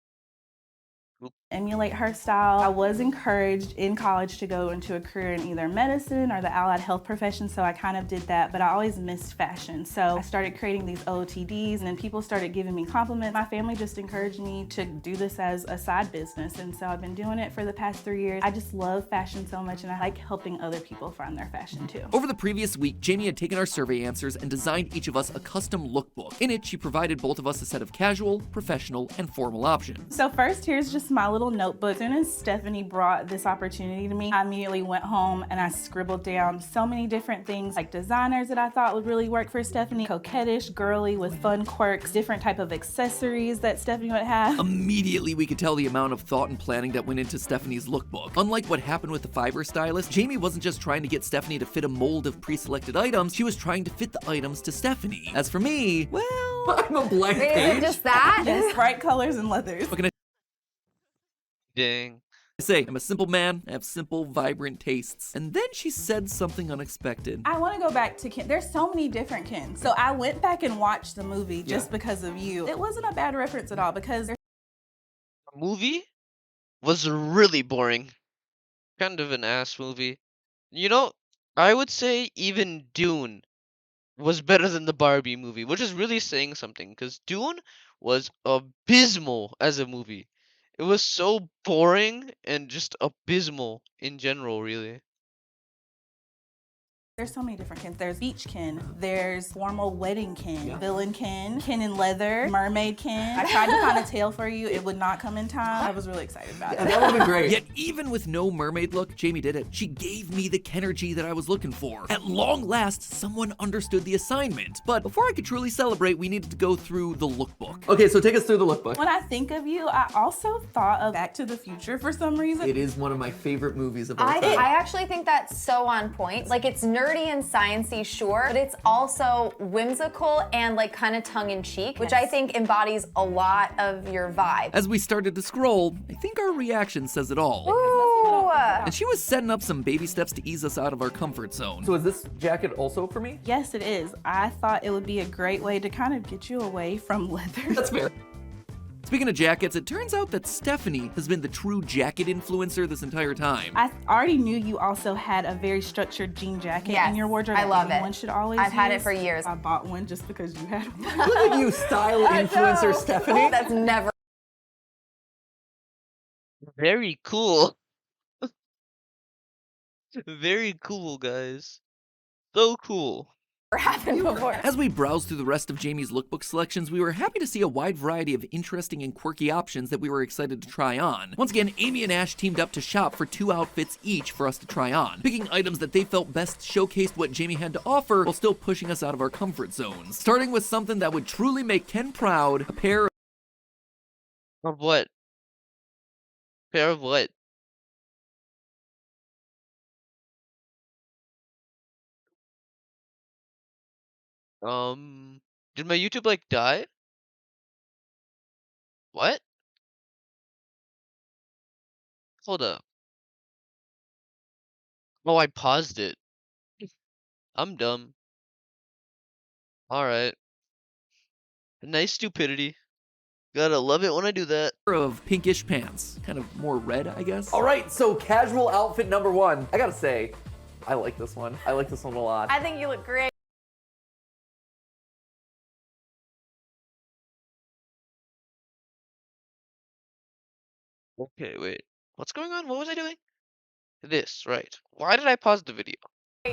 emulate her style. I was encouraged in college to go into a career in either medicine or the allied health profession, so I kind of did that, but I always missed fashion. So I started creating these OOTDs, and then people started giving me compliments. My family just encouraged me to do this as a side business, and so I've been doing it for the past 3 years. I just love fashion so much, and I like helping other people find their fashion too. Over the previous week, Jamie had taken our survey answers and designed each of us a custom lookbook. In it, she provided both of us a set of casual, professional, and formal options. So first, here's just my little notebook. As soon as Stephanie brought this opportunity to me, I immediately went home and I scribbled down so many different things, like designers that I thought would really work for Stephanie, coquettish, girly, with fun quirks, different type of accessories that Stephanie would have. Immediately, we could tell the amount of thought and planning that went into Stephanie's lookbook. Unlike what happened with the fiber stylist, Jamie wasn't just trying to get Stephanie to fit a mold of pre-selected items, she was trying to fit the items to Stephanie. As for me, well, I'm a blank page. Is it just that? Yes, bright colors and leathers. Dang. I say, I'm a simple man, I have simple, vibrant tastes. And then she said something unexpected. I want to go back to Ken. There's so many different Kens. So I went back and watched the movie just because of you. It wasn't a bad reference at all because The movie was really boring. Kind of an ass movie. You know, I would say even Dune was better than the Barbie movie, which is really saying something because Dune was abysmal as a movie. It was so boring and just abysmal in general, really. there's so many different Kens. There's beach Ken, there's formal wedding Ken, villain Ken, Ken in leather, mermaid Ken. I tried to find a tail for you. It would not come in time. I was really excited about it. That would have been great. Yet even with no mermaid look, Jamie did it. She gave me the Kenergy that I was looking for. At long last, someone understood the assignment. But before I could truly celebrate, we needed to go through the lookbook. Okay, so take us through the lookbook. When I think of you, I also thought of Back to the Future for some reason. It is one of my favorite movies of all time. I actually think that's so on point. Like, it's nerdy and sciencey, sure, but it's also whimsical and like kind of tongue-in-cheek, which I think embodies a lot of your vibe. As we started to scroll, I think our reaction says it all. Ooh. And she was setting up some baby steps to ease us out of our comfort zone. So is this jacket also for me? Yes, it is. I thought it would be a great way to kind of get you away from leather. That's fair. Speaking of jackets, it turns out that Stephanie has been the true jacket influencer this entire time. I already knew you also had a very structured jean jacket in your wardrobe. I love it. One should always I've had it use. for years. I bought one just because you had one. Look at you, style influencer Stephanie. That's never. Very cool. Very cool, guys. So cool. Happened before. As we browsed through the rest of Jamie's lookbook selections, we were happy to see a wide variety of interesting and quirky options that we were excited to try on. Once again, Amy and Ash teamed up to shop for 2 outfits each for us to try on, picking items that they felt best showcased what Jamie had to offer while still pushing us out of our comfort zones. Starting with something that would truly make Ken proud, a pair of what? Pair of what? Did my YouTube like die? What? Hold up. Oh, I paused it. I'm dumb. Alright. Nice stupidity. Gotta love it when I do that. of pinkish pants. Kind of more red, I guess. All right, so casual outfit number 1. I gotta say, I like this one. I like this one a lot. I think you look great. Okay, wait. What's going on? What was I doing? This, right. Why did I pause the video?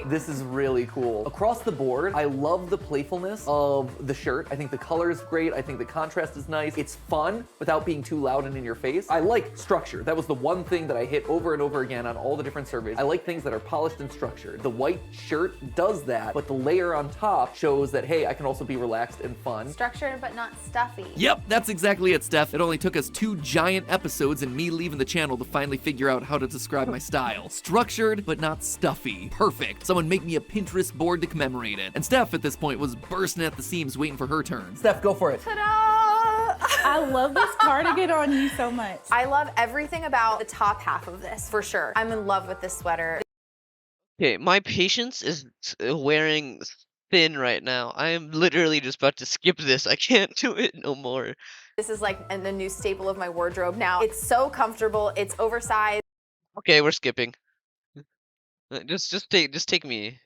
This is really cool. Across the board, I love the playfulness of the shirt. I think the color is great. I think the contrast is nice. It's fun without being too loud and in your face. I like structure. That was the one thing that I hit over and over again on all the different surveys. I like things that are polished and structured. The white shirt does that, but the layer on top shows that, hey, I can also be relaxed and fun. Structured but not stuffy. Yep, that's exactly it, Steph. It only took us 2 giant episodes and me leaving the channel to finally figure out how to describe my style. Structured, but not stuffy. Perfect. Someone make me a Pinterest board to commemorate it. And Steph, at this point, was bursting at the seams waiting for her turn. Steph, go for it. Ta-da! I love this cardigan on you so much. I love everything about the top half of this, for sure. I'm in love with this sweater. Okay, my patience is wearing thin right now. I am literally just about to skip this. I can't do it no more. This is like a new staple of my wardrobe now. It's so comfortable. It's oversized. Okay, we're skipping. Just take me.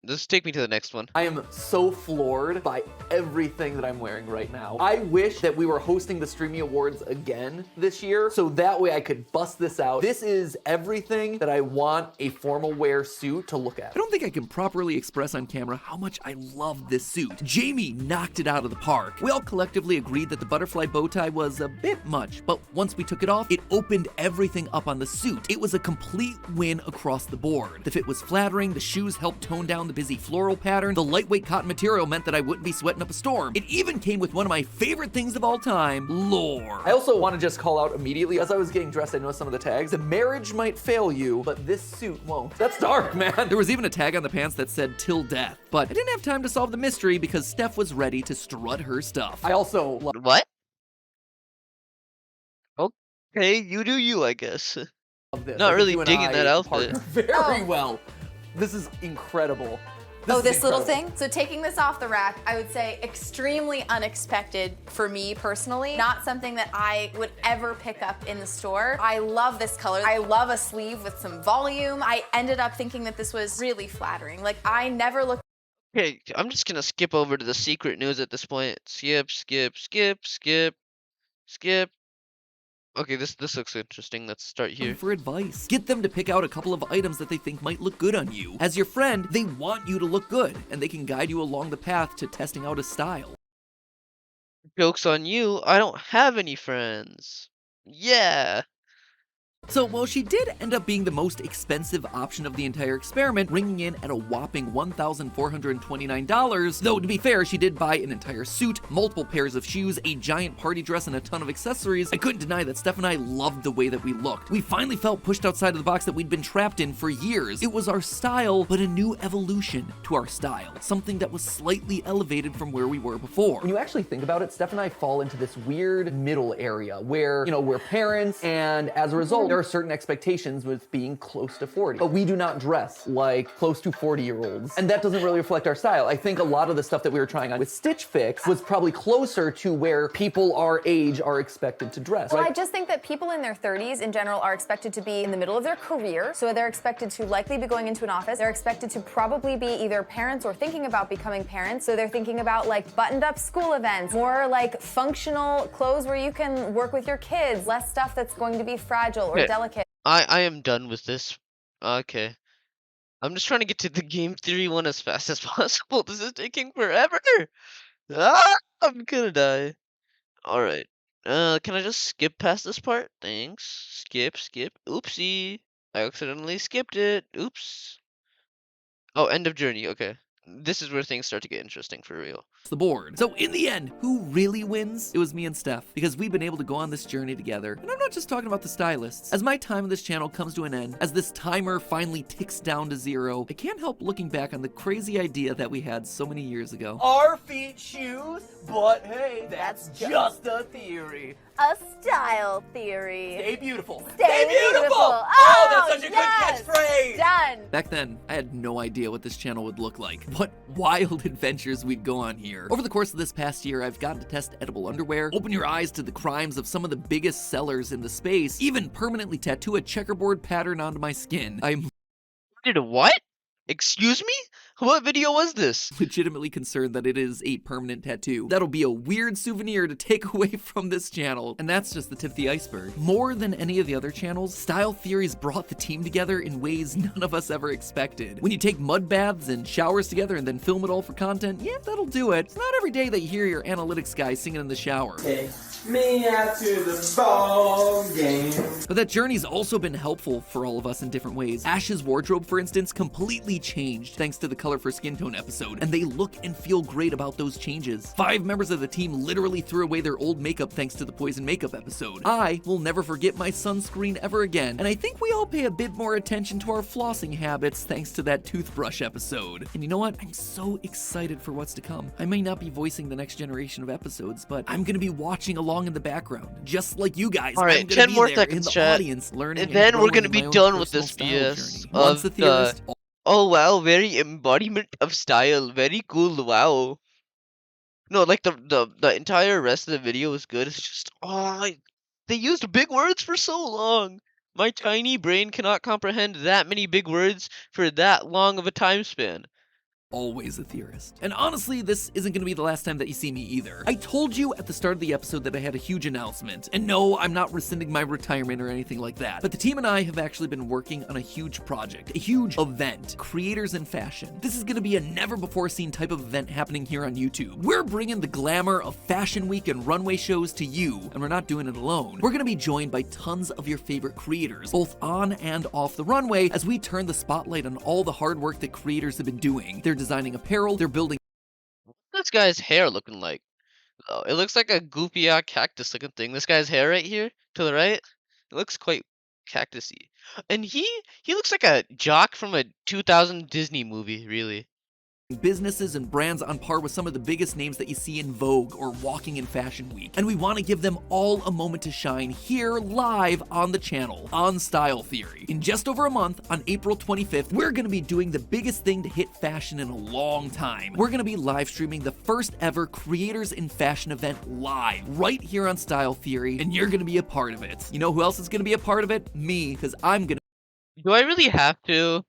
Just take me to the next one. I am so floored by everything that I'm wearing right now. I wish that we were hosting the Streamy Awards again this year, so that way I could bust this out. This is everything that I want a formal wear suit to look at. I don't think I can properly express on camera how much I love this suit. Jamie knocked it out of the park. We all collectively agreed that the butterfly bow tie was a bit much, but once we took it off, it opened everything up on the suit. It was a complete win across the board. The fit was flattering, the shoes helped tone down the busy floral pattern, the lightweight cotton material meant that I wouldn't be sweating up a storm. It even came with one of my favorite things of all time, lore. I also want to just call out immediately, as I was getting dressed, I noticed some of the tags. The marriage might fail you, but this suit won't. That's dark, man. There was even a tag on the pants that said till death, but I didn't have time to solve the mystery because Steph was ready to strut her stuff. I also love what? Okay, you do you, I guess. this. Not really digging that outfit. Very well. This is incredible. This little thing. So taking this off the rack, I would say extremely unexpected for me personally. Not something that I would ever pick up in the store. I love this color. I love a sleeve with some volume. I ended up thinking that this was really flattering. Like, I never looked. Okay, I'm just gonna skip over to the secret news at this point. Skip, skip, skip, skip, skip. Okay, this looks interesting. Let's start here. For advice. Get them to pick out a couple of items that they think might look good on you. As your friend, they want you to look good, and they can guide you along the path to testing out a style. Joke's on you, I don't have any friends. Yeah. So while she did end up being the most expensive option of the entire experiment, ringing in at a whopping $1,429, though to be fair, she did buy an entire suit, multiple pairs of shoes, a giant party dress, and a ton of accessories, I couldn't deny that Steph and I loved the way that we looked. We finally felt pushed outside of the box that we'd been trapped in for years. It was our style, but a new evolution to our style, something that was slightly elevated from where we were before. When you actually think about it, Steph and I fall into this weird middle area where, you know, we're parents, and as a result, there are certain expectations with being close to 40. But we do not dress like close to 40-year-olds. And that doesn't really reflect our style. I think a lot of the stuff that we were trying on with Stitch Fix was probably closer to where people our age are expected to dress. Well, Right? I just think that people in their 30s in general are expected to be in the middle of their career. So they're expected to likely be going into an office. They're expected to probably be either parents or thinking about becoming parents. So they're thinking about like buttoned up school events, more like functional clothes where you can work with your kids, less stuff that's going to be fragile or Okay. delicate. I am done with this. Okay. I'm just trying to get to the game theory one as fast as possible. This is taking forever. Ah, I'm gonna die. All right. Can I just skip past this part? Thanks. Skip, skip. Oopsie. I accidentally skipped it. Oops. Oh, end of journey. Okay. This is where things start to get interesting for real. The board. So in the end, who really wins? It was me and Steph, because we've been able to go on this journey together. And I'm not just talking about the stylists. As my time on this channel comes to an end, as this timer finally ticks down to 0, I can't help looking back on the crazy idea that we had so many years ago. Our feet shoes, but hey, that's just a theory. A style theory. Stay beautiful. Stay beautiful. Oh, that's such a yes. good catchphrase. Done. Back then, I had no idea what this channel would look like, what wild adventures we'd go on here. Over the course of this past year, I've gotten to test edible underwear, open your eyes to the crimes of some of the biggest sellers in the space, even permanently tattoo a checkerboard pattern onto my skin. I'm Did what? Excuse me? What video was this? legitimately concerned that it is a permanent tattoo. That'll be a weird souvenir to take away from this channel. And that's just the tip of the iceberg. More than any of the other channels, Style Theories brought the team together in ways none of us ever expected. When you take mud baths and showers together and then film it all for content, yeah, that'll do it. It's not every day that you hear your analytics guy singing in the shower. Take me out to the ball game. But that journey's also been helpful for all of us in different ways. Ash's wardrobe, for instance, completely changed thanks to the Color for Skin Tone episode, and they look and feel great about those changes. 5 members of the team literally threw away their old makeup thanks to the Poison Makeup episode. I will never forget my sunscreen ever again, and I think we all pay a bit more attention to our flossing habits thanks to that toothbrush episode. And you know what? I'm so excited for what's to come. I may not be voicing the next generation of episodes, but I'm gonna be watching along in the background, just like you guys. All right, I'm gonna 10 be more there seconds, in the chat. audience, learning And then we're growing gonna in be my own done with personal this style BS journey. Once of the theorist, oh wow, very embodiment of style. Very cool. Wow. No, like the entire rest of the video was good. It's just they used big words for so long. My tiny brain cannot comprehend that many big words for that long of a time span. always a theorist. And honestly, this isn't gonna be the last time that you see me either. I told you at the start of the episode that I had a huge announcement. And no, I'm not rescinding my retirement or anything like that. But the team and I have actually been working on a huge project, a huge event, Creators in Fashion. This is gonna be a never before seen type of event happening here on YouTube. We're bringing the glamour of Fashion Week and runway shows to you, and we're not doing it alone. We're gonna be joined by tons of your favorite creators, both on and off the runway, as we turn the spotlight on all the hard work that creators have been doing. They're designing apparel, they're building. What's this guy's hair looking like? Oh, it looks like a goofy cactus looking thing. This guy's hair right here to the right, it looks quite cactusy. And he looks like a jock from a 2000 Disney movie, really. Businesses and brands on par with some of the biggest names that you see in Vogue or walking in Fashion Week. And we want to give them all a moment to shine here live on the channel, on Style Theory. In just over a month, on April 25th, we're going to be doing the biggest thing to hit fashion in a long time. We're going to be live streaming the first ever Creators in Fashion event live, right here on Style Theory, and you're going to be a part of it. You know who else is going to be a part of it? Me, because I'm going to... Do I really have to?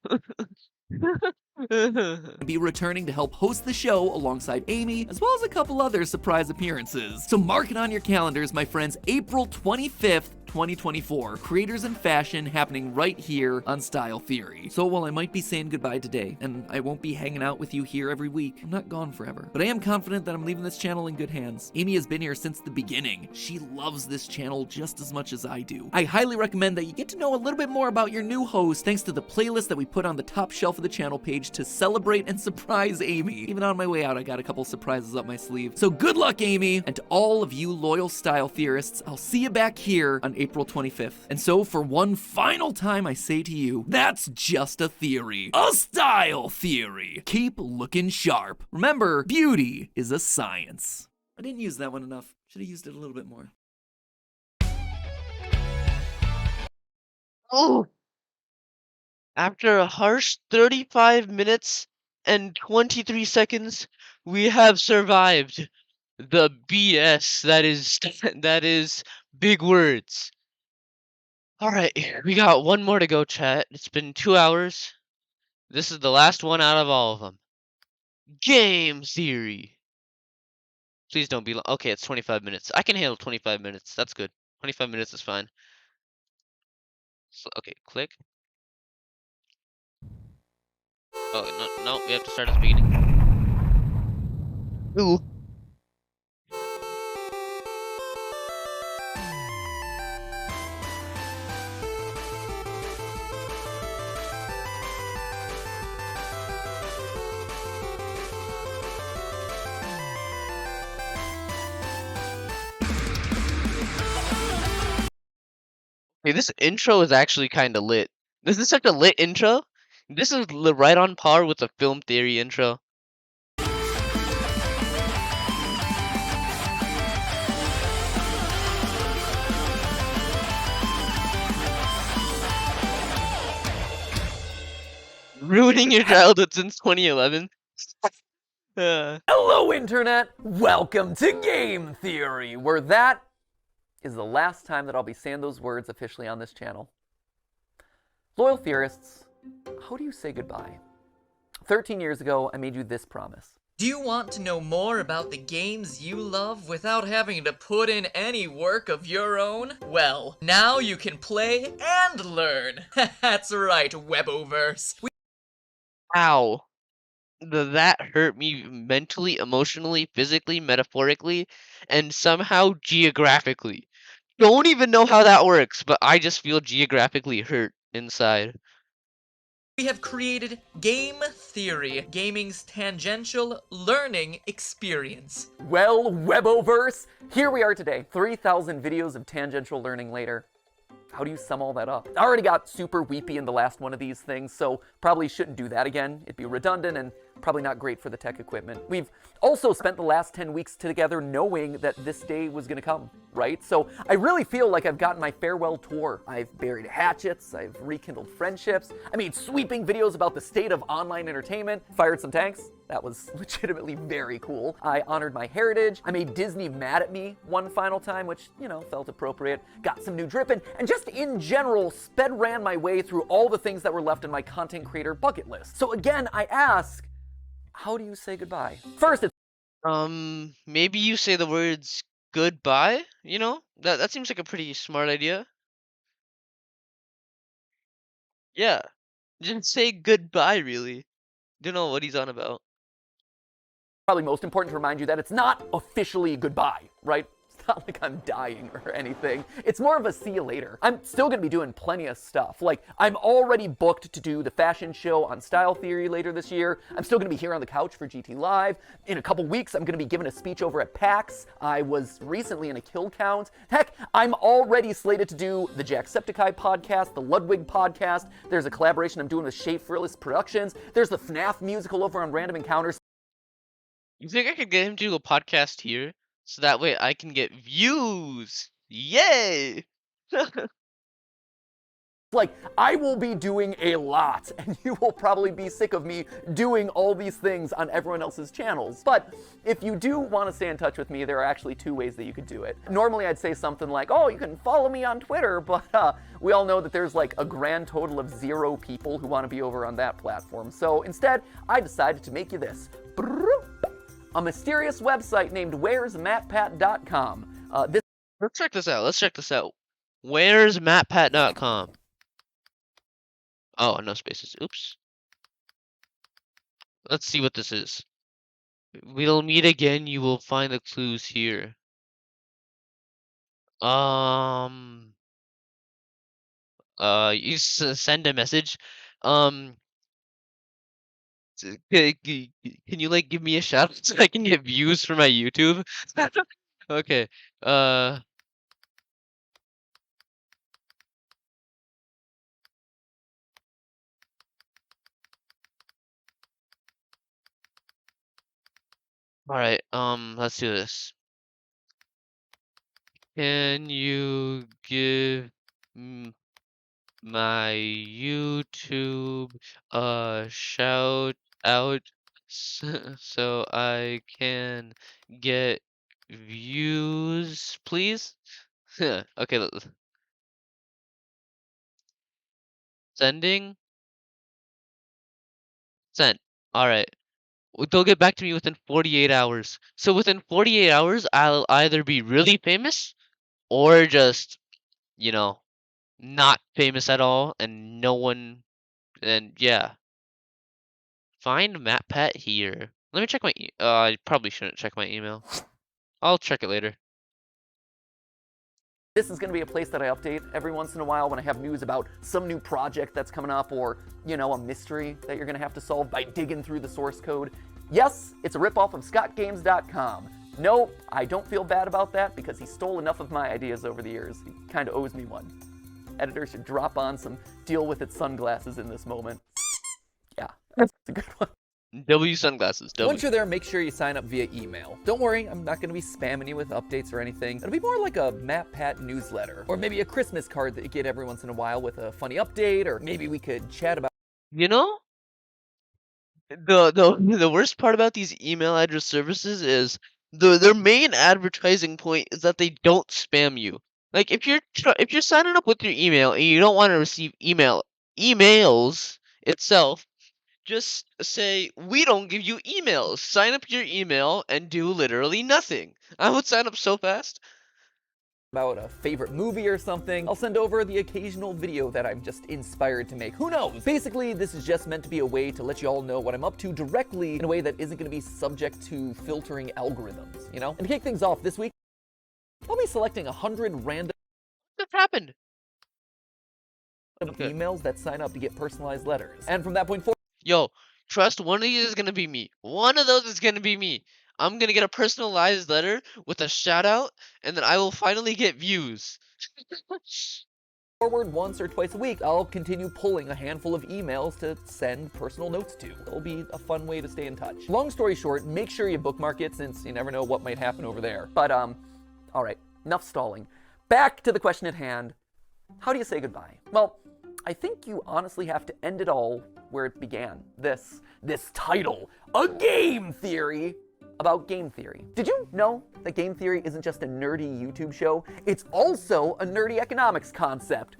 be returning to help host the show alongside Amy, as well as a couple other surprise appearances. So mark it on your calendars, my friends, April 25th, 2024. Creators in Fashion happening right here on Style Theory. So while I might be saying goodbye today, and I won't be hanging out with you here every week, I'm not gone forever. But I am confident that I'm leaving this channel in good hands. Amy has been here since the beginning. She loves this channel just as much as I do. I highly recommend that you get to know a little bit more about your new host thanks to the playlist that we put on the top shelf of the channel page to celebrate and surprise Amy. Even on my way out, I got a couple surprises up my sleeve. So good luck, Amy! And to all of you loyal Style Theorists, I'll see you back here on April 25th. And so for one final time, I say to you, that's just a theory. A Style Theory. Keep looking sharp. Remember, beauty is a science. I didn't use that one enough. Should have used it a little bit more. Oh! After a harsh 35 minutes and 23 seconds, we have survived the BS that is big words. All right, we got one more to go, chat. It's been 2 hours. This is the last one out of all of them. Game theory. Please don't be long. Okay, it's 25 minutes. I can handle 25 minutes. That's good. 25 minutes is fine. So, okay, click. Oh, no, no, we have to start at the beginning. Ooh. Hey, this intro is actually kind of lit. This is such a lit intro. This is right on par with the film theory intro. Ruining your childhood since 2011. Hello, Internet! Welcome to Game Theory, where that is the last time that I'll be saying those words officially on this channel. Loyal theorists, how do you say goodbye? 13 years ago, I made you this promise. Do you want to know more about the games you love without having to put in any work of your own? Well, now you can play and learn. That's right, Weboverse. Ow. That hurt me mentally, emotionally, physically, metaphorically, and somehow geographically. Don't even know how that works, but I just feel geographically hurt inside. We have created Game Theory, gaming's tangential learning experience. Well, Weboverse, here we are today, 3,000 videos of tangential learning later. How do you sum all that up? I already got super weepy in the last one of these things, so probably shouldn't do that again. It'd be redundant and probably not great for the tech equipment. We've also spent the last 10 weeks together knowing that this day was gonna come, right? So I really feel like I've gotten my farewell tour. I've buried hatchets, I've rekindled friendships, I made sweeping videos about the state of online entertainment, fired some tanks. That was legitimately very cool. I honored my heritage. I made Disney mad at me one final time, which, you know, felt appropriate. Got some new dripping, and just in general, sped ran my way through all the things that were left in my content creator bucket list. So again, I ask, how do you say goodbye? First, it's maybe you say the words goodbye, you know? That seems like a pretty smart idea. Yeah. Just say goodbye, really. Don't know what he's on about. probably most important to remind you that it's not officially goodbye, right? It's not like I'm dying or anything. It's more of a see you later. I'm still gonna be doing plenty of stuff. Like, I'm already booked to do the fashion show on Style Theory later this year. I'm still gonna be here on the couch for GT Live. In a couple weeks, I'm gonna be giving a speech over at PAX. I was recently in a kill count. Heck, I'm already slated to do the Jacksepticeye podcast, the Ludwig podcast. There's a collaboration I'm doing with Shea Fearless Productions. There's the FNAF musical over on Random Encounters. You think I could get him to do a podcast here? So that way I can get views! Yay! Like, I will be doing a lot, and you will probably be sick of me doing all these things on everyone else's channels. But if you do want to stay in touch with me, there are actually two ways that you could do it. Normally I'd say something like, oh, you can follow me on Twitter, but we all know that there's like a grand total of 0 people who want to be over on that platform. So instead, I decided to make you this. A mysterious website named where'smatpat.com. Let's check this out. Let's check this out. Where's Matpat.com? Oh, no spaces. Oops. Let's see what this is. We'll meet again. You will find the clues here. You send a message. Can you like give me a shout out so I can get views for my YouTube? Okay. All right. Let's do this. Can you give my YouTube a shout out so I can get views, please? Okay, sending. Sent. All right. They'll get back to me within 48 hours. So within 48 hours, I'll either be really famous or just, you know, not famous at all and no one, and yeah. Find MatPat here. Let me check my I probably shouldn't check my email. I'll check it later. This is going to be a place that I update every once in a while when I have news about some new project that's coming up or, you know, a mystery that you're going to have to solve by digging through the source code. Yes, it's a ripoff of ScottGames.com. No, I don't feel bad about that because he stole enough of my ideas over the years. He kind of owes me one. Editor should drop on some deal with its sunglasses in this moment. Yeah, that's a good one. W sunglasses. W. Once you're there, make sure you sign up via email. Don't worry, I'm not going to be spamming you with updates or anything. It'll be more like a MatPat newsletter, or maybe a Christmas card that you get every once in a while with a funny update, or maybe we could chat about. You know, the worst part about these email address services is their main advertising point is that they don't spam you. Like if you're signing up with your email and you don't want to receive emails itself, just say, we don't give you emails. Sign up your email and do literally nothing. I would sign up so fast. About a favorite movie or something. I'll send over the occasional video that I'm just inspired to make. Who knows? Basically, this is just meant to be a way to let you all know what I'm up to directly in a way that isn't going to be subject to filtering algorithms, you know? And to kick things off this week, I'll be selecting 100 random What happened? emails that sign up to get personalized letters. And from that point forward, Yo, trust one of these is gonna be me. One of those is gonna be me. I'm gonna get a personalized letter with a shout out, and then I will finally get views. forward once or twice a week, I'll continue pulling a handful of emails to send personal notes to. It'll be a fun way to stay in touch. Long story short, make sure you bookmark it since you never know what might happen over there. But, all right, enough stalling. Back to the question at hand. How do you say goodbye? Well, I think you honestly have to end it all where it began. This title, A Game Theory about game theory. Did you know that game theory isn't just a nerdy YouTube show? It's also a nerdy economics concept.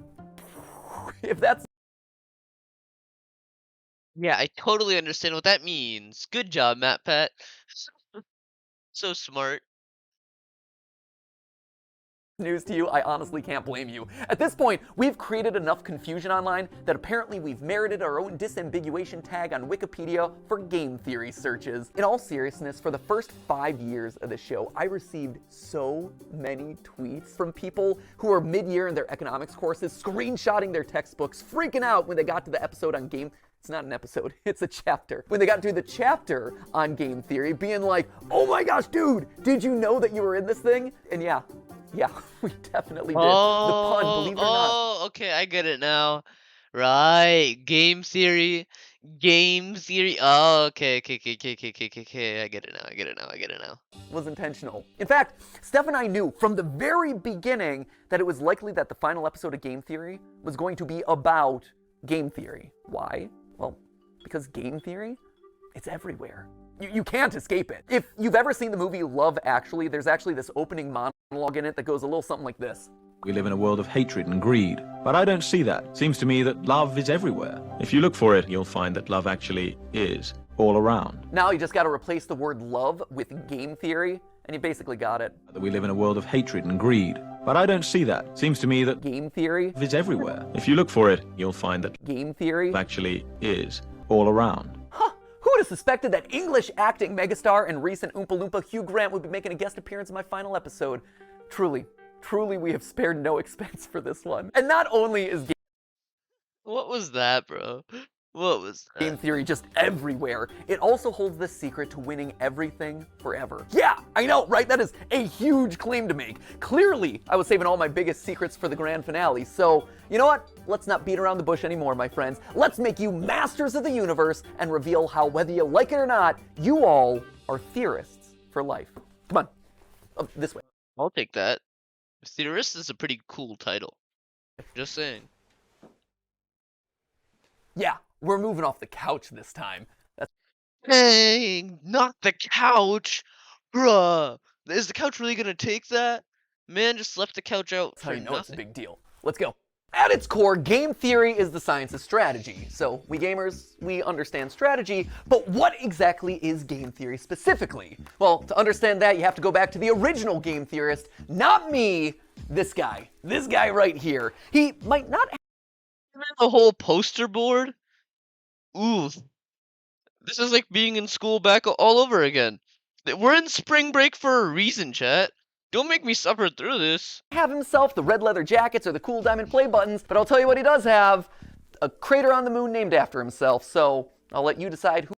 If that's... Yeah, I totally understand what that means. Good job, MatPat. So smart. news to you, I honestly can't blame you. At this point, we've created enough confusion online that apparently we've merited our own disambiguation tag on Wikipedia for game theory searches. In all seriousness, for the first 5 years of the show, I received so many tweets from people who were mid-year in their economics courses, screenshotting their textbooks, freaking out when they got to the episode on game. It's not an episode, it's a chapter. When they got to the chapter on game theory, being like, oh my gosh, dude, did you know that you were in this thing? And yeah, we definitely did. The pun, believe it or not. Oh, okay, I get it now. Right, game theory. Oh, okay. I get it now. Was intentional. In fact, Steph and I knew from the very beginning that it was likely that the final episode of Game Theory was going to be about game theory. Why? Well, because game theory, it's everywhere. You can't escape it. If you've ever seen the movie Love Actually, there's actually this opening monologue in it that goes a little something like this. We live in a world of hatred and greed, but I don't see that. Seems to me that love is everywhere. If you look for it, you'll find that love actually is all around. Now you just got to replace the word love with game theory, and you basically got it. We live in a world of hatred and greed, but I don't see that. Seems to me that game theory is everywhere. If you look for it, you'll find that game theory actually is all around. Who would have suspected that English acting megastar and recent Oompa Loompa Hugh Grant would be making a guest appearance in my final episode? Truly, we have spared no expense for this one. And not only is What was that, bro? What was that? Game theory just everywhere, it also holds the secret to winning everything forever. Yeah, I know, right? That is a huge claim to make. Clearly, I was saving all my biggest secrets for the grand finale. So, you know what? Let's not beat around the bush anymore, my friends. Let's make you masters of the universe and reveal how, whether you like it or not, you all are theorists for life. Come on, this way. I'll take that. Theorist is a pretty cool title. Just saying. Yeah, we're moving off the couch this time. Dang, not the couch. Bruh. Is the couch really gonna take that? Man just left the couch out That's for how you know nothing. it's a big deal. Let's go. At its core, game theory is the science of strategy. So we gamers, we understand strategy, but what exactly is game theory specifically? Well, to understand that, you have to go back to the original game theorist, not me, this guy right here. He might not have the whole poster board? Ooh. This is like being in school back all over again. We're in spring break for a reason, chat. Don't make me suffer through this. Have himself the red leather jackets or the cool diamond play buttons, but I'll tell you what he does have: a crater on the moon named after himself. So I'll let you decide who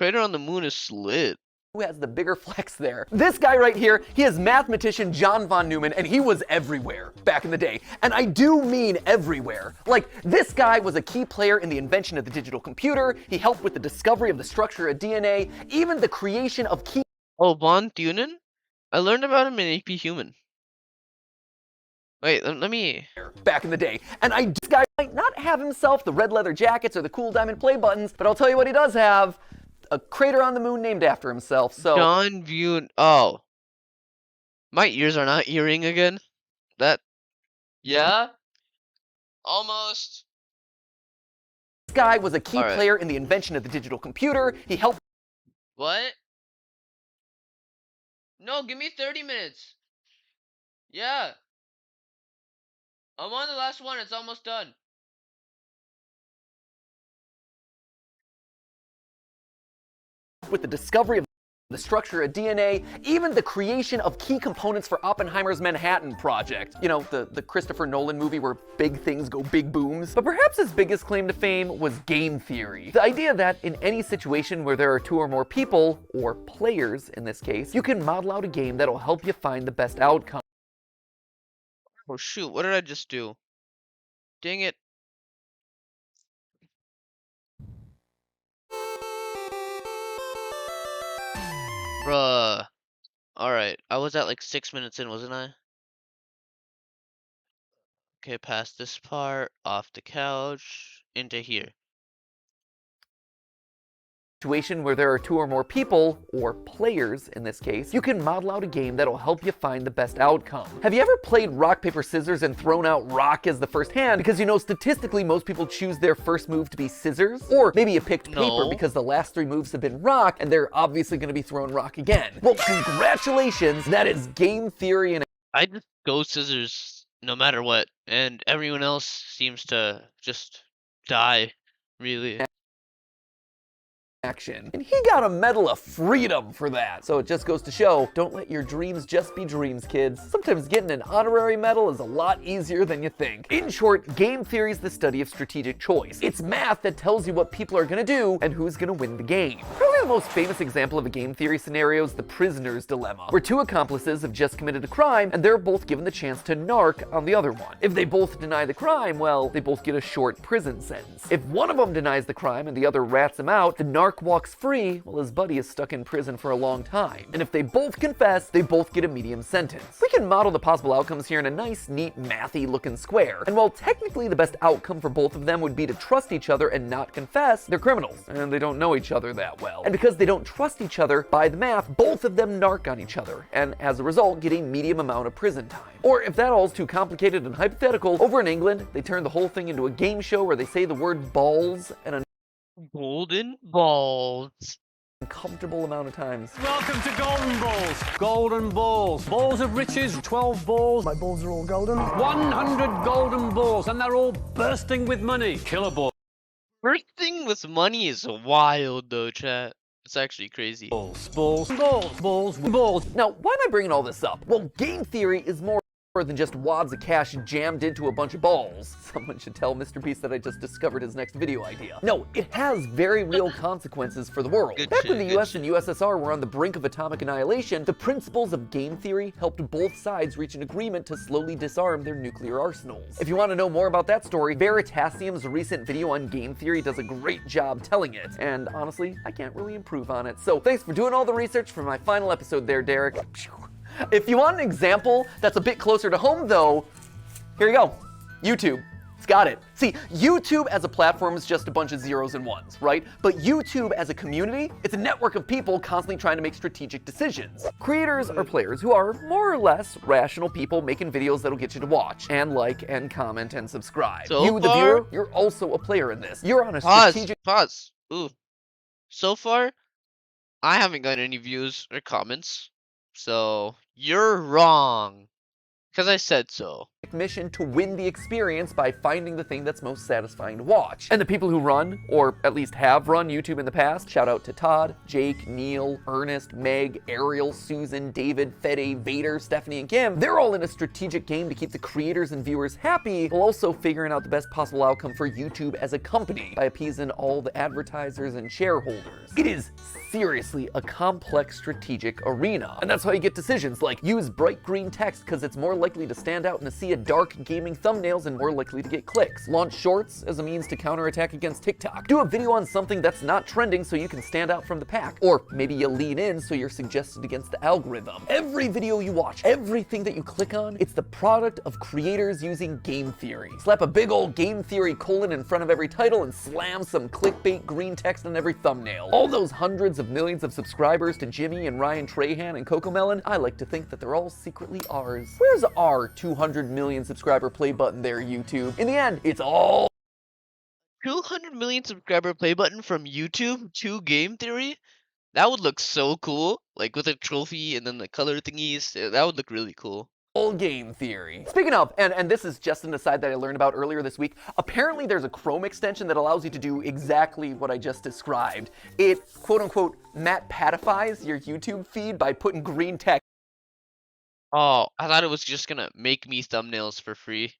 Crater on the moon is lit. Who has the bigger flex there. This guy right here, he is mathematician John von Neumann, and he was everywhere back in the day. And I do mean everywhere. Like, this guy was a key player in the invention of the digital computer. He helped with the discovery of the structure of DNA, even the creation of key... Oh, von Neumann? I learned about him in AP Human. Wait, let me... Back in the day. And this guy might not have himself the red leather jackets or the cool diamond play buttons, but I'll tell you what he does have: a crater on the moon named after himself. So John Vune. Oh, my ears are not earring again. Yeah, almost. This guy was a key player in the invention of the digital computer. He helped... What? No, give me 30 minutes. Yeah. I'm on the last one. It's almost done. With the discovery of the structure of DNA, even the creation of key components for Oppenheimer's Manhattan Project. You know, the Christopher Nolan movie where big things go big booms. But perhaps his biggest claim to fame was game theory. The idea that in any situation where there are two or more people, or players in this case, you can model out a game that'll help you find the best outcome. Oh shoot, what did I just do? Dang it. Bruh. Alright, I was at like 6 minutes in, wasn't I? Okay, past this part, off the couch, into here. Situation where there are two or more people, or players in this case, you can model out a game that'll help you find the best outcome. Have you ever played rock, paper, scissors and thrown out rock as the first hand because you know statistically most people choose their first move to be scissors? Or maybe you picked paper because the last 3 moves have been rock and they're obviously going to be throwing rock again. Well, congratulations, that is game theory and... I just go scissors no matter what, and everyone else seems to just die, really. Action. And he got a Medal of Freedom for that. So it just goes to show, don't let your dreams just be dreams, kids. Sometimes getting an honorary medal is a lot easier than you think. In short, game theory is the study of strategic choice. It's math that tells you what people are gonna do and who's gonna win the game. Probably the most famous example of a game theory scenario is the prisoner's dilemma, where 2 accomplices have just committed a crime and they're both given the chance to narc on the other one. If they both deny the crime, well, they both get a short prison sentence. If one of them denies the crime and the other rats him out, the narc walks free while his buddy is stuck in prison for a long time. And if they both confess, they both get a medium sentence. We can model the possible outcomes here in a nice, neat, mathy looking square. And while technically the best outcome for both of them would be to trust each other and not confess, they're criminals, and they don't know each other that well. And because they don't trust each other, by the math, both of them narc on each other, and as a result, get a medium amount of prison time. Or if that all's too complicated and hypothetical, over in England, they turn the whole thing into a game show where they say the word balls and a golden balls. Uncomfortable amount of times. Welcome to Golden Balls. Golden Balls. Balls of riches, 12 balls. My balls are all golden. 100 golden balls, and they're all bursting with money. Killer ball. Bursting with money is wild though, chat. It's actually crazy. Balls, balls, balls, balls, balls. Now, why am I bringing all this up? Well, game theory is more than just wads of cash jammed into a bunch of balls. Someone should tell Mr. Beast that I just discovered his next video idea. No, it has very real consequences for the world. Back when the US and USSR were on the brink of atomic annihilation, the principles of game theory helped both sides reach an agreement to slowly disarm their nuclear arsenals. If you want to know more about that story, Veritasium's recent video on game theory does a great job telling it. And honestly, I can't really improve on it. So thanks for doing all the research for my final episode there, Derek. If you want an example that's a bit closer to home though, here you go, YouTube. It's got it. See, YouTube as a platform is just a bunch of zeros and ones, right? But YouTube as a community, it's a network of people constantly trying to make strategic decisions. Creators are players who are more or less rational people making videos that'll get you to watch and like and comment and subscribe. So you, the far, viewer, you're also a player in this. You're on a strategic... Pause. Ooh. So far, I haven't gotten any views or comments. So, you're wrong. Because I said so. Mission to win the experience by finding the thing that's most satisfying to watch. And the people who run, or at least have run YouTube in the past, shout out to Todd, Jake, Neil, Ernest, Meg, Ariel, Susan, David, Fede, Vader, Stephanie, and Kim, they're all in a strategic game to keep the creators and viewers happy, while also figuring out the best possible outcome for YouTube as a company by appeasing all the advertisers and shareholders. It is seriously a complex strategic arena. And that's how you get decisions like use bright green text because it's more likely to stand out in a sea of dark gaming thumbnails and more likely to get clicks. Launch shorts as a means to counterattack against TikTok. Do a video on something that's not trending so you can stand out from the pack. Or maybe you lean in so you're suggested against the algorithm. Every video you watch, everything that you click on, it's the product of creators using game theory. Slap a big old game theory colon in front of every title and slam some clickbait green text on every thumbnail. All those hundreds of millions of subscribers to Jimmy and Ryan Trahan and Cocomelon, I like to think that they're all secretly ours. Where's our 200 million subscriber play button there, YouTube? In the end, it's all 200 million subscriber play button from YouTube to Game Theory? That would look so cool. Like with a trophy and then the color thingies. That would look really cool. game theory. Speaking of, and this is just an aside that I learned about earlier this week, apparently there's a Chrome extension that allows you to do exactly what I just described. It, quote unquote, Matpat'ifies your YouTube feed by putting green text. Oh, I thought it was just gonna make me thumbnails for free.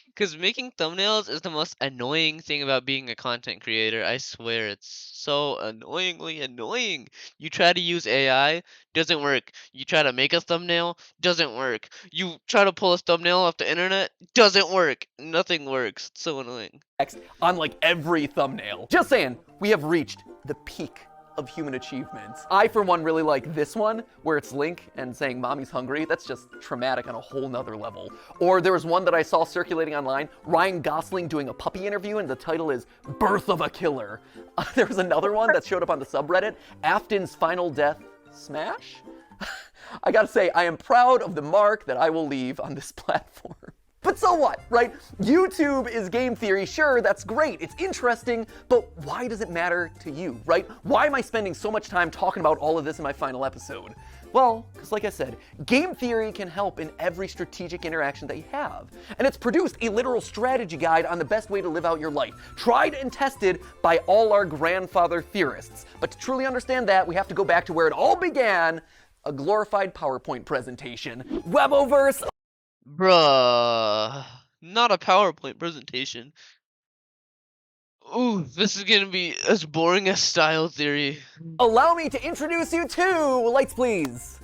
Because making thumbnails is the most annoying thing about being a content creator. I swear, it's so annoyingly annoying. You try to use AI, doesn't work. You try to make a thumbnail, doesn't work. You try to pull a thumbnail off the internet, doesn't work. Nothing works. It's so annoying. On like every thumbnail. Just saying, we have reached the peak of human achievements. I, for one, really like this one, where it's Link and saying mommy's hungry. That's just traumatic on a whole nother level. Or there was one that I saw circulating online, Ryan Gosling doing a puppy interview, and the title is Birth of a Killer. There was another one that showed up on the subreddit, Afton's Final Death Smash? I gotta say, I am proud of the mark that I will leave on this platform. But so what, right? YouTube is game theory, sure, that's great, it's interesting, but why does it matter to you, right? Why am I spending so much time talking about all of this in my final episode? Well, because like I said, game theory can help in every strategic interaction that you have. And it's produced a literal strategy guide on the best way to live out your life, tried and tested by all our grandfather theorists. But to truly understand that, we have to go back to where it all began, a glorified PowerPoint presentation. Weboverse! Bruh, not a PowerPoint presentation. Ooh, this is gonna be as boring as style theory. Allow me to introduce you to, lights please,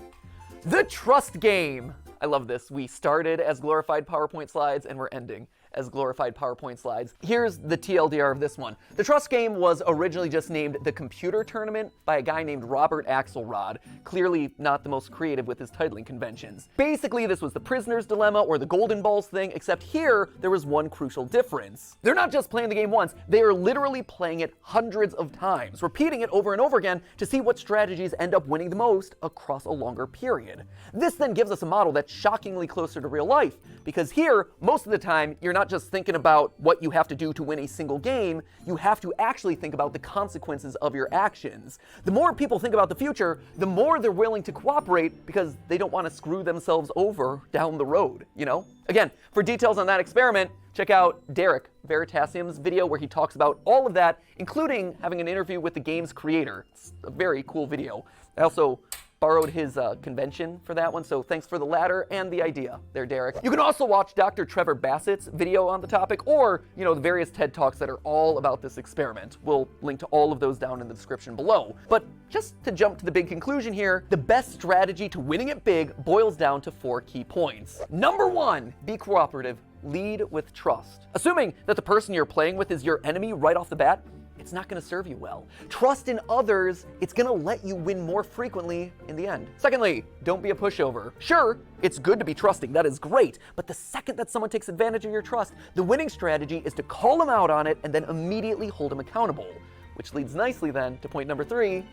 the trust game. I love this. We started as glorified PowerPoint slides and we're ending as glorified PowerPoint slides. Here's the TLDR of this one. The trust game was originally just named the Computer Tournament by a guy named Robert Axelrod, clearly not the most creative with his titling conventions. Basically, this was the prisoner's dilemma or the golden balls thing, except here, there was one crucial difference. They're not just playing the game once, they are literally playing it hundreds of times, repeating it over and over again to see what strategies end up winning the most across a longer period. This then gives us a model that's shockingly closer to real life, because here, most of the time, you're not just thinking about what you have to do to win a single game, you have to actually think about the consequences of your actions. The more people think about the future, the more they're willing to cooperate because they don't want to screw themselves over down the road, you know? Again, for details on that experiment, check out Derek Veritasium's video where he talks about all of that, including having an interview with the game's creator. It's a very cool video. I also borrowed his convention for that one, so thanks for the latter and the idea there, Derek. You can also watch Dr. Trevor Bassett's video on the topic, or, you know, the various TED Talks that are all about this experiment. We'll link to all of those down in the description below. But just to jump to the big conclusion here, the best strategy to winning it big boils down to 4 key points. Number 1, be cooperative. Lead with trust. Assuming that the person you're playing with is your enemy right off the bat, it's not going to serve you well. Trust in others, it's going to let you win more frequently in the end. Secondly, don't be a pushover. Sure, it's good to be trusting, that is great, but the second that someone takes advantage of your trust, the winning strategy is to call them out on it and then immediately hold them accountable. Which leads nicely then to point number 3,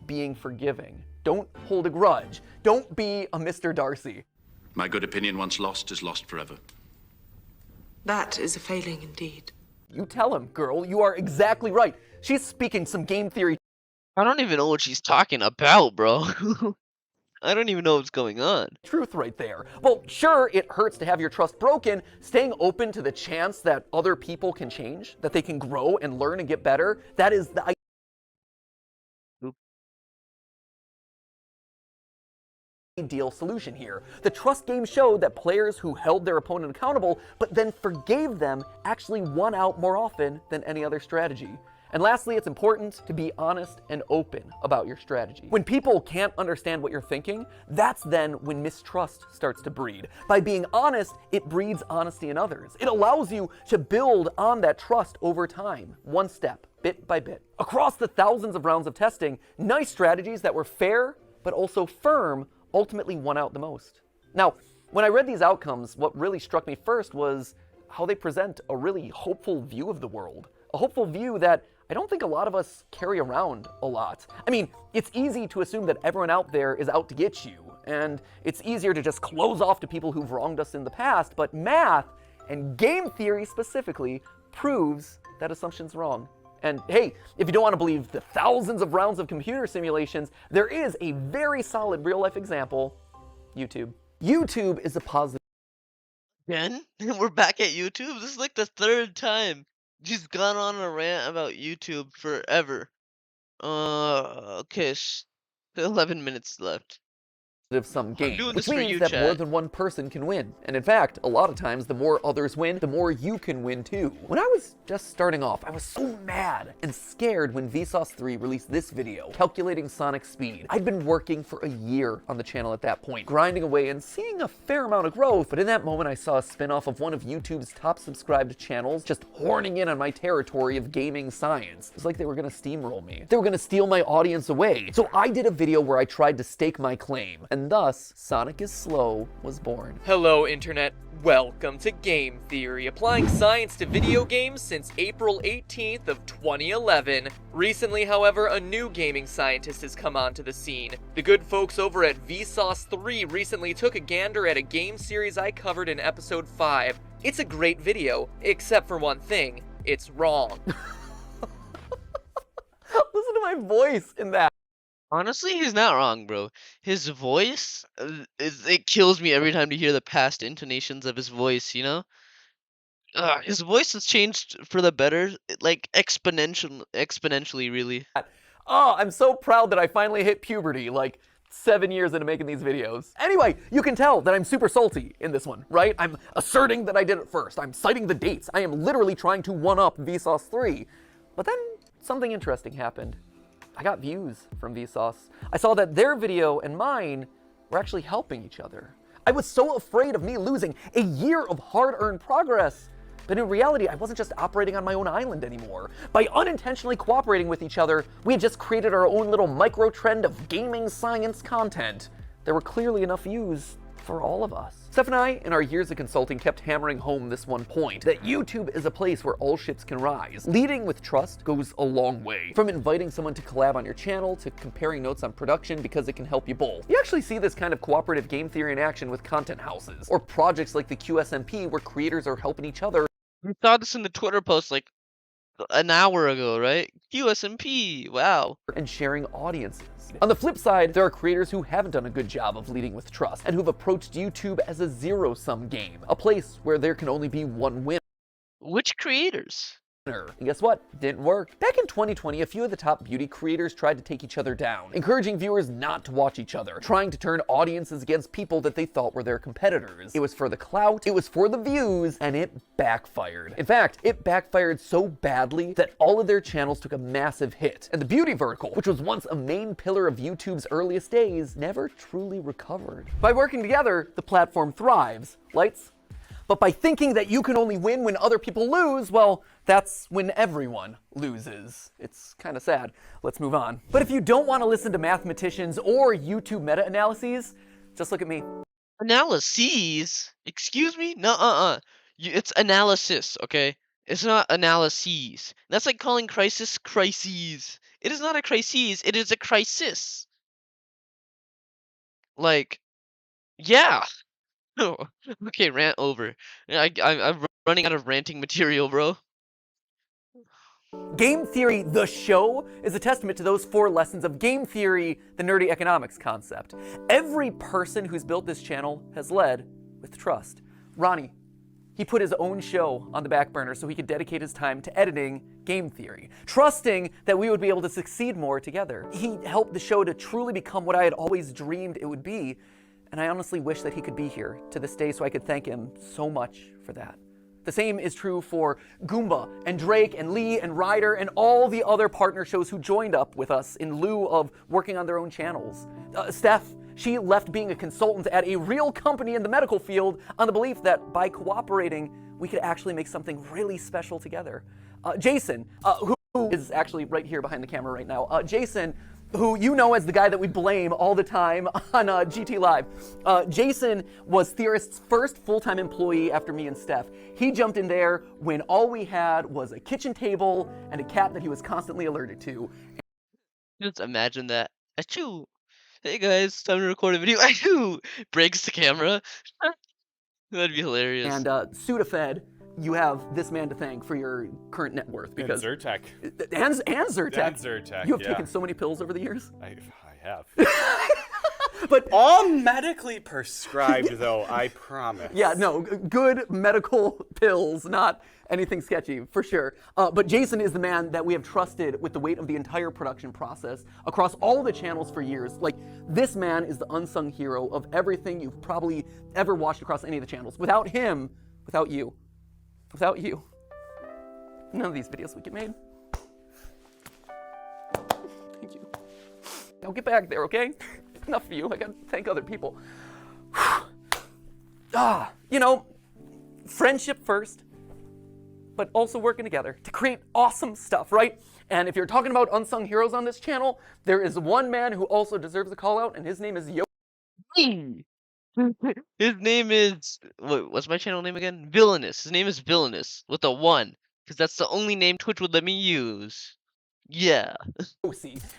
being forgiving. Don't hold a grudge. Don't be a Mr. Darcy. My good opinion once lost is lost forever. That is a failing indeed. You tell him, girl. You are exactly right. She's speaking some game theory. I don't even know what she's talking about, bro. I don't even know what's going on. Truth right there. Well, sure, it hurts to have your trust broken. Staying open to the chance that other people can change, that they can grow and learn and get better, that is the ideal solution here. The trust game showed that players who held their opponent accountable, but then forgave them, actually won out more often than any other strategy. And lastly, it's important to be honest and open about your strategy. When people can't understand what you're thinking, that's then when mistrust starts to breed. By being honest, it breeds honesty in others. It allows you to build on that trust over time, one step, bit by bit. Across the thousands of rounds of testing, nice strategies that were fair, but also firm, ultimately won out the most. Now, when I read these outcomes, what really struck me first was how they present a really hopeful view of the world. A hopeful view that I don't think a lot of us carry around a lot. I mean, it's easy to assume that everyone out there is out to get you, and it's easier to just close off to people who've wronged us in the past, but math, and game theory specifically, proves that assumption's wrong. And hey, if you don't want to believe the thousands of rounds of computer simulations, there is a very solid real-life example, YouTube. YouTube is a positive. Again? We're back at YouTube? This is like the third time she's gone on a rant about YouTube forever. Okay, 11 minutes left. Sum game, doing which this for means you, that more chat. than one person can win. And in fact, a lot of times, the more others win, the more you can win too. When I was just starting off, I was so mad and scared when Vsauce 3 released this video, calculating Sonic's speed. I'd been working for a year on the channel at that point, grinding away and seeing a fair amount of growth, but in that moment I saw a spin-off of one of YouTube's top subscribed channels just horning in on my territory of gaming science. It was like they were gonna steamroll me. They were gonna steal my audience away. So I did a video where I tried to stake my claim, and thus, Sonic is Slow was born. Hello, Internet. Welcome to Game Theory, applying science to video games since April 18th of 2011. Recently, however, a new gaming scientist has come onto the scene. The good folks over at Vsauce 3 recently took a gander at a game series I covered in episode 5. It's a great video, except for one thing. It's wrong. Listen to my voice in that. Honestly, he's not wrong, bro. His voice, it kills me every time to hear the past intonations of his voice, you know? His voice has changed for the better, like exponentially, really. Oh, I'm so proud that I finally hit puberty, like 7 years into making these videos. Anyway, you can tell that I'm super salty in this one, right? I'm asserting that I did it first. I'm citing the dates. I am literally trying to one-up Vsauce 3. But then something interesting happened. I got views from Vsauce. I saw that their video and mine were actually helping each other. I was so afraid of me losing a year of hard-earned progress. But in reality, I wasn't just operating on my own island anymore. By unintentionally cooperating with each other, we had just created our own little micro-trend of gaming science content. There were clearly enough views for all of us. Steph and I, in our years of consulting, kept hammering home this one point, that YouTube is a place where all ships can rise. Leading with trust goes a long way. From inviting someone to collab on your channel, to comparing notes on production because it can help you both. You actually see this kind of cooperative game theory in action with content houses, or projects like the QSMP where creators are helping each other. We saw this in the Twitter post like an hour ago, right? QSMP, wow. And sharing audiences. On the flip side, there are creators who haven't done a good job of leading with trust, and who've approached YouTube as a zero-sum game, a place where there can only be one winner. Which creators? And guess what? Didn't work. Back in 2020, a few of the top beauty creators tried to take each other down, encouraging viewers not to watch each other, trying to turn audiences against people that they thought were their competitors. It was for the clout, it was for the views, and it backfired. In fact, it backfired so badly that all of their channels took a massive hit, and the beauty vertical, which was once a main pillar of YouTube's earliest days, never truly recovered. By working together, the platform thrives. Lights? But by thinking that you can only win when other people lose, well, that's when everyone loses. It's kind of sad. Let's move on. But if you don't want to listen to mathematicians or YouTube meta-analyses, just look at me. Analyses? Excuse me? No, it's analysis, okay? It's not analyses. That's like calling crisis crises. It is not a crisis, it is a crisis. Like, yeah. Okay, rant over. I'm running out of ranting material, bro. Game Theory, the show, is a testament to those 4 lessons of game theory, the nerdy economics concept. Every person who's built this channel has led with trust. Ronnie, he put his own show on the back burner so he could dedicate his time to editing Game Theory, trusting that we would be able to succeed more together. He helped the show to truly become what I had always dreamed it would be, and I honestly wish that he could be here to this day so I could thank him so much for that. The same is true for Goomba and Drake and Lee and Ryder and all the other partner shows who joined up with us in lieu of working on their own channels. Steph, she left being a consultant at a real company in the medical field on the belief that by cooperating, we could actually make something really special together. Jason, who is actually right here behind the camera right now. Jason, who you know as the guy that we blame all the time on GT Live. Jason was Theorist's first full-time employee after me and Steph. He jumped in there when all we had was a kitchen table and a cat that he was constantly alerted to. Just imagine that. Achoo! Hey guys, time to record a video. Achoo! Breaks the camera. That'd be hilarious. And Sudafed, you have this man to thank for your current net worth. Because and Zyrtec. And Zyrtec. And Zyrtec, you have taken so many pills over the years. I have. But all medically prescribed, though, I promise. Yeah, no, good medical pills, not anything sketchy, for sure. But Jason is the man that we have trusted with the weight of the entire production process across all the channels for years. Like, this man is the unsung hero of everything you've probably ever watched across any of the channels. Without him, without you, none of these videos would get made. Thank you. Now get back there, okay? Enough of you. I gotta thank other people. You know, friendship first, but also working together to create awesome stuff, right? And if you're talking about unsung heroes on this channel, there is one man who also deserves a call out, and his name is His name is, what's my channel name again? Villainous. His name is Villainous with a 1, because that's the only name Twitch would let me use. Yeah.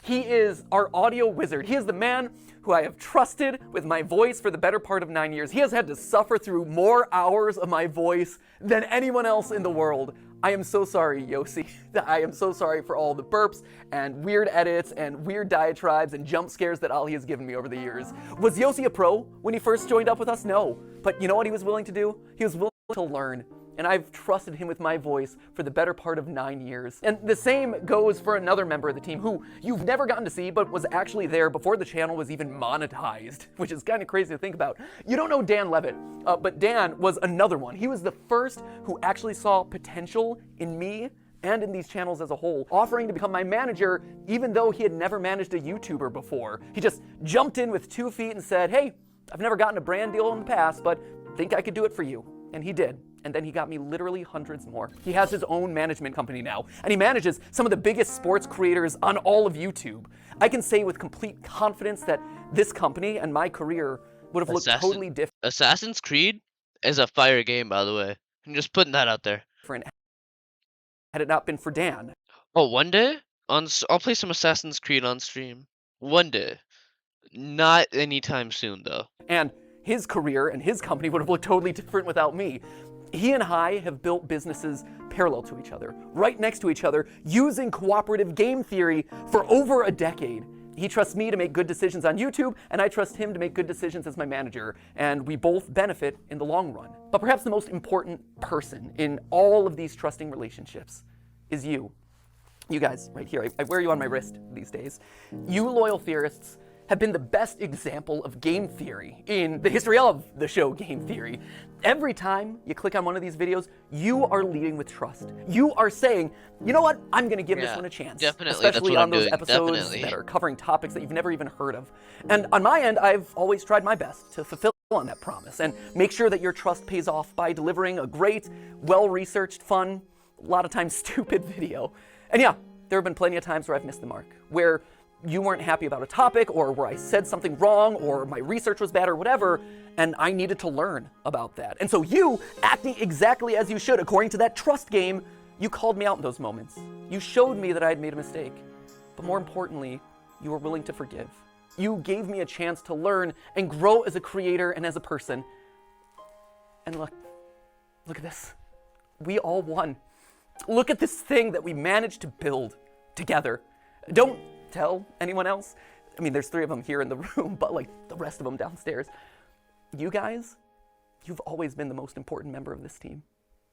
He is our audio wizard. He is the man who I have trusted with my voice for the better part of 9 years. He has had to suffer through more hours of my voice than anyone else in the world. I am so sorry, Yossi. I am so sorry for all the burps and weird edits and weird diatribes and jump scares that Ali has given me over the years. Was Yossi a pro when he first joined up with us? No. But you know what he was willing to do? He was willing to learn. And I've trusted him with my voice for the better part of 9 years. And the same goes for another member of the team who you've never gotten to see, but was actually there before the channel was even monetized, which is kind of crazy to think about. You don't know Dan Levitt, but Dan was another one. He was the first who actually saw potential in me and in these channels as a whole, offering to become my manager even though he had never managed a YouTuber before. He just jumped in with 2 feet and said, hey, I've never gotten a brand deal in the past, but think I could do it for you. And he did. And then he got me literally hundreds more. He has his own management company now, and he manages some of the biggest sports creators on all of YouTube. I can say with complete confidence that this company and my career would have looked totally different. Assassin's Creed is a fire game, by the way. I'm just putting that out there. Had it not been for Dan. Oh, one day? I'll play some Assassin's Creed on stream. One day. Not anytime soon, though. And his career and his company would have looked totally different without me. He and I have built businesses parallel to each other, right next to each other, using cooperative game theory for over a decade. He trusts me to make good decisions on YouTube, and I trust him to make good decisions as my manager, and we both benefit in the long run. But perhaps the most important person in all of these trusting relationships is you. You guys, right here. I wear you on my wrist these days. You loyal theorists have been the best example of game theory in the history of the show Game Theory. Every time you click on one of these videos, you are leading with trust. You are saying, you know what, I'm gonna give this one a chance. Definitely, especially on those episodes that are covering topics that you've never even heard of. And on my end, I've always tried my best to fulfill on that promise and make sure that your trust pays off by delivering a great, well-researched, fun, a lot of times stupid video. And yeah, there have been plenty of times where I've missed the mark, where you weren't happy about a topic, or where I said something wrong, or my research was bad, or whatever, and I needed to learn about that. And so you, acting exactly as you should, according to that trust game, you called me out in those moments. You showed me that I had made a mistake. But more importantly, you were willing to forgive. You gave me a chance to learn and grow as a creator and as a person. And look at this. We all won. Look at this thing that we managed to build together. Don't tell anyone else. I mean, there's 3 of them here in the room, but like the rest of them downstairs. You guys, you've always been the most important member of this team,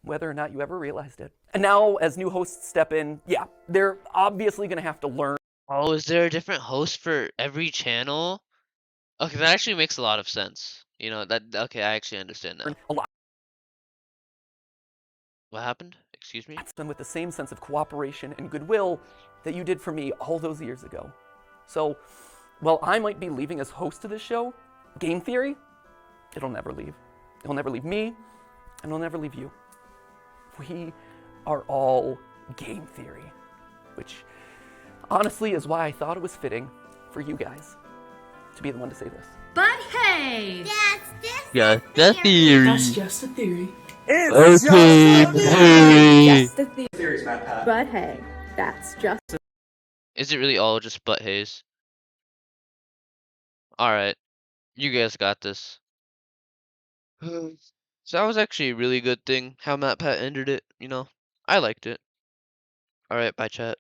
whether or not you ever realized it. And now, as new hosts step in, yeah, they're obviously gonna have to learn. Oh, is there a different host for every channel? Okay, that actually makes a lot of sense. You know, okay, I actually understand now. A lot. What happened? Excuse me? Done with the same sense of cooperation and goodwill that you did for me all those years ago. So, while I might be leaving as host of this show, Game Theory, it'll never leave. It'll never leave me, and it'll never leave you. We are all Game Theory, which honestly is why I thought it was fitting for you guys to be the one to say this. But hey! Yeah, the theory. That's just a theory. It's just a theory. Theories, Matpat. But hey, that's just a Is it really all just butt haze? Alright, you guys got this. So that was actually a really good thing, how MatPat ended it, you know? I liked it. Alright, bye chat.